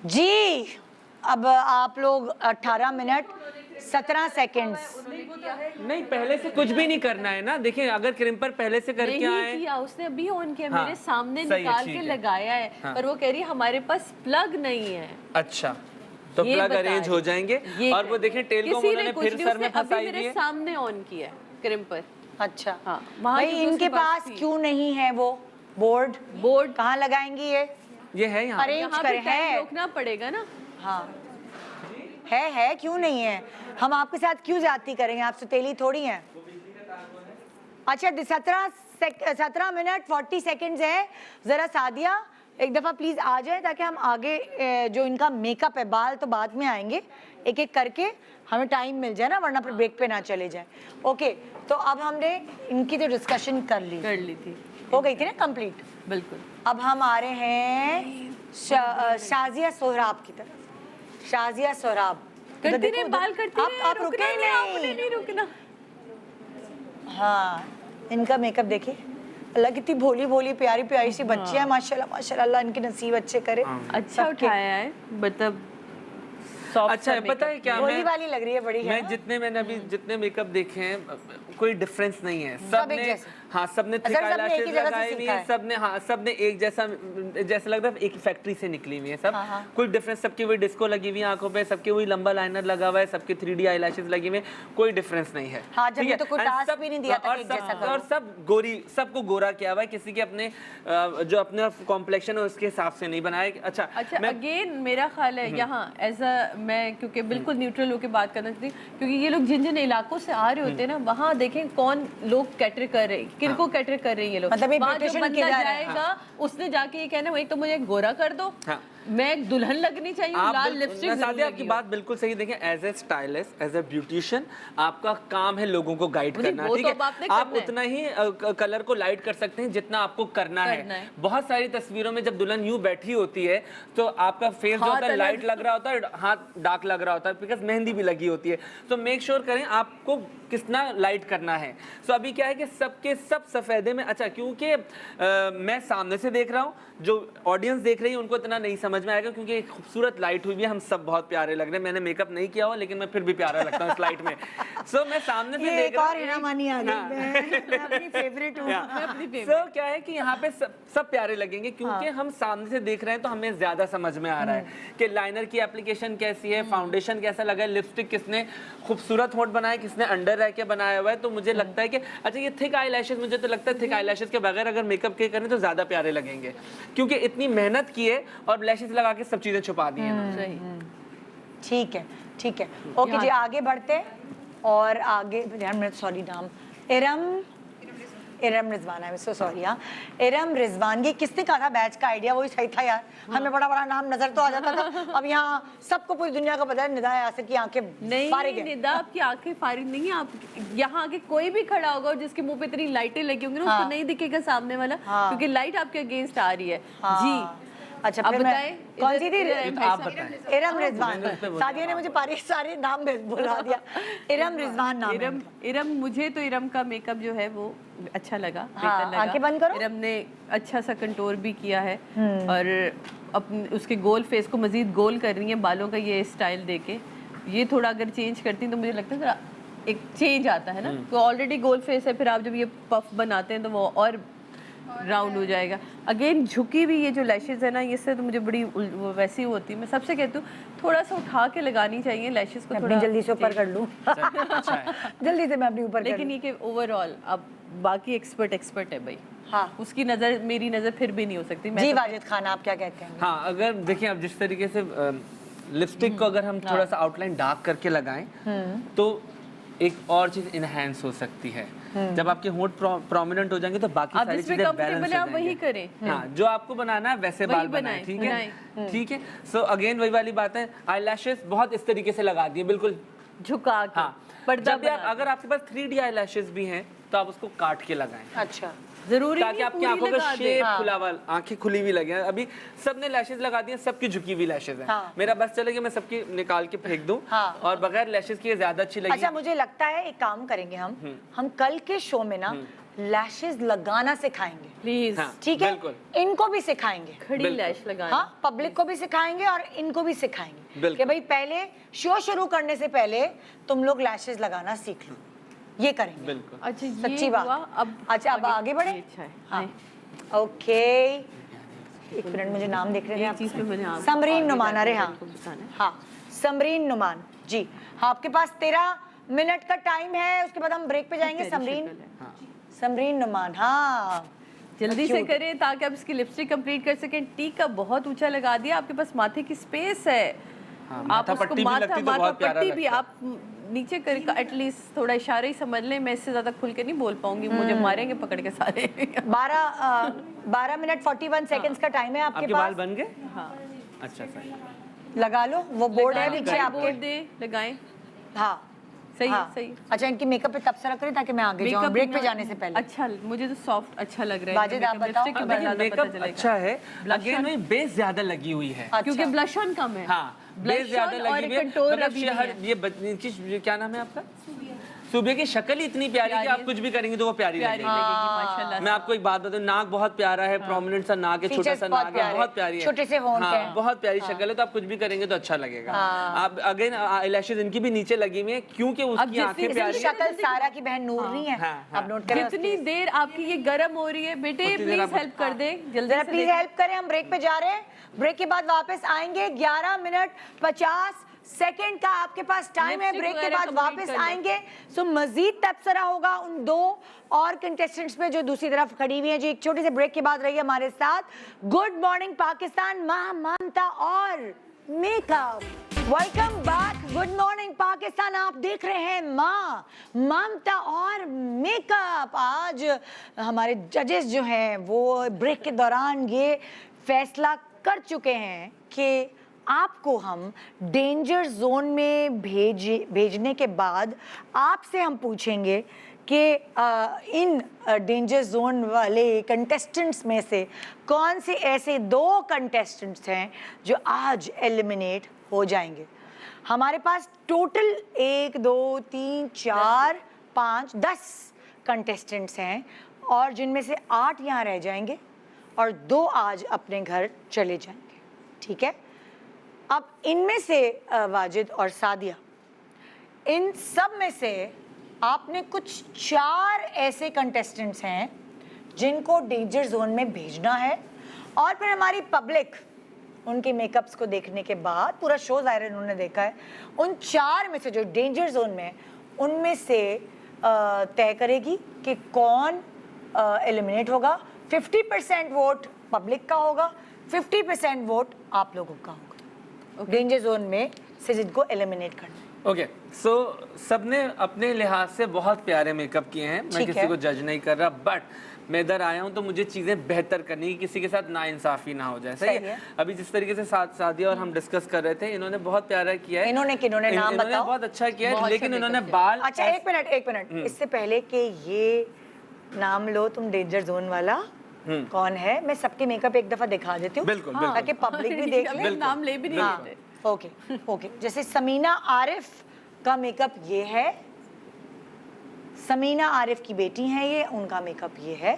जी अब आप लोग 18 मिनट 17 सेकंड्स। नहीं, पहले से कुछ भी नहीं करना है ना। देखिए अगर क्रिम्पर पहले से करके नहीं आए, किया, उसने अभी ऑन किया, हाँ, मेरे सामने सही है, निकाल ठीक के है। लगाया है, हाँ। पर वो कह रही है हमारे पास प्लग नहीं है। अच्छा तो ये प्लग बता अरेंज रही। हो जाएंगे। ये और कर- वो देखें टेल को किसी ने उन्होंने कुछ फिर नहीं, सर उसने में अभी फंसाई मेरे हुई है। सामने ऑन किया है क्रिम्पर। अच्छा हाँ, वहाँ भाई क्योंकि इनके उसके पास थी। क्यों नहीं है वो बोर्ड कहाँ लगाएंगी ये है यहाँ अरेंज यहाँ कर पे टाइम है। रोकना पड़ेगा ना। हाँ है क्यों नहीं है? हम आपके साथ क्यों ज्यादती करेंगे? आप सुतेली थोड़ी हैं। अच्छा 17 मिनट 40 सेकंड्स है। जरा सादिया एक दफा प्लीज आ जाए ताकि हम आगे जो इनका मेकअप है, बाल तो बाद में आएंगे, एक एक करके हमें टाइम मिल जाए ना, वरना फिर ब्रेक पे ना चले जाए। ओके तो अब हमने इनकी तो डिस्कशन कर ली थी, हो गई थी ना कंप्लीट। बिल्कुल। अब हम आ रहे हैं शाजिया सोहराब की तरफ। शाजिया सोहराब करती रहे, बाल करती रहे, आप रुके ही आपने नहीं रुकना। हाँ इनका मेकअप देखिए, अल्लाह कितनी भोली भोली प्यारी प्यारी सी बच्ची है, माशाल्लाह माशाल्लाह, अल्लाह इनके नसीब अच्छे करे। अच्छा उठाया है, मतलब अच्छा है, पता है क्या, भोली वाली लग रही है बड़ी। मैं मैंने अभी जितने मेकअप देखे हैं कोई डिफरेंस नहीं है। सब एक सबने जैसे। हाँ सबने थिक आईलैशेस लगाई हुई है, सबने हाँ सबने एक जैसा लगता है एक फैक्ट्री से निकली हुई है सब। कोई डिफरेंस, सबकी वही डिस्को लगी हुई है आंखों पे, सबके वही लंबा लाइनर लगा हुआ है, सबके 3D आईलैशेस लगी हुई है, कोई डिफरेंस नहीं है। हाँ, जब ये तो कोई टास्क भी नहीं दिया था कि एक जैसा करो। और सब गोरी, सबको गोरा किया हुआ है, किसी के अपने जो अपने कॉम्प्लेक्शन है उसके हिसाब से नहीं बनाया। अच्छा अगेन मेरा ख्याल है यहाँ एज अ मैं क्योंकि बिल्कुल न्यूट्रल होकर बात करना चाहती हूँ, क्योंकि ये लोग जिन जिन इलाकों से आ रहे होते हैं ना, वहाँ देखें कौन लोग कैटर कर रहे हैं, किनको कैटर कर रहे हैं ये लोग। मतलब वहाँ जो बंदा जाएगा उसने जाके ये कहना एक तो मुझे गोरा कर दो, मैं दुल्हन लगनी चाहिए, लाल लिपस्टिक सादिया आपकी बात बिल्कुल सही। देखें as a stylist, as a beautician, आपका काम है लोगों को गाइड करना, ठीक है। आप उतना ही कलर को लाइट कर सकते हैं जितना आपको करना है। बहुत सारी तस्वीरों में जब दुल्हन यूं बैठी होती है तो आपका फेस जो होता है लाइट लग रहा होता है, हाथ डार्क लग रहा होता है, बिकॉज मेहंदी भी लगी होती है। तो मेक श्योर करें आपको कितना लाइट करना है। सो अभी क्या है कि सबके सब सफेदे में, अच्छा क्योंकि मैं सामने से देख रहा हूँ, जो ऑडियंस देख रही है उनको इतना नहीं समझ में आएगा क्योंकि खूबसूरत लाइट हुई भी है, हम सब बहुत प्यारे लग रहे हैं। मैंने मेकअप नहीं किया हुआ लेकिन मैं फिर भी प्यारा लगता हूँ इस लाइट में। सो मैं सामने से देख रहा हूँ। सो क्या है कि यहाँ पे सब प्यारे लगेंगे क्योंकि हम सामने से देख रहे हैं तो हमें ज्यादा समझ में आ रहा है कि लाइनर की एप्लीकेशन कैसी है, फाउंडेशन कैसा लगा है, लिपस्टिक किसने खूबसूरत होंठ बनाया, किसने अंडर रह के बनाया हुआ है। तो मुझे लगता है कि अच्छा ये थिक आईलैशेस, मुझे तो लगता है थिक आईलैशेस के बगैर अगर मेकअप के करें तो ज्यादा प्यारे लगेंगे क्योंकि इतनी मेहनत की है और लैशेस लगा के सब चीजें छुपा दी हैं। ठीक है ठीक है, ओके जी आगे बढ़ते हैं। और आगे सॉरी नाम इरम रिजवान, आई एम सो सॉरी। हाँ इरम रिजवान, ये किसने कहा था बैच का आइडिया? वही सही था यार, हमें बड़ा बड़ा नाम नजर तो आ जाता था। अब यहाँ सबको पूरी दुनिया का पता है निदा यासिर की आंखें फारिग हैं। निदा आपकी आंखें फारिग नहीं है। आप यहाँ आगे कोई भी खड़ा होगा और जिसके मुंह पे इतनी लाइटें लगी होंगी ना, उसको नहीं दिखेगा सामने वाला, क्योंकि लाइट आपके अगेंस्ट आ रही है। जी अच्छा अब बताएं कौन सी थी? आप बताएं। इरम रिजवान। सादिया ने मुझे सारे नाम बुला दिया। इरम रिजवान नाम। इरम मुझे तो इरम का मेकअप जो है वो अच्छा लगा, बेहतर लगा। आंखें बंद करो। इरम ने अच्छा सा कंटूर भी किया है और अपने उसके गोल फेस को मजीद गोल कर रही है बालों का ये स्टाइल देके। ये थोड़ा अगर चेंज करती तो मुझे लगता है एक चेंज आता है ना। तो ऑलरेडी गोल फेस है, फिर आप जब ये पफ बनाते हैं तो वो और राउंड हो जाएगा। अगेन झुकी हुई ये जो लैशेज है ना, इससे तो मुझे बड़ी वैसी होती है। मैं सबसे कहती हूँ थोड़ा सा उठा के लगानी चाहिए लैशेज को, थोड़ा जल्दी से ऊपर कर लूँ। जल्दी से मैं अपनी ऊपर, लेकिन ये कि ओवरऑल अब बाकी एक्सपर्ट है भाई। हाँ उसकी नजर मेरी नजर फिर भी नहीं हो सकती। जी वाजिद खान आप क्या कहते हैं? हाँ अगर देखिए अब जिस तरीके से लिपस्टिक को अगर हम थोड़ा सा आउटलाइन डार्क करके लगाएं तो एक और चीज इनहेंस हो सकती है। जब आपके होंठ प्रोमिनेंट हो जाएंगे तो बाकी सारी चीजें बैलेंस हो जाएंगी। वही करें। हाँ जो आपको बनाना है वैसे बाल बनाएं, ठीक है ठीक है। सो अगेन वही वाली बात है, आईलैशेस बहुत इस तरीके से लगा दिए बिल्कुल झुका के। हाँ जब अगर आपके पास 3D आईलैशेस भी हैं तो आप उसको काट के लगाएं। अच्छा जरूरी ताकि आपकी आंखों का शेप खुला हुआ, आंखें खुली हुई लगे। अभी सबने लैशेस लगा दी हैं, सबकी झुकी हुई लैशेस हैं। मेरा बस चले कि मैं सबकी निकाल के फेंक दूं और बगैर लैशेस के ज्यादा अच्छी लगी। अच्छा मुझे लगता है एक काम करेंगे हम कल के शो में ना लैशेस लगाना सिखाएंगे, प्लीज। हाँ, ठीक है, बिल्कुल। इनको भी सिखाएंगे, खड़ी लैश लगाना। हाँ, पब्लिक को भी सिखाएंगे और इनको भी सिखाएंगे बिल्कुल। कि भाई पहले शो शुरू करने से पहले तुम लोग लैशेस लगाना सीख लो, ये करेंगे। बिल्कुल। अच्छा, ये सच्ची बात। हुआ, अब अच्छा, अब आगे बढ़े। अच्छा है। हाँ, ओके, एक मिनट, मुझे नाम देख रहे एक चीज़ पे मैंने थे आप- समरीन आगे नुमान। जाके अरे हाँ उनको बताना है। हाँ, समरीन नुमान जी। हाँ, आपके पास 13 मिनट का टाइम है, उसके बाद हम ब्रेक पे जाएंगे। प्यारी समरीन, शक्ल है। समरीन नुमान, हाँ जल्दी से Cute। करें ताकि आप इसकी लिपस्टिक कंप्लीट कर सकें। टीक का बहुत ऊंचा लगा दिया, आपके पास माथे की स्पेस है। हाँ, आप माथा उसको पट्टी भी माथा लगती तो माथा बहुत प्यारा पट्टी भी लगता। आप नीचे कर एटलीस्ट थोड़ा इशारा ही समझ लें। मैं इससे ज्यादा खुल के नहीं बोल पाऊंगी, मुझे मारेंगे पकड़ के सारे। 12 मिनट 41 सेकंड्स का टाइम है आपके आपके बाल पास। बन गए? हाँ, अच्छा सही। लगा लो, वो बोर्ड है पीछे बोर्ड आपके। दे लगाएं। हाँ सही हाँ। है, सही है। अच्छा, इनकी मेकअप पे तब से रख रही ताकि मैं आगे जाऊँ Makeup ब्रेक पे ना- जाने से पहले। अच्छा, मुझे तो सॉफ्ट अच्छा लग रहा है। बाजिद, आप Makeup, बताओ। lipstick के बाद ज्यादा पता मेकअप चलेगा। अच्छा है, Blush अगेन on- में बेस ज्यादा लगी हुई है। अच्छा। क्योंकि ब्लश ऑन कम है। हाँ, बेस Blush ज्यादा on लगी और हुई है। contour मतलब अभी नहीं शहर है। ये इनकी क्या नाम है आपका? सुबह की शक्ल ही इतनी प्यारी कि आप कुछ भी करेंगे तो वो प्यारी प्यारी लगेगी। लगेगी माशाल्लाह। मैं आपको एक बात बताऊं, नाक बहुत प्यारा है, प्रोमिनेंट सा नाक है, छोटा Features सा बहुत नाक है, प्यारे, बहुत प्यारी है, छोटे से होंठ हाँ, हैं। बहुत प्यारी शक्ल है, तो आप कुछ भी करेंगे तो अच्छा लगेगा। आप अगेन आईलैशेस इनकी भी नीचे लगी हुई है क्योंकि उसकी जैसे- आंखें प्यारी इसकी हैं। शक्ल सारा की बहन नूर नहीं है, हाँ, हाँ। आप नोट करें। जितनी देर आपकी ये गर्म हो रही है बेटे, उतनी देर प्लीज आप- हेल्प कर दें जल्दी जरा से। प्लीज हेल्प करें, हम ब्रेक पे जा रहे हैं। ब्रेक के बाद वापस आएंगे। 11 मिनट 50 सेकंड का आपके पास टाइम है। Lipstick ब्रेक के वगैरह बाद complete वापस कर लो। आएंगे। सो मजीद तबसरा होगा उन 2 और कंटेस्टेंट्स पे जो दूसरी तरफ खड़ी हुई हैं जी। एक छोटे से ब्रेक के बाद रहिए हमारे साथ। गुड मॉर्निंग पाकिस्तान, मां ममता और makeup. Welcome back, good morning Pakistan. आप देख रहे हैं मां ममता और मेकअप। आज हमारे जजेस जो हैं वो ब्रेक के दौरान ये फैसला कर चुके हैं कि आपको हम डेंजर जोन में भेजने के बाद आपसे हम पूछेंगे कि इन डेंजर जोन वाले कंटेस्टेंट्स में से कौन से ऐसे 2 कंटेस्टेंट्स हैं जो आज एलिमिनेट हो जाएंगे। हमारे पास टोटल 1 2 3 4 5 10 कंटेस्टेंट्स हैं और जिनमें से 8 यहाँ रह जाएंगे और 2 आज अपने घर चले जाएंगे, ठीक है। अब इनमें से वाजिद और सादिया, इन सब में से आपने कुछ 4 ऐसे कंटेस्टेंट्स हैं जिनको डेंजर जोन में भेजना है और फिर हमारी पब्लिक उनके मेकअप्स को देखने के बाद, पूरा शो ज़ाहिर उन्होंने देखा है, उन 4 में से जो डेंजर जोन में उनमें से तय करेगी कि कौन एलिमिनेट होगा। 50% वोट पब्लिक का होगा, 50% वोट आप लोगों का होगा डेंजर जोन में से जिनको एलिमिनेट करना। ओके, सो सबने अपने लिहाज से बहुत प्यारे मेकअप किए हैं, मैं किसी को जज नहीं कर रहा, बट मैं इधर आया हूं तो मुझे चीजें बेहतर करनी है, किसी के साथ नाइंसाफी ना हो जाए। सही है। अभी जिस तरीके से सादिया और हम डिस्कस कर रहे थे, इन्होंने बहुत प्यारा किया है। इन्होंने नाम बताओ। बहुत अच्छा किया है, लेकिन इन्होंने बाल। अच्छा, एक मिनट इससे पहले कि ये नाम लो तुम डेंजर जोन वाला कौन है, मैं सबके मेकअप एक दफा दिखा देती हूँ बिल्कुल, ताकि पब्लिक भी देख ले। नाम ले भी नहीं लेते। ओके, जैसे समीना आरिफ का मेकअप ये है, समीना आरिफ की बेटी है ये, उनका मेकअप ये है।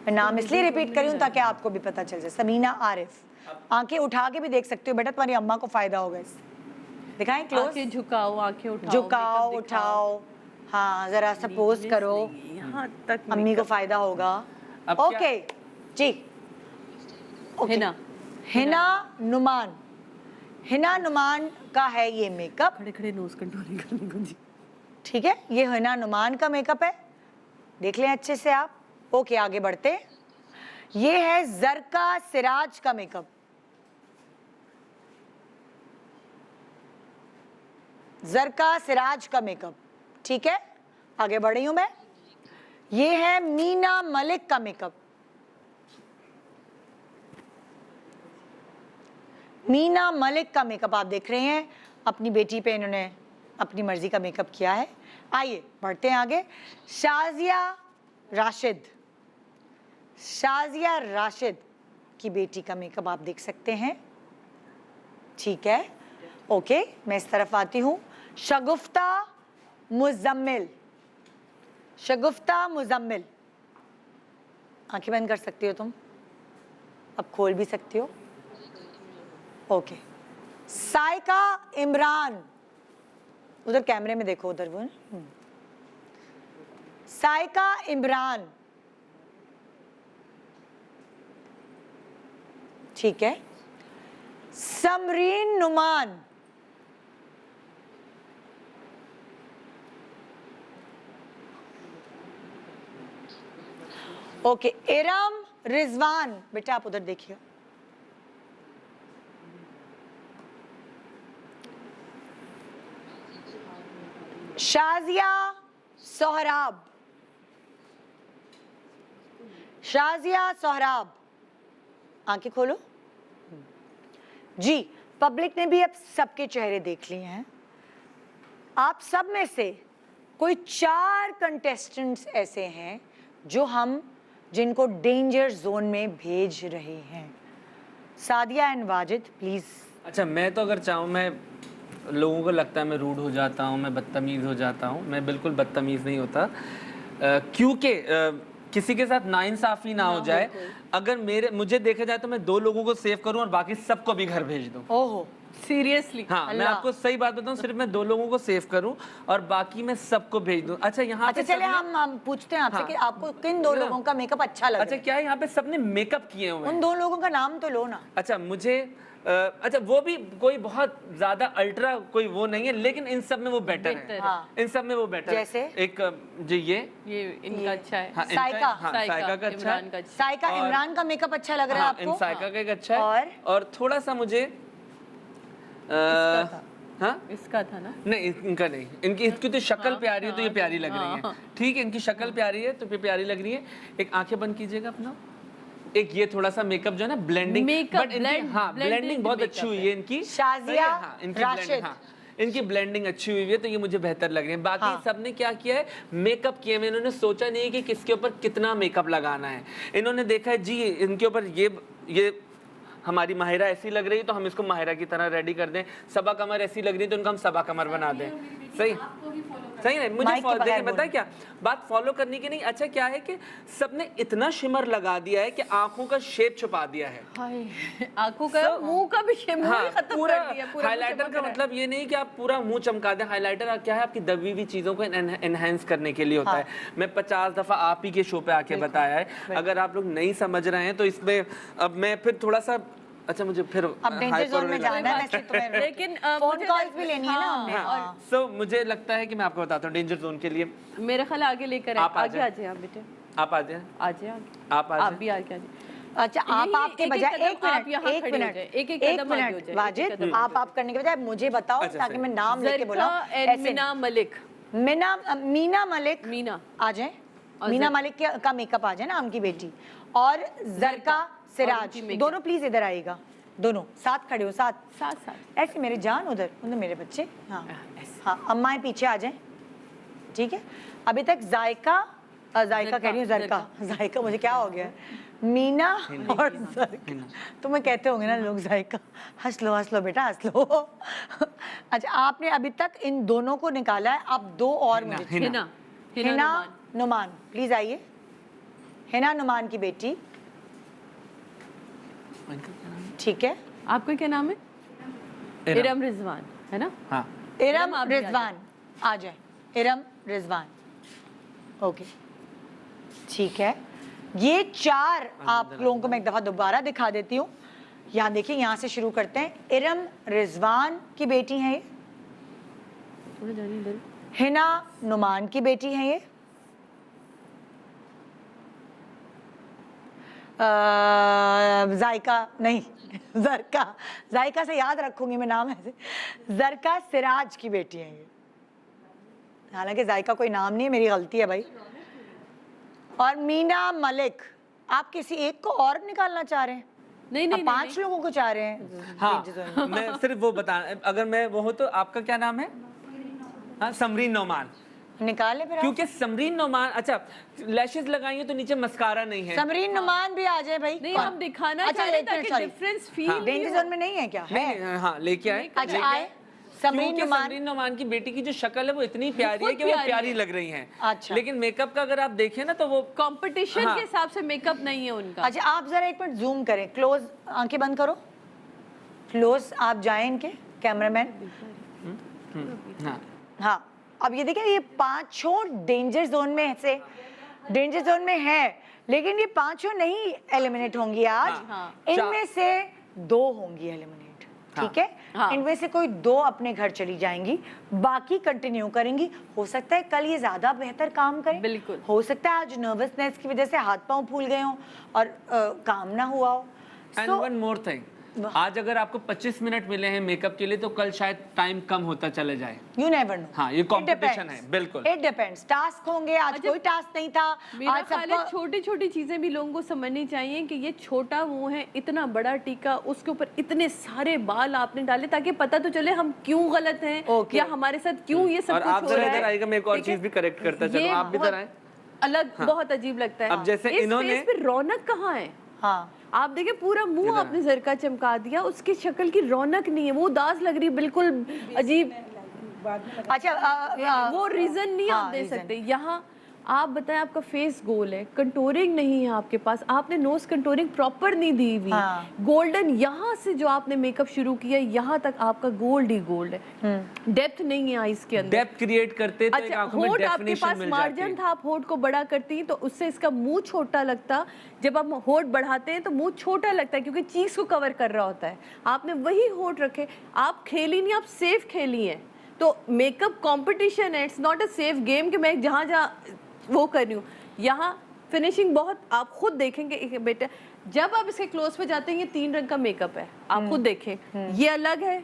मैं नाम इसलिए रिपीट करी हूँ ताकि आपको भी पता चल जाए। समीना आरिफ, आंखें उठा के भी देख सकते हो बेटा, तुम्हारी अम्मा को फायदा होगा इससे। दिखाएं क्लोज, आंखें झुकाओ, आंखें उठाओ, झुकाओ उठाओ, हाँ जरा सपोज करो, यहाँ तक अम्मी को फायदा होगा। ओके जी, हिना नुमान, हिना नुमान का है ये मेकअप। खड़े खड़े नोज कंट्रोलिंग करने को जी, ठीक है, ये हिना नुमान का मेकअप है, देख लें अच्छे से आप। ओके, आगे बढ़ते। ये है जरका सिराज का मेकअप। जरका सिराज का मेकअप, ठीक है, आगे बढ़ रही हूं मैं। ये है मीना मलिक का मेकअप। मीना मलिक का मेकअप आप देख रहे हैं, अपनी बेटी पे इन्होंने अपनी मर्जी का मेकअप किया है। आइए बढ़ते हैं आगे। शाजिया राशिद, शाजिया राशिद की बेटी का मेकअप आप देख सकते हैं, ठीक है। ओके, मैं इस तरफ आती हूँ। शगुफ्ता मुजम्मिल, शगुफ्ता मुजम्मिल आंखें बंद कर सकती हो तुम, अब खोल भी सकती हो। ओके, साइका इमरान, उधर कैमरे में देखो, उधर वो। साइका इमरान, ठीक है। समरीन नुमान, ओके। इरम रिजवान, बेटा आप उधर देखिए। शाजिया सोहराब, शाजिया सोहराब, आंखें खोलो जी। पब्लिक ने भी अब सबके चेहरे देख लिए हैं। आप सब में से कोई 4 कंटेस्टेंट्स ऐसे हैं जो हम जिनको डेंजर जोन में भेज रहे हैं। Sadia and Wajid please. अच्छा, मैं तो अगर चाहूँ, मैं लोगों को लगता है मैं रूड हो जाता हूँ, मैं बदतमीज़ हो जाता हूँ। मैं बिल्कुल बदतमीज़ नहीं होता, क्योंकि किसी के साथ नाइंसाफ़ी ना हो जाए। अगर मुझे देखा जाए तो मैं 2 लोगों को सेव करूँ और बाकी सबको भी घर भेज दूँ। ओहो, सीरियसली? हाँ, मैं आपको सही बात बताऊँ, सिर्फ मैं 2 लोगों को सेव करूँ और बाकी मैं सबको भेज दूँ। अच्छा, यहाँ पे चले हम पूछते हैं आपसे कि आपको किन 2 लोगों का मेकअप अच्छा लगा? अच्छा, क्या है यहाँ पे सबने मेकअप किए हुए हैं? उन 2 लोगों का नाम तो लो ना। अच्छा, मुझे अच्छा, वो भी कोई बहुत ज्यादा अल्ट्रा कोई वो नहीं है, लेकिन इन सब में वो बेटर है। हाँ। इन सब में वो बेटर जैसे? है। एक जी ये इनका अच्छा है। हाँ, साइका। हाँ, साइका का अच्छा है। साइका इमरान का मेकअप अच्छा लग रहा है आपको? साइका का एक अच्छा है। और थोड़ा सा मुझे हाँ, इसका था ना? नहीं, इनका नहीं। इनकी तो शक्ल प्यारी है तो ये प्यारी लग रही है। ठीक है, इनकी शक्ल प्यारी है तो ये प्यारी लग रही है। एक आंखें बंद कीजिएगा अपना। एक ये थोड़ा सा मेकअप जो है ना, ब्लेंडिंग, बट हाँ, ब्लेंडिंग बहुत अच्छी हुई है इनकी। शाजिया राशिद, इनकी ब्लेंडिंग अच्छी हुई है तो ये मुझे बेहतर लग रही है। बाकी सबने क्या किया है, मेकअप किए हुए। इन्होंने सोचा नहीं है कि किसके ऊपर कितना मेकअप लगाना है। इन्होंने देखा है जी इनके ऊपर ये हमारी माहिरा ऐसी लग रही है तो हम इसको माहिरा की तरह रेडी कर दें। सबा कमर ऐसी लग रही है तो इनको हम सबा कमर बना दें। सही सही नहीं, मुझे देखिए पता है क्या बात, फॉलो करने की नहीं। अच्छा, क्या है कि सबने इतना शिमर लगा दिया है कि आंखों का शेप छुपा दिया है। आंखों का, मुंह का भी शेप खत्म पूरा कर दिया। पूरा हाइलाइटर का मतलब ये नहीं कि आप पूरा मुंह चमका दें। हाइलाइटर क्या है, आपकी दबी हुई चीजों को एनहेंस करने के लिए होता है। मैं 50 दफा आप ही के शो पे आके बताया है। अगर आप लोग नहीं समझ रहे हैं तो इसमें अब मैं फिर थोड़ा सा, अच्छा मुझे फिर अब डेंजर जोन में जाना है वैसे तुम्हें, लेकिन फोन कॉल्स भी लेनी है ना हमने। और सो मुझे लगता है कि मैं आपको बताता हूँ डेंजर जोन के लिए मेरे ख्याल आगे लेकर आगे आ जाए आप बेटे, आप आ जाए, आप भी आगे आ जाए। अच्छा, आप आपके बजाय एक मिनट वाजिद, आप करने के बजाय मुझे बताओ ताकि मैं नाम लेके बोलाऊं। मीना मलिक, मीना मलिक, मीना आ जाए। मीना मलिक का मेकअप आ जाए ना, उनकी बेटी। और जरका सिराज, दोनों प्लीज इधर आइएगा, दोनों साथ खड़े हो, साथ ऐसे मेरे जान, उधर मेरे बच्चे। हाँ हाँ, अम्माएं पीछे आ जाएं, ठीक है। अभी तक जायका कह रही हूँ, जायका मुझे क्या हो गया, मीना और जरका तुम्हें कहते होंगे ना लोग जायका। हंस लो बेटा, हंस लो। अच्छा, आपने अभी तक इन दोनों को निकाला है, आप 2 और मुझे। हिना नुमान प्लीज आइए। हिना नुमान की बेटी, ठीक है। आपका क्या नाम है? इरम रिजवान है ना? हाँ, इरम रिजवान आ जाए। इरम रिजवान, ओके, ठीक है। ये 4 आप लोगों को मैं एक दफा दोबारा दिखा देती हूँ। यहाँ देखिए, यहाँ से शुरू करते हैं। इरम रिजवान की बेटी है ये, हिना नुमान की बेटी है ये, जायका नहीं, जायका से याद रखूंगी मैं नाम ऐसे। जरका सिराज की बेटी है ये, हालांकि जायका कोई नाम नहीं है, मेरी गलती है भाई। और मीना मलिक, आप किसी एक को और निकालना चाह रहे हैं? नहीं, 5 लोगों को चाह रहे हैं। हाँ, मैं सिर्फ वो बता, अगर मैं वो हो तो आपका क्या नाम है? हाँ, समरीन नौमान निकाले फिर, क्योंकि समरीन नौमान, अच्छा लैशेस लगाएंगे तो नीचे मस्कारा नहीं है। समरीन नौमान भी आ जाए भाई। नहीं, हम दिखाना चाह रहे हैं ताकि डिफरेंस फील। डेंजर जोन में नहीं है क्या? है, हाँ लेके आए। अच्छा आए, क्योंकि समरीन नोमान की बेटी की जो शक्ल है वो इतनी प्यारी है कि वो प्यारी लग रही हैं। अच्छा। लेकिन मेकअप का अगर आप देखें ना तो वो कंपटीशन के हिसाब से मेकअप नहीं है उनका। अच्छा आप जरा एक मिनट जूम करें, क्लोज आंखें बंद करो, क्लोज आप जाएं इनके कैमरामैन। हाँ अब ये देखिए ये पांचों डेंजर जोन में से डेंजर जोन में है, लेकिन ये पांचों नहीं एलिमिनेट होंगी आज। इनमें से 2 होंगी एलिमिनेट, ठीक है। इनमें से कोई 2 अपने घर चली जाएंगी, बाकी कंटिन्यू करेंगी। हो सकता है कल ये ज्यादा बेहतर काम करें, बिल्कुल हो सकता है आज नर्वसनेस की वजह से हाथ पांव फूल गए हों और काम ना हुआ हो। एंड वन मोर थिंग, आज अगर आपको 25 मिनट मिले हैं मेकअप के लिए तो कल शायद टाइम कम होता चले जाए। You never know. हाँ ये कंपटीशन है, बिल्कुल इट डिपेंड्स। टास्क होंगे, आज कोई टास्क नहीं था। आज सबको छोटी छोटी चीजें भी लोगों को समझनी चाहिए कि ये छोटा मुंह है, इतना बड़ा टीका, उसके ऊपर इतने सारे बाल आपने डाले ताकि पता तो चले हम क्यों गलत हैं या हमारे साथ क्यों ये सब कुछ हो रहा है। और आप जरा इधर आएगा, मैं एक और चीज भी करेक्ट करता चलूं, आप भी इधर आए। अलग बहुत अजीब लगता है। अब जैसे इस इन्होंने फेस पे रौनक कहाँ है? हाँ आप देखिए पूरा मुंह आपने जरका चमका दिया, उसकी शक्ल की रौनक नहीं है, वो उदास लग रही, बिल्कुल अजीब। अच्छा वो रीजन नहीं आप दे सकते। यहाँ आप बताएं आपका फेस गोल है, कंटोरिंग नहीं है आपके पास, आपने नोज कंटोरिंग प्रॉपर नहीं दी हुई। गोल्डन यहाँ से जो आपने मेकअप शुरू किया यहाँ तक आपका गोल्ड ही गोल्ड है। डेप्थ नहीं है आईज के अंदर, डेप्थ क्रिएट करते तो एक आंखों में होठ आपके डेफिनेशन पास मिल जाती मार्जिन था, आप होठ को बड़ा करती तो उससे इसका मुंह छोटा लगता। जब आप होठ बढ़ाते हैं तो मुंह छोटा लगता है क्योंकि चीज को कवर कर रहा होता है। आपने वही होठ रखे, आप खेली नहीं, आप सेफ खेली हैं। तो मेकअप कॉम्पिटिशन है, it's not a safe game कि मैं जहाँ जहाँ वो कर रही हूँ। यहाँ फिनिशिंग बहुत आप खुद देखेंगे बेटा, जब आप इसके क्लोज पे जाते हैं ये 3 रंग का मेकअप है, आप खुद देखें। ये अलग है,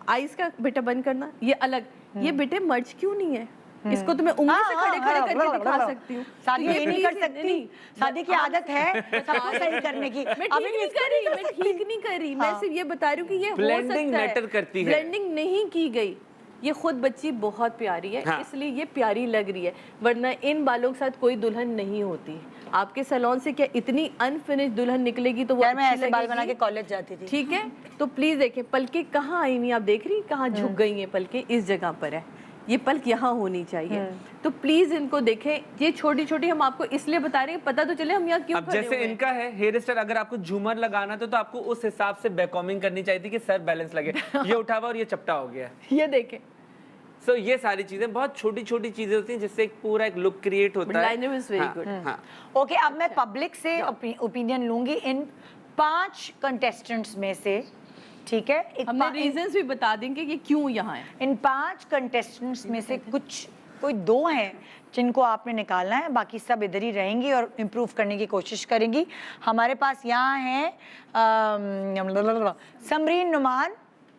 आईज का बेटा बंद करना, ये अलग। ये बेटे मर्ज क्यों नहीं है? इसको तो मैं उंगली से खड़े खड़े करके दिखा सकती हूँ। शादी ये नहीं कर सकती, शादी की आदत है सबको सही करने की। मैं ठीक नहीं कर रही, मैं ठीक नहीं कर रही, मैं सिर्फ ये बता रही हूँ कि ये हो सकता है। मैटर करती है, ब्लेंडिंग नहीं की गई। ये खुद बच्ची बहुत प्यारी है, इसलिए ये प्यारी लग रही है, वरना इन बालों के साथ कोई दुल्हन नहीं होती। आपके सैलून से क्या इतनी अनफिनिश दुल्हन निकलेगी तो वो मैं ऐसे बाल बना के कॉलेज जाती थी। ठीक है, तो प्लीज देखें पलके कहाँ आई नहीं, आप देख रही कहाँ झुक गई हैं पलके, इस जगह पर है, ये पलक यहाँ होनी चाहिए। तो प्लीज इनको देखें, ये छोटी छोटी हम आपको इसलिए बता रहे हैं पता तो चले हम यहाँ क्यों अब जैसे इनका है हेयर स्टाइल, अगर आपको झूमर लगाना तो आपको उस हिसाब से बैककॉमिंग करनी चाहिए थी कि सर बैलेंस लगे। ये उठा हुआ और ये चपटा हो गया, ये देखें। सो ये सारी चीजें बहुत छोटी छोटी चीजें होती हैं जिससे एक पूरा एक लुक क्रिएट होता है। ओके अब मैं पब्लिक से ओपिनियन लूंगी इन 5 कंटेस्टेंट्स में से, ठीक है। हमने रीजंस भी बता देंगे कि क्यों यहाँ है। इन 5 कंटेस्टेंट्स में से कोई 2 हैं जिनको आपने निकालना है, बाकी सब इधर ही रहेंगी और इम्प्रूव करने की कोशिश करेंगी। हमारे पास यहाँ है समरीन नुमान,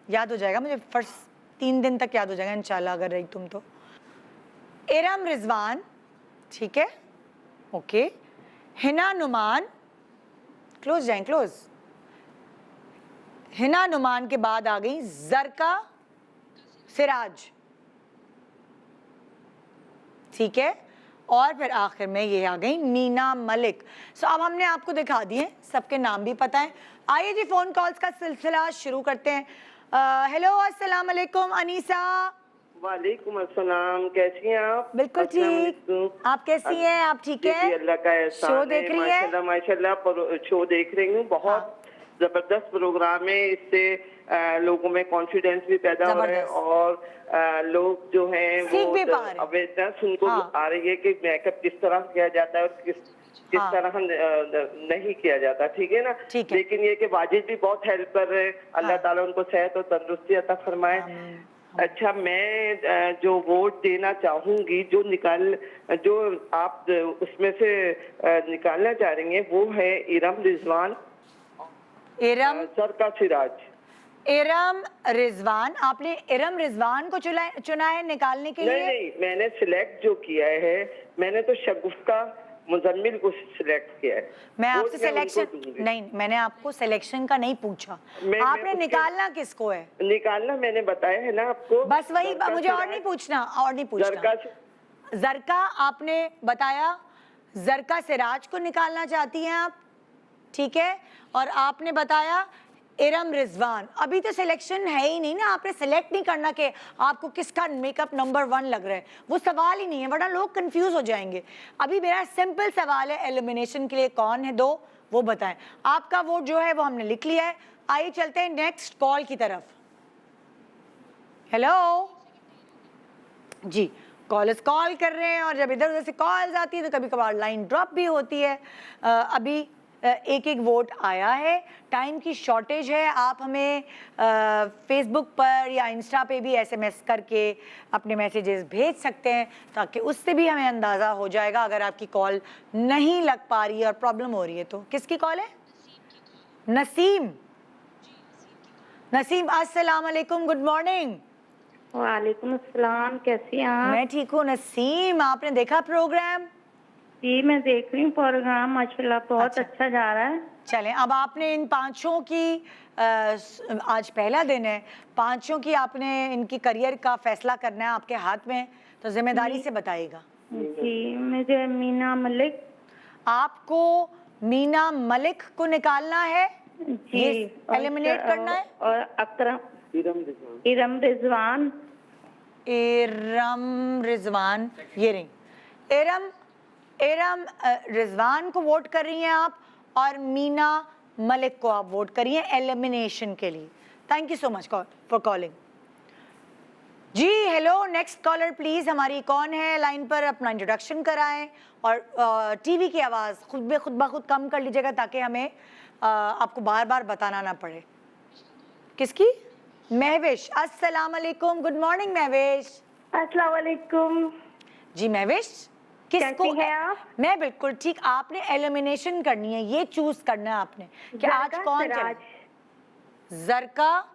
याद हो जाएगा मुझे, फर्स्ट 3 दिन तक याद हो जाएगा इंशाल्लाह अगर रही तुम तो। इरम रिजवान, ठीक है, ओके। हिना नुमान, क्लोज जाएं, क्लोज। हिना नुमान के बाद आ गई जरका सिराज, ठीक है, और फिर आखिर में ये आ गई मीना मलिक। सो अब हमने आपको दिखा दिए, सबके नाम भी पता है। आइए जी फोन कॉल्स का सिलसिला शुरू करते हैं। हेलो अस्सलाम वालेकुम अनीसा। वालेकुम अस्सलाम, कैसी हैं आप? बिल्कुल ठीक, आप कैसी हैं? आप ठीक हैं? अल्लाह का एहसान है। शो देख रही है? माशाल्लाह माशाल्लाह शो देख रही हूँ, बहुत जबरदस्त प्रोग्राम है। इससे लोगों में कॉन्फिडेंस भी पैदा हो रहा है और लोग जो हैं वो अवेयरनेस उनको आ रही है कि मेकअप किस तरह किया जाता है और किस तरह नहीं किया जाता, ठीक है ना। लेकिन ये कि वाजिद भी बहुत हेल्प कर रहे हैं, अल्लाह ताला उनको सेहत और तंदुरुस्ती अता फरमाए। अच्छा, मैं जो वोट देना चाहूंगी, जो आप उसमें से निकालना चाह रही हैं, वो है इरम रिजवान, जरका सिराज। इरम रिजवान, आपने इरम रिजवान को चुना है निकालने के लिए? नहीं, मैंने सिलेक्ट जो किया है, मैंने तो शगुफ्ता मुजम्मिल को सिलेक्ट किया है। मैं आपसे सिलेक्शन नहीं, मैंने आपको सिलेक्शन का नहीं पूछा, आपने निकालना किसको है? निकालना मैंने बताया है ना आपको, बस वही, मुझे और नहीं पूछना, और नहीं पूछना। जरका आपने बताया, जरका सिराज को निकालना चाहती हैं आप, ठीक है, और आपने बताया इरम रिजवान। अभी तो सिलेक्शन है ही नहीं ना, आपने सेलेक्ट नहीं करना कि आपको किसका मेकअप नंबर 1 लग रहा है, वो सवाल ही नहीं है, वरना लोग कंफ्यूज हो जाएंगे। अभी मेरा सिंपल सवाल है, एलिमिनेशन के लिए कौन है 2 वो बताएं। आपका वोट जो है वो हमने लिख लिया है। आइए चलते हैं नेक्स्ट कॉल की तरफ। हेलो जी, कॉलर्स कॉल कर रहे हैं और जब इधर उधर से कॉल्स आती है तो कभी कभार लाइन ड्रॉप भी होती है। अभी एक एक वोट आया है, टाइम की शॉर्टेज है। आप हमें फेसबुक पर या इंस्टा पे भी SMS करके अपने मैसेजेस भेज सकते हैं, ताकि उससे भी हमें अंदाज़ा हो जाएगा अगर आपकी कॉल नहीं लग पा रही है और प्रॉब्लम हो रही है तो। किसकी कॉल है? नसीम। नसीम, अस्सलाम वालेकुम, गुड मॉर्निंग। वालेकुम अस्सलाम, कैसी हैं आप? मैं ठीक हूँ नसीम, आपने देखा प्रोग्राम? जी मैं देख रही हूँ प्रोग्राम, माशाल्लाह बहुत अच्छा जा रहा है। चलें, अब आपने इन 5 की आज पहला दिन है, 5 की आपने इनकी करियर का फैसला करना है, आपके हाथ में, तो जिम्मेदारी से बताइएगा। जी मुझे मीना मलिक। आपको मीना मलिक को निकालना है, जी एलिमिनेट करना है। और अकरम इरम रिजवान। इरम रिजवान, ये रही इरम रिजवान को वोट कर रही हैं आप, और मीना मलिक को आप वोट करिए एलिमिनेशन के लिए। Thank you so much for calling. जी हेलो, नेक्स्ट कॉलर प्लीज। हमारी कौन है लाइन पर? अपना इंट्रोडक्शन कराएं और टीवी की आवाज़ खुद ब खुद कम कर लीजिएगा, ताकि हमें आपको बार बार बताना ना पड़े। किसकी? महविश। अस्सलाम वालेकुम, गुड मॉर्निंग महविश। अस्सलाम वालेकुम जी महविश, किसको है आप? मैं बिल्कुल ठीक। आपने एलिमिनेशन करनी है, ये चूज करना है आपने कि आज कौन चले। जरका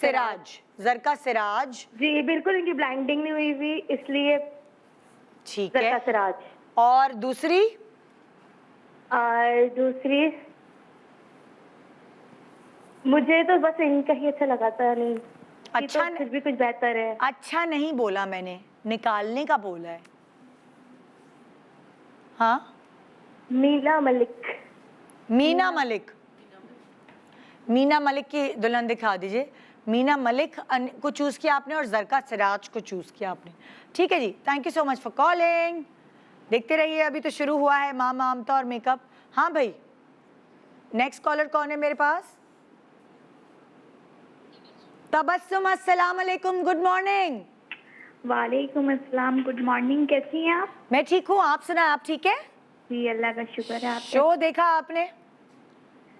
सिराज। जरका सिराज, जी बिल्कुल, इनकी ब्लाइंडिंग नहीं हुई थी इसलिए ठीक है। जरका सिराज। और दूसरी? दूसरी मुझे तो बस इनका ही अच्छा लगा था। नहीं अच्छा, तो फिर भी कुछ बेहतर है। अच्छा नहीं बोला मैंने, निकालने का बोला है। हाँ, मीना मलिक। मीना मलिक। मीना मलिक की दुल्हन दिखा दीजिए। मीना मलिक को चूज किया आपने और जरका सिराज को चूज किया आपने। ठीक है जी, thank you so much for calling. देखते रहिए, अभी तो शुरू हुआ है ममता और मेकअप। हाँ भाई, नेक्स्ट कॉलर कौन है मेरे पास? तबस्सुम, अस्सलाम वालेकुम, गुड मॉर्निंग। वालेकुम अस्सलाम, गुड मॉर्निंग, कैसी हैं आप? मैं ठीक हूँ, आप सुना, आप ठीक है? जी अल्लाह का शुक्र है। आप शो देखा आपने?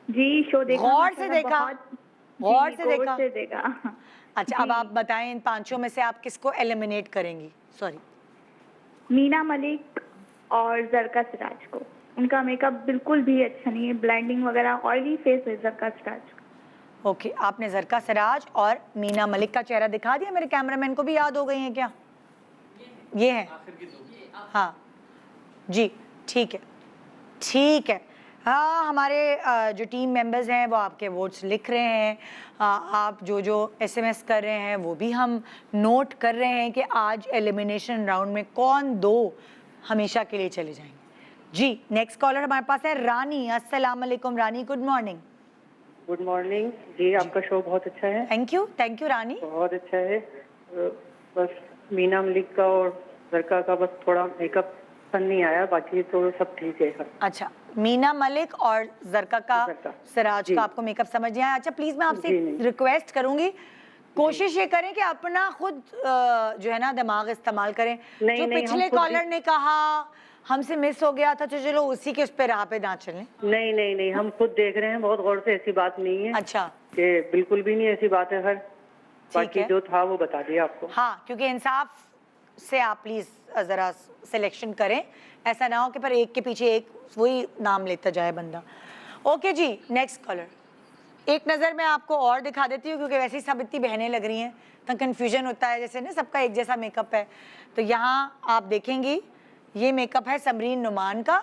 जी शो देखा, गौर से देखा? गौर से देखा। अच्छा, अब आप बताएं इन 5 में से आप किसको एलिमिनेट करेंगी? सॉरी, मीना मलिक और जरका सिराज को। उनका मेकअप बिल्कुल भी अच्छा नहीं है, ब्लाइंडिंग वगैरह, ऑयली फेस है जरका सिराज का। ओके, आपने जरका सिराज और मीना मलिक का चेहरा दिखा दिया। मेरे कैमरामैन को भी याद हो गई है क्या? ये है, हाँ जी, ठीक है ठीक है। हाँ, हमारे जो टीम मेंबर्स हैं वो आपके वोट्स लिख रहे हैं। आप जो SMS कर रहे हैं वो भी हम नोट कर रहे हैं कि आज एलिमिनेशन राउंड में कौन 2 हमेशा के लिए चले जाएंगे। जी, नेक्स्ट कॉलर हमारे पास है रानी। अस्सलाम वालेकुम रानी, गुड मॉर्निंग। गुड मॉर्निंग जी, आपका शो बहुत अच्छा है। थैंक यू रानी, बहुत अच्छा है। बस मीना मलिक का और जरका का बस थोड़ा मेकअप पसंद नहीं आया, बाकी तो सब ठीक है। अच्छा, मीना मलिक और जरका का सिराज का आपको मेकअप समझ नहीं आया। अच्छा, प्लीज मैं आपसे रिक्वेस्ट करूंगी, कोशिश ये करें कि अपना खुद जो है ना दिमाग इस्तेमाल करें। जो पिछले कॉलर ने कहा हमसे मिस हो गया था, तो चलो उसी के उस पे राह पे ना चलें। नहीं, हम खुद देख रहे हैं बहुत गौर से, ऐसी बात नहीं है। अच्छा, कि बिल्कुल भी नहीं ऐसी बात है। हर बाकी जो था वो बता दिया आपको। हाँ, क्योंकि इंसाफ से आप प्लीज जरा सिलेक्शन करें, ऐसा ना हो कि पर एक के पीछे एक वही नाम लेता जाए बंदा। ओके जी, नेक्स्ट कॉलर। एक नज़र मैं आपको और दिखा देती हूँ, क्योंकि वैसे ही सब इतनी बहनें लग रही हैं तो कन्फ्यूजन होता है, जैसे ना सबका एक जैसा मेकअप है। तो यहाँ आप देखेंगी, ये मेकअप है समरीन नुमान का,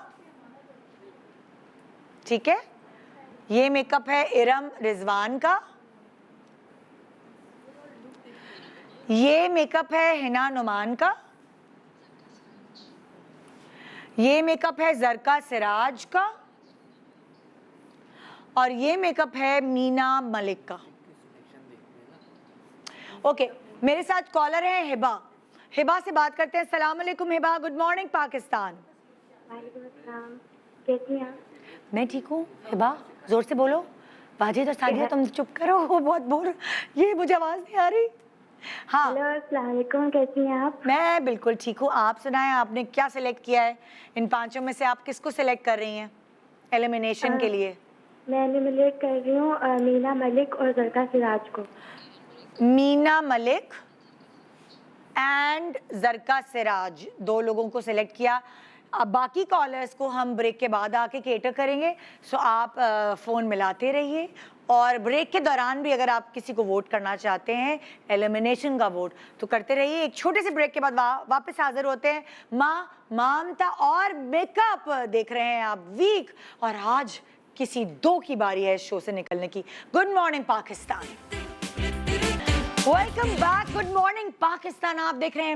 ठीक है। ये मेकअप है इरम रिजवान का, ये मेकअप है हिना नुमान का, ये मेकअप है जरका सिराज का, और ये मेकअप है मीना मलिक का। ओके, मेरे साथ कॉलर है हिबा। हिबा से बात करते हैं। अस्सलाम वालेकुम हिबा, गुड मॉर्निंग पाकिस्तान। कैसी हैं आप? मैं ठीक हूँ हिबा, जोर से बोलो। बाजी तो सादिया तुम चुप करो, वो बहुत बोर, ये मुझे आवाज़ नहीं आ रही। हाँ, हेलो, अस्सलाम वालेकुम, कैसी हैं आप? मैं बिल्कुल ठीक हूँ। आप सुनाएं, आपने क्या सिलेक्ट किया है? इन पांचों में से आप किसको सिलेक्ट कर रही हैं एलिमिनेशन के लिए? मैं एलिमिनेट कर रही हूँ मीना मलिक और ज़रका सिराज को। मीना मलिक एंड ज़रका सिराज, 2 लोगों को सिलेक्ट किया। अब बाकी कॉलर्स को हम ब्रेक के बाद आके केटर करेंगे, सो आप फ़ोन मिलाते रहिए। और ब्रेक के दौरान भी अगर आप किसी को वोट करना चाहते हैं, एलिमिनेशन का वोट, तो करते रहिए। एक छोटे से ब्रेक के बाद वापस हाजिर होते हैं। ममता और मेकअप देख रहे हैं आप वीक, और आज किसी 2 की बारी है शो से निकलने की। Good morning Pakistan, welcome back. Good morning Pakistan, आप देख रहे हैं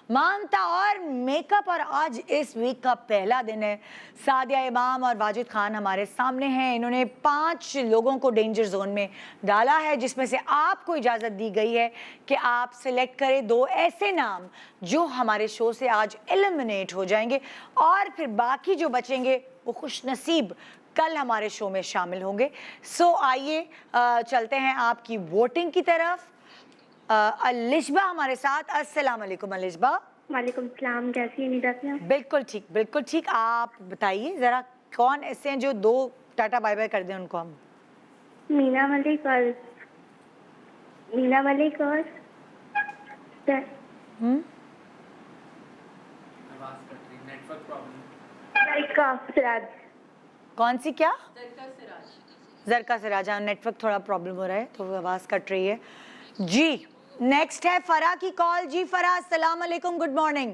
ममता और मेकअप, और आज इस वीक का पहला दिन है। सादिया इमाम और वाजिद खान हमारे सामने हैं। इन्होंने 5 लोगों को डेंजर जोन में डाला है, जिसमें से आपको इजाज़त दी गई है कि आप सिलेक्ट करें 2 ऐसे नाम जो हमारे शो से आज एलिमिनेट हो जाएंगे, और फिर बाकी जो बचेंगे वो खुशनसीब कल हमारे शो में शामिल होंगे। सो आइए चलते हैं आपकी वोटिंग की तरफ। अलिशबा हमारे साथ। अस्सलाम वालेकुम अलिशबा। वालेकुम सलाम, कैसी हैं निदा से? बिल्कुल ठीक, बिल्कुल ठीक। आप बताइए ज़रा, कौन ऐसे हैं जो 2 टाटा बाय बाय कर दें उनको हम? मीना मलिक और ज़रका सिराज। कौन सी क्या? ज़रका सिराज। हाँ, नेटवर्क थोड़ा प्रॉब्लम हो रहा है तो आवाज़ कट रही है जी। नेक्स्ट है फरा की कॉल। जी फरा, अस्सलाम वालेकुम, गुड मॉर्निंग।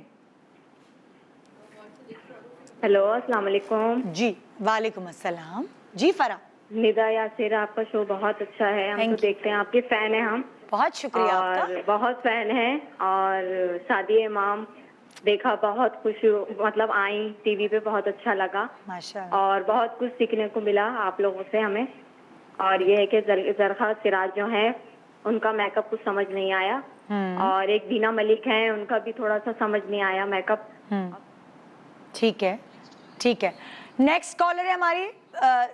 हेलो, अस्सलाम वालेकुम। जी वालेकुम अस्सलाम। जी फरा। निदा यासिर, आपका शो बहुत अच्छा है, हम तो देखते हैं, आपके फैन हैं हम। बहुत शुक्रिया आपका। बहुत फैन हैं। और सादिया इमाम देखा, बहुत खुश, मतलब आई टीवी पे, बहुत अच्छा लगा माशाअल्लाह, और बहुत कुछ सीखने को मिला आप लोगों से हमें। और ये है कि ज़रका सिराज जो है उनका मेकअप कुछ समझ नहीं आया, और एक बीना मलिक हैं, उनका भी थोड़ा सा समझ नहीं आया मेकअप। ठीक है, ठीक है। नेक्स्ट कॉलर है हमारी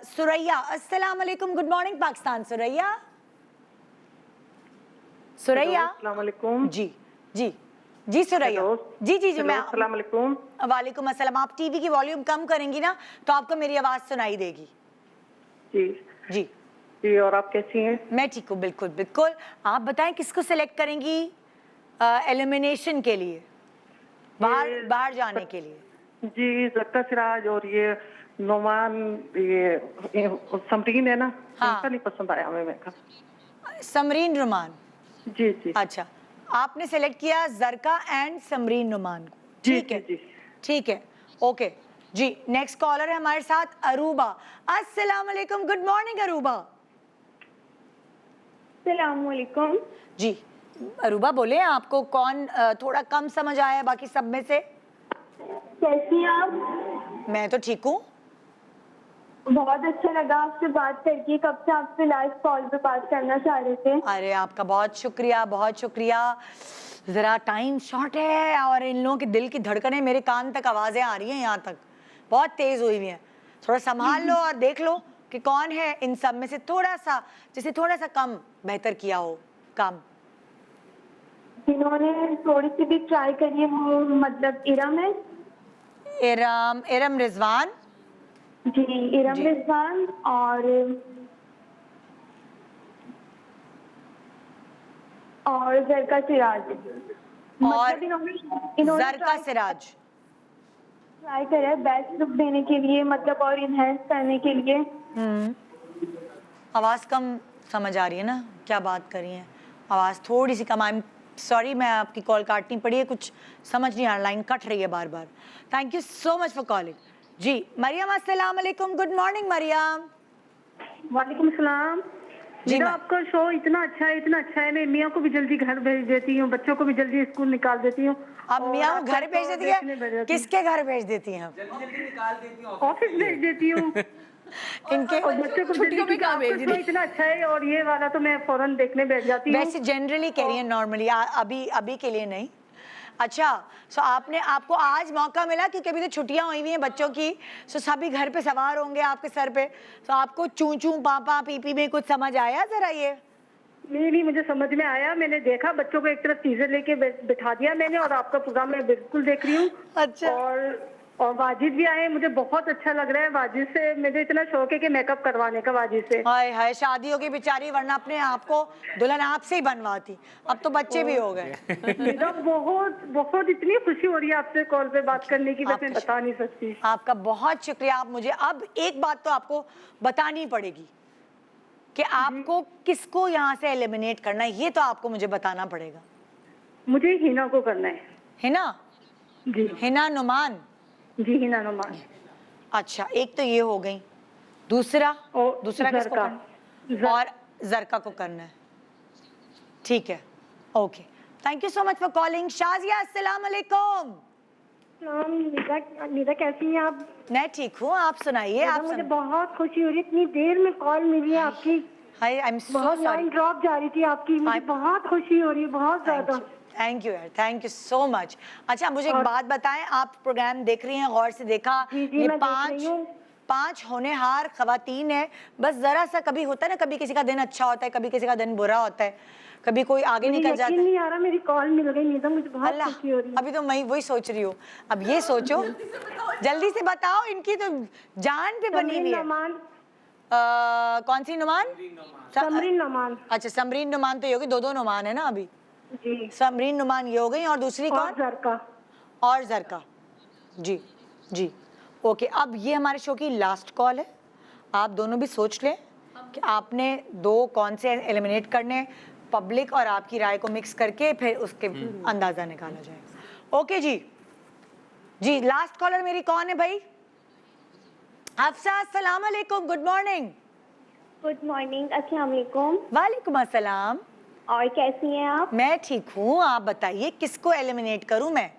सुरैया। अस्सलाम वालेकुम, गुड मॉर्निंग पाकिस्तान। सुरैया, सुरैया। अस्सलाम वालेकुम। जी जी जी सुरैया। जी जी जी मैं। अस्सलाम वालेकुम। वालेकुम अस्सलाम। आप टीवी की वॉल्यूम कम करेंगी ना तो आपको मेरी आवाज़ सुनाई देगी। जी जी जी। और आप कैसी हैं? मैं ठीक हूँ, बिल्कुल बिल्कुल। आप बताएं किसको सिलेक्ट करेंगी एलिमिनेशन के लिए, बाहर जाने के लिए? जी, ज़रका सिराज और ये नोमान, ये समरीन है ना, उनका नहीं पसंद आया हमें मेकअप। समरीन नुमान। जी जी। अच्छा, आपने सेलेक्ट किया ज़रका एंड समरीन नुमान को। ठीक है, ठीक है, ओके जी। नेक्स्ट कॉलर है हमारे साथ अरूबा। अस्सलाम वालेकुम, गुड मॉर्निंग अरूबा। अस्सलाम वालेकुम। जी अरूबा, बोले आपको कौन थोड़ा कम समझ आया बाकी सब में से? कैसी हैं आप? मैं तो ठीक हूँ। बहुत अच्छा लगा आपसे बात करके, कब से आपसे लाइव कॉल पे बात करना चाह रहे थे। अरे आपका बहुत शुक्रिया, बहुत शुक्रिया। ज़रा टाइम शॉर्ट है और इन लोगों के दिल की धड़कनें मेरे कान तक आवाज़ें आ रही हैं, यहाँ तक बहुत तेज़ हुई हुई हैं। थोड़ा संभाल लो और देख लो कि कौन है इन सब में से थोड़ा सा, जिसे थोड़ा सा कम बेहतर किया हो काम। जिन्होंने थोड़ी सी भी ट्राई करी है वो मतलब इरम है। इरम रिजवान। जी, इरम रिजवान और ज़रका सिराज। और ज़रका सिराज ट्राई करा है बेस्ट लुक देने के लिए, मतलब और इनहेंस करने के लिए। आवाज़ कम समझ आ रही है ना, क्या बात कर रही हैं? आवाज़ थोड़ी सी कम। आई एम सॉरी, मैं आपकी कॉल काटनी पड़ी है, कुछ समझ नहीं आ रहा, लाइन कट रही है बार बार। Thank you so much for calling. जी मरियम, अस्सलाम वालेकुम, गुड मॉर्निंग मरियम। वालेकुम सलाम। जी, आपका शो इतना अच्छा है, इतना अच्छा है। मैं मियाँ को भी जल्दी घर भेज देती हूँ, बच्चों को भी जल्दी स्कूल निकाल देती हूँ। अब मियाँ को घर भेज देती है? किसके घर भेज देती हैं? ऑफिस भेज देती हूँ। इनके और बच्चों को छुट्टियों में कहाँ भेज रही? इतना अच्छा है और ये वाला तो मैं फौरन देखने बैठ जाती हूँ। वैसे जनरली कह रही है, नॉर्मली अभी के लिए नहीं। अच्छा, सो आपको आज मौका मिला क्योंकि अभी तो छुट्टियां हुई हुई हैं बच्चों की, सो सभी घर पे सवार होंगे आपके सर पे, तो आपको चूं चूं पापा पीपी में कुछ समझ आया जरा? ये नहीं, मुझे समझ में आया। मैंने देखा बच्चों को एक तरफ चीजें लेके बिठा दिया मैंने, और आपका प्रोग्राम मैं बिल्कुल देख रही हूँ। अच्छा। और वाजिद भी आए, मुझे बहुत अच्छा लग रहा है। वाजिद से मुझे इतना शौक है कि मेकअप करवाने का वाजिद से। हाय हाय, शादी होगी बेचारी, वरना अपने आप को दुल्हन आपसे ही बनवाती। अब तो बच्चे भी हो गए। बहुत बहुत इतनी खुशी हो रही है आपसे कॉल पे बात करने की, वैसे बता नहीं सकती। आपका बहुत शुक्रिया। आप मुझे अब एक बात तो आपको बतानी पड़ेगी कि आपको किसको यहाँ से एलिमिनेट करना है, ये तो आपको मुझे बताना पड़ेगा। मुझे हिना को करना है। हिना? जी। हिना नुमान? जी, हिना नुमान। अच्छा, एक तो ये हो गई, दूसरा किसको करना? और जरका को करना है। ठीक है, okay, thank you so much for calling. Shazia, अस्सलाम वालेकुम। नीता कैसी हैं आप? मैं ठीक हूँ, आप सुनाइए। आप मुझे बहुत खुशी हो रही है, इतनी देर में कॉल मिली है आपकी। Hi, I am so sorry, line drop जा रही थी आपकी। मुझे बहुत खुशी हो रही है, बहुत ज्यादा। थैंक यू यार, थैंक यू सो मच। अच्छा, मुझे एक बात बताएं, आप प्रोग्राम देख रही हैं, गौर से देखा? ये पांच होनेहार खवातीन है, बस जरा सा कभी होता है ना, कभी किसी का दिन अच्छा होता है, कभी किसी का दिन बुरा होता है, कभी कोई आगे निकल जाता है। नहीं आ रहा, मेरी कॉल मिल गई नीता, मुझे बहुत खुशी हो रही है। अभी तो मैं वही सोच रही हूँ। अब ये सोचो, जल्दी से बताओ, इनकी तो जान पे बनी हुई है। कौन सी नुमान? समरीन नुमान। अच्छा, समरीन नुमान तो ये होगी, दो नुमान है ना अभी जी। समरीन नुमान ये हो गई, और दूसरी कौन? जरका। और जरका, जी जी, ओके। अब ये हमारे शो की लास्ट कॉल है, आप दोनों भी सोच लें कि आपने दो कौन से एलिमिनेट करने, पब्लिक और आपकी राय को मिक्स करके फिर उसके अंदाजा निकाला जाएगा। ओके जी जी, लास्ट कॉलर मेरी कौन है भाई? हफ्सा, अस्सलाम वालेकुम, गुड मॉर्निंग। गुड मॉर्निंग, अस्सलाम वालेकुम। वालेकुम अस्सलाम। और कैसी हैं आप? मैं ठीक हूँ, आप बताइए किसको एलिमिनेट करूँ मैं?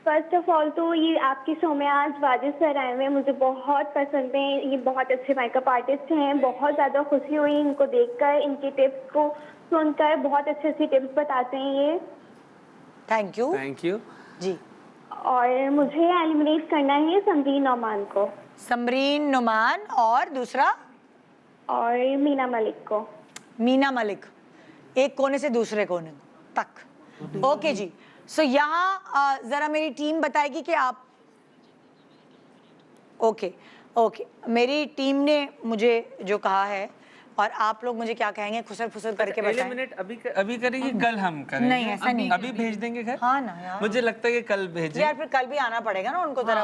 फर्स्ट ऑफ ऑल तो ये आपके शो में आज वाजिद सर आए हुए, मुझे बहुत पसंद है। ये बहुत अच्छे मेकअप आर्टिस्ट हैं, बहुत ज़्यादा खुशी हुई इनको देखकर, इनके टिप्स को सुनकर। बहुत अच्छी अच्छी टिप्स बताते हैं ये। Thank you. थैंक यू जी। और मुझे एलिमिनेट करना है समरीन नौमान को। समरीन नुमान, और दूसरा? और मीना मलिक को। मीना मलिक, एक कोने से दूसरे कोने तक। ओके जी, सो यहाँ जरा मेरी टीम बताएगी कि आप, ओके ओके, मेरी टीम ने मुझे जो कहा है, और आप लोग मुझे क्या कहेंगे, खुसर फुसर करके बताएं। एलिमिनेट अभी करेंगे, कल हम करेंगे? नहीं, ऐसा नहीं, अभी भेज देंगे घर? हाँ ना यार, मुझे लगता है कि कल भेजें। यार फिर कल भी आना पड़ेगा ना उनको, जरा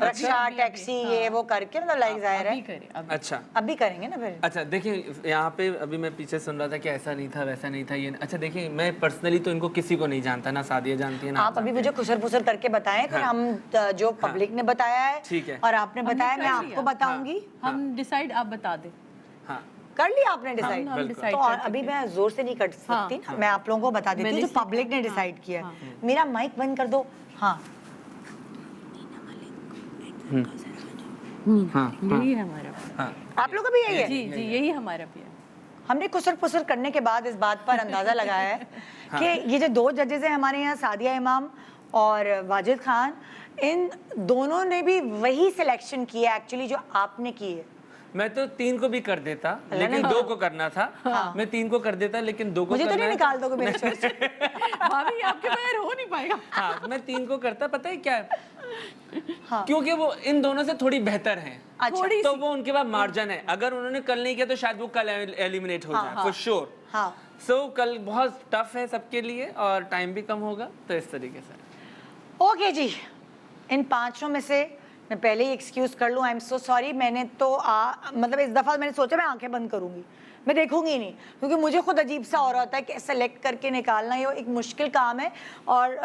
रक्षा टैक्सी ये वो करके, मतलब लाइक जाहिर है। अच्छा, अभी करेंगे ना फिर। अच्छा देखिए, यहाँ पे अभी मैं पीछे सुन रहा था कि ऐसा नहीं था, वैसा नहीं था, ये। अच्छा देखिए, मैं पर्सनली तो इनको किसी को नहीं जानता, ना सादिया जानती है ना आप अभी मुझे खुसर फुसर करके बताएं, फिर हम जो पब्लिक ने बताया है, ठीक है, और आपने बताया, मैं आपको बताऊंगी। हम डिसाइड, आप बता दें। हाँ, कर लिया आपने डिसाइड? तो अभी मैं जोर से नहीं कर सकती ना, मैं आप लोगों को बता देती हूँ जो पब्लिक ने डिसाइड किया। मेरा माइक बंद कर दो। हाँ, यही है हमारा। आप लोग का भी यही है? जी जी, यही हमारा भी है। हमने खुसर फुसर करने के बाद इस बात पर अंदाजा लगाया है कि ये जो दो जजेस हैं हमारे यहाँ, सादिया इमाम और वाजिद खान, इन दोनों ने भी वही सिलेक्शन किया एक्चुअली जो आपने की है। मैं तो 3 को भी कर देता, लेकिन 2 को करना था। हाँ। मैं 3 को कर देता, लेकिन 2 को मुझे तो नहीं निकाल दोगे मेरे शो से। भाभी आपके बगैर हो नहीं पाएगा। हाँ, मैं 3 को करता, पता है क्या? हाँ। क्योंकि वो इन दोनों से थोड़ी बेहतर हैं। अच्छा, तो वो उनके पास मार्जिन है, अगर उन्होंने कल नहीं किया तो शायद वो कल एलिमिनेट हो जाए, फॉर श्योर। हाँ, सो कल बहुत टफ है सबके लिए, और टाइम भी कम होगा, तो इस तरीके से। ओके जी, इन पांचों में से मैं पहले ही एक्सक्यूज कर लूँ, आई एम सो सॉरी। मैंने तो मतलब इस दफ़ा मैंने सोचा मैं आंखें बंद करूँगी, मैं देखूंगी नहीं, क्योंकि मुझे खुद अजीब सा हो रहा होता है कि सेलेक्ट करके निकालना ये एक मुश्किल काम है। और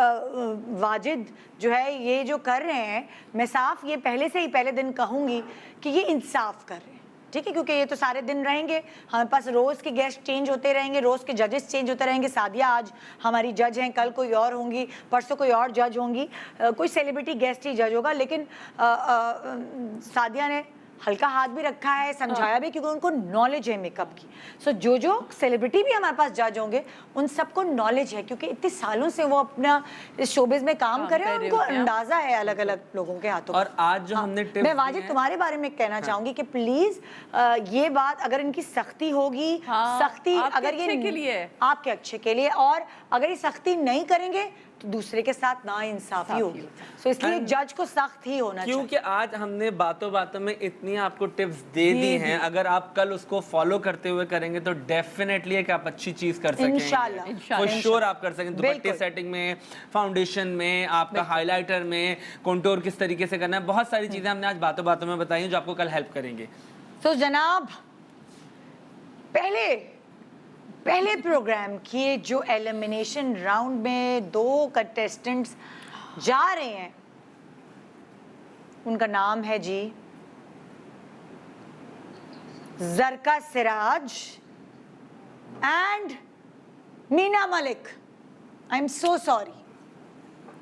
वाजिद जो है ये जो कर रहे हैं, मैं साफ ये पहले से ही पहले दिन कहूँगी कि ये इंसाफ कर रहे हैं, ठीक है, क्योंकि ये तो सारे दिन रहेंगे हमारे पास, रोज़ के गेस्ट चेंज होते रहेंगे, रोज़ के जजेस चेंज होते रहेंगे। सादिया आज हमारी जज हैं, कल कोई और होंगी, परसों कोई और जज होंगी, कोई सेलिब्रिटी गेस्ट ही जज होगा। लेकिन सादिया ने हल्का हाथ भी रखा है, समझाया भी, क्योंकि उनको नॉलेज है मेकअप की। सो जो सेलिब्रिटी भी हमारे पास जज होंगे उन सबको नॉलेज है, क्योंकि इतने सालों से वो अपना इस शोबिज में काम कर रहे हैं, उनको अंदाजा है अलग अलग लोगों के हाथों। और आज जो हमने टिप्स मैं वाजिद तुम्हारे बारे में कहना चाहूंगी कि प्लीज ये बात, अगर इनकी सख्ती होगी, सख्ती अगर ये आपके अच्छे के लिए, और अगर ये सख्ती नहीं करेंगे तो दूसरे के साथ ना इंसाफी होगी। सो इसलिए जज को सख्त ही होना चाहिए। क्योंकि आज हमने बातों बातों में इतनी आपको टिप्स दे दी हैं, अगर आप कल उसको फॉलो करते हुए करेंगे तो डेफिनेटली एक आप अच्छी चीज कर सकेंगे। इंशाल्लाह फॉर श्योर आप कर सकेंगे। दुपट्टे सेटिंग में, फाउंडेशन में, आपका हाइलाइटर में, कंटूर किस तरीके से करना है, बहुत सारी चीजें हमने आज बातों बातों में बताई जो आपको कल हेल्प करेंगे। तो जनाब, पहले प्रोग्राम के जो एलिमिनेशन राउंड में 2 कंटेस्टेंट्स जा रहे हैं, उनका नाम है जी Zarka Siraj and Meena Malik. I am so sorry,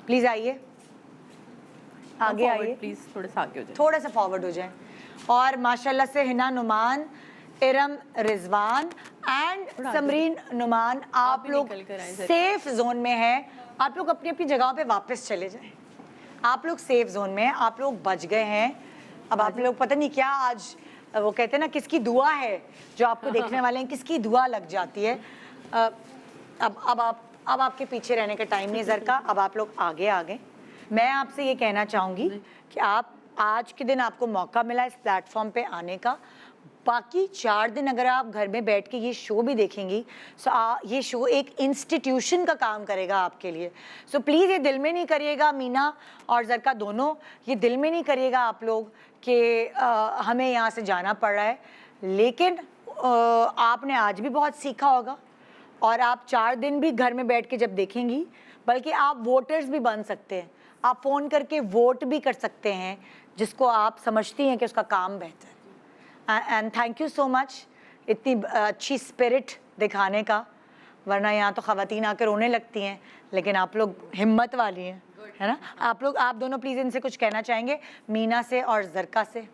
please आइए, आगे आइए प्लीज, थोड़ा सा आगे हो जाए, थोड़ा सा फॉरवर्ड हो जाए। और माशाल्लाह से हिना नुमान, इरम रिजवान एंड समरीन नुमान, आप लोग सेफ जोन में हैं। आप लोग अपनी अपनी जगहों पे वापस चले जाएं। आप लोग सेफ जोन में हैं, आप लोग बच गए हैं। अब आप लोग पता नहीं क्या, आज वो कहते हैं ना, किसकी दुआ है जो आपको देखने वाले हैं, किसकी दुआ लग जाती है। अब आपके पीछे रहने का टाइम नहीं ज़रका, अब आप लोग आगे आ गए। मैं आपसे ये कहना चाहूँगी कि आप आज के दिन आपको मौका मिला इस प्लेटफॉर्म पे आने का। बाकी 4 दिन अगर आप घर में बैठ के ये शो भी देखेंगी, ये शो एक इंस्टीट्यूशन का काम करेगा आपके लिए। सो प्लीज़ ये दिल में नहीं करिएगा, मीना और ज़रका दोनों, ये दिल में नहीं करिएगा आप लोग कि हमें यहाँ से जाना पड़ रहा है। लेकिन आपने आज भी बहुत सीखा होगा, और आप 4 दिन भी घर में बैठ के जब देखेंगी, बल्कि आप वोटर्स भी बन सकते हैं। आप फ़ोन करके वोट भी कर सकते हैं जिसको आप समझती हैं कि उसका काम बेहतर है। And thank you so much इतनी अच्छी स्पिरिट दिखाने का, वरना यहाँ तो ख़वातीन आकर रोने लगती हैं, लेकिन आप लोग हिम्मत वाली हैं, है ना। आप दोनों प्लीज़ इनसे कुछ कहना चाहेंगे, मीना से और ज़रका से?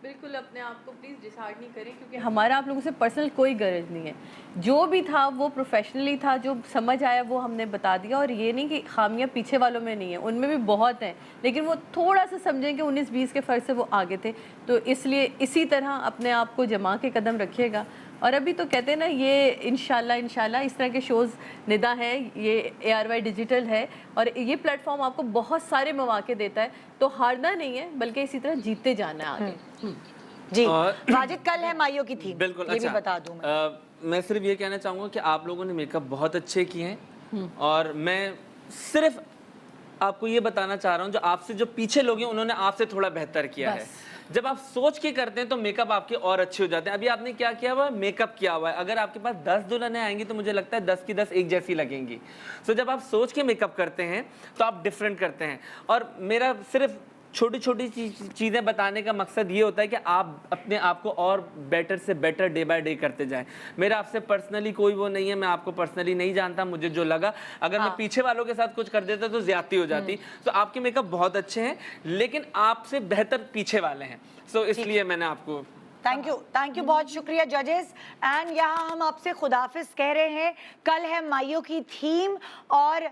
बिल्कुल, अपने आप को प्लीज़ डिसहार्ट नहीं करें, क्योंकि हमारा आप लोगों से पर्सनल कोई गरज नहीं है। जो भी था वो प्रोफेशनली था, जो समझ आया वो हमने बता दिया। और ये नहीं कि खामियां पीछे वालों में नहीं है, उनमें भी बहुत हैं, लेकिन वो थोड़ा सा समझें कि 19-20 के फ़र्क से वो आगे थे। तो इसलिए इसी तरह अपने आप को जमा के कदम रखिएगा। और अभी तो कहते हैं ना, ये इंशाल्लाह इस तरह के शोज़ निदा है, ये ARY डिजिटल है, और ये प्लेटफॉर्म आपको बहुत सारे मौके देता है। तो हारना नहीं है, बल्कि इसी तरह जीतते जाना है आगे। जी वाजिद, कल है माइयों की थीम, बिल्कुल, ये भी बता दूं मैं सिर्फ ये कहना चाहूँगा कि आप लोगों ने मेकअप बहुत अच्छे किए हैं, और मैं सिर्फ आपको ये बताना चाह रहा हूँ, जो आपसे जो पीछे लोग हैं उन्होंने आपसे थोड़ा बेहतर किया है। जब आप सोच के करते हैं तो मेकअप आपके और अच्छे हो जाते हैं। अभी आपने क्या किया हुआ है, मेकअप किया हुआ है। अगर आपके पास 10 दुल्हनें आएंगी तो मुझे लगता है 10 की 10 एक जैसी लगेंगी। सो जब आप सोच के मेकअप करते हैं तो आप डिफरेंट करते हैं। और मेरा सिर्फ छोटी छोटी चीज़ें बताने का मकसद ये होता है कि आप अपने आप को और बेटर से बेटर डे बाय डे करते जाएं। मेरा आपसे पर्सनली कोई वो नहीं है, मैं आपको पर्सनली नहीं जानता। मुझे जो लगा, अगर मैं पीछे वालों के साथ कुछ कर देता तो ज्यादती हो जाती। तो आपके मेकअप बहुत अच्छे हैं, लेकिन आपसे बेहतर पीछे वाले हैं। सो इसलिए मैंने आपको थैंक यू, बहुत शुक्रिया जजेस। एंड यहाँ हम आपसे खुदाफिज कह रहे हैं। कल है माइयों की थीम, और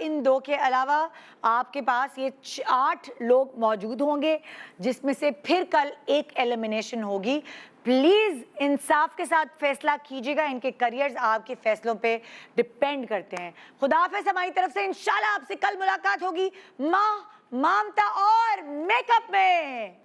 इन 2 के अलावा आपके पास ये 8 लोग मौजूद होंगे, जिसमें से फिर कल एक एलिमिनेशन होगी। प्लीज़ इंसाफ के साथ फैसला कीजिएगा, इनके करियर्स आपके फैसलों पे डिपेंड करते हैं। खुदाफिज हमारी तरफ से, इंशाल्लाह आपसे कल मुलाकात होगी ममता और मेकअप में।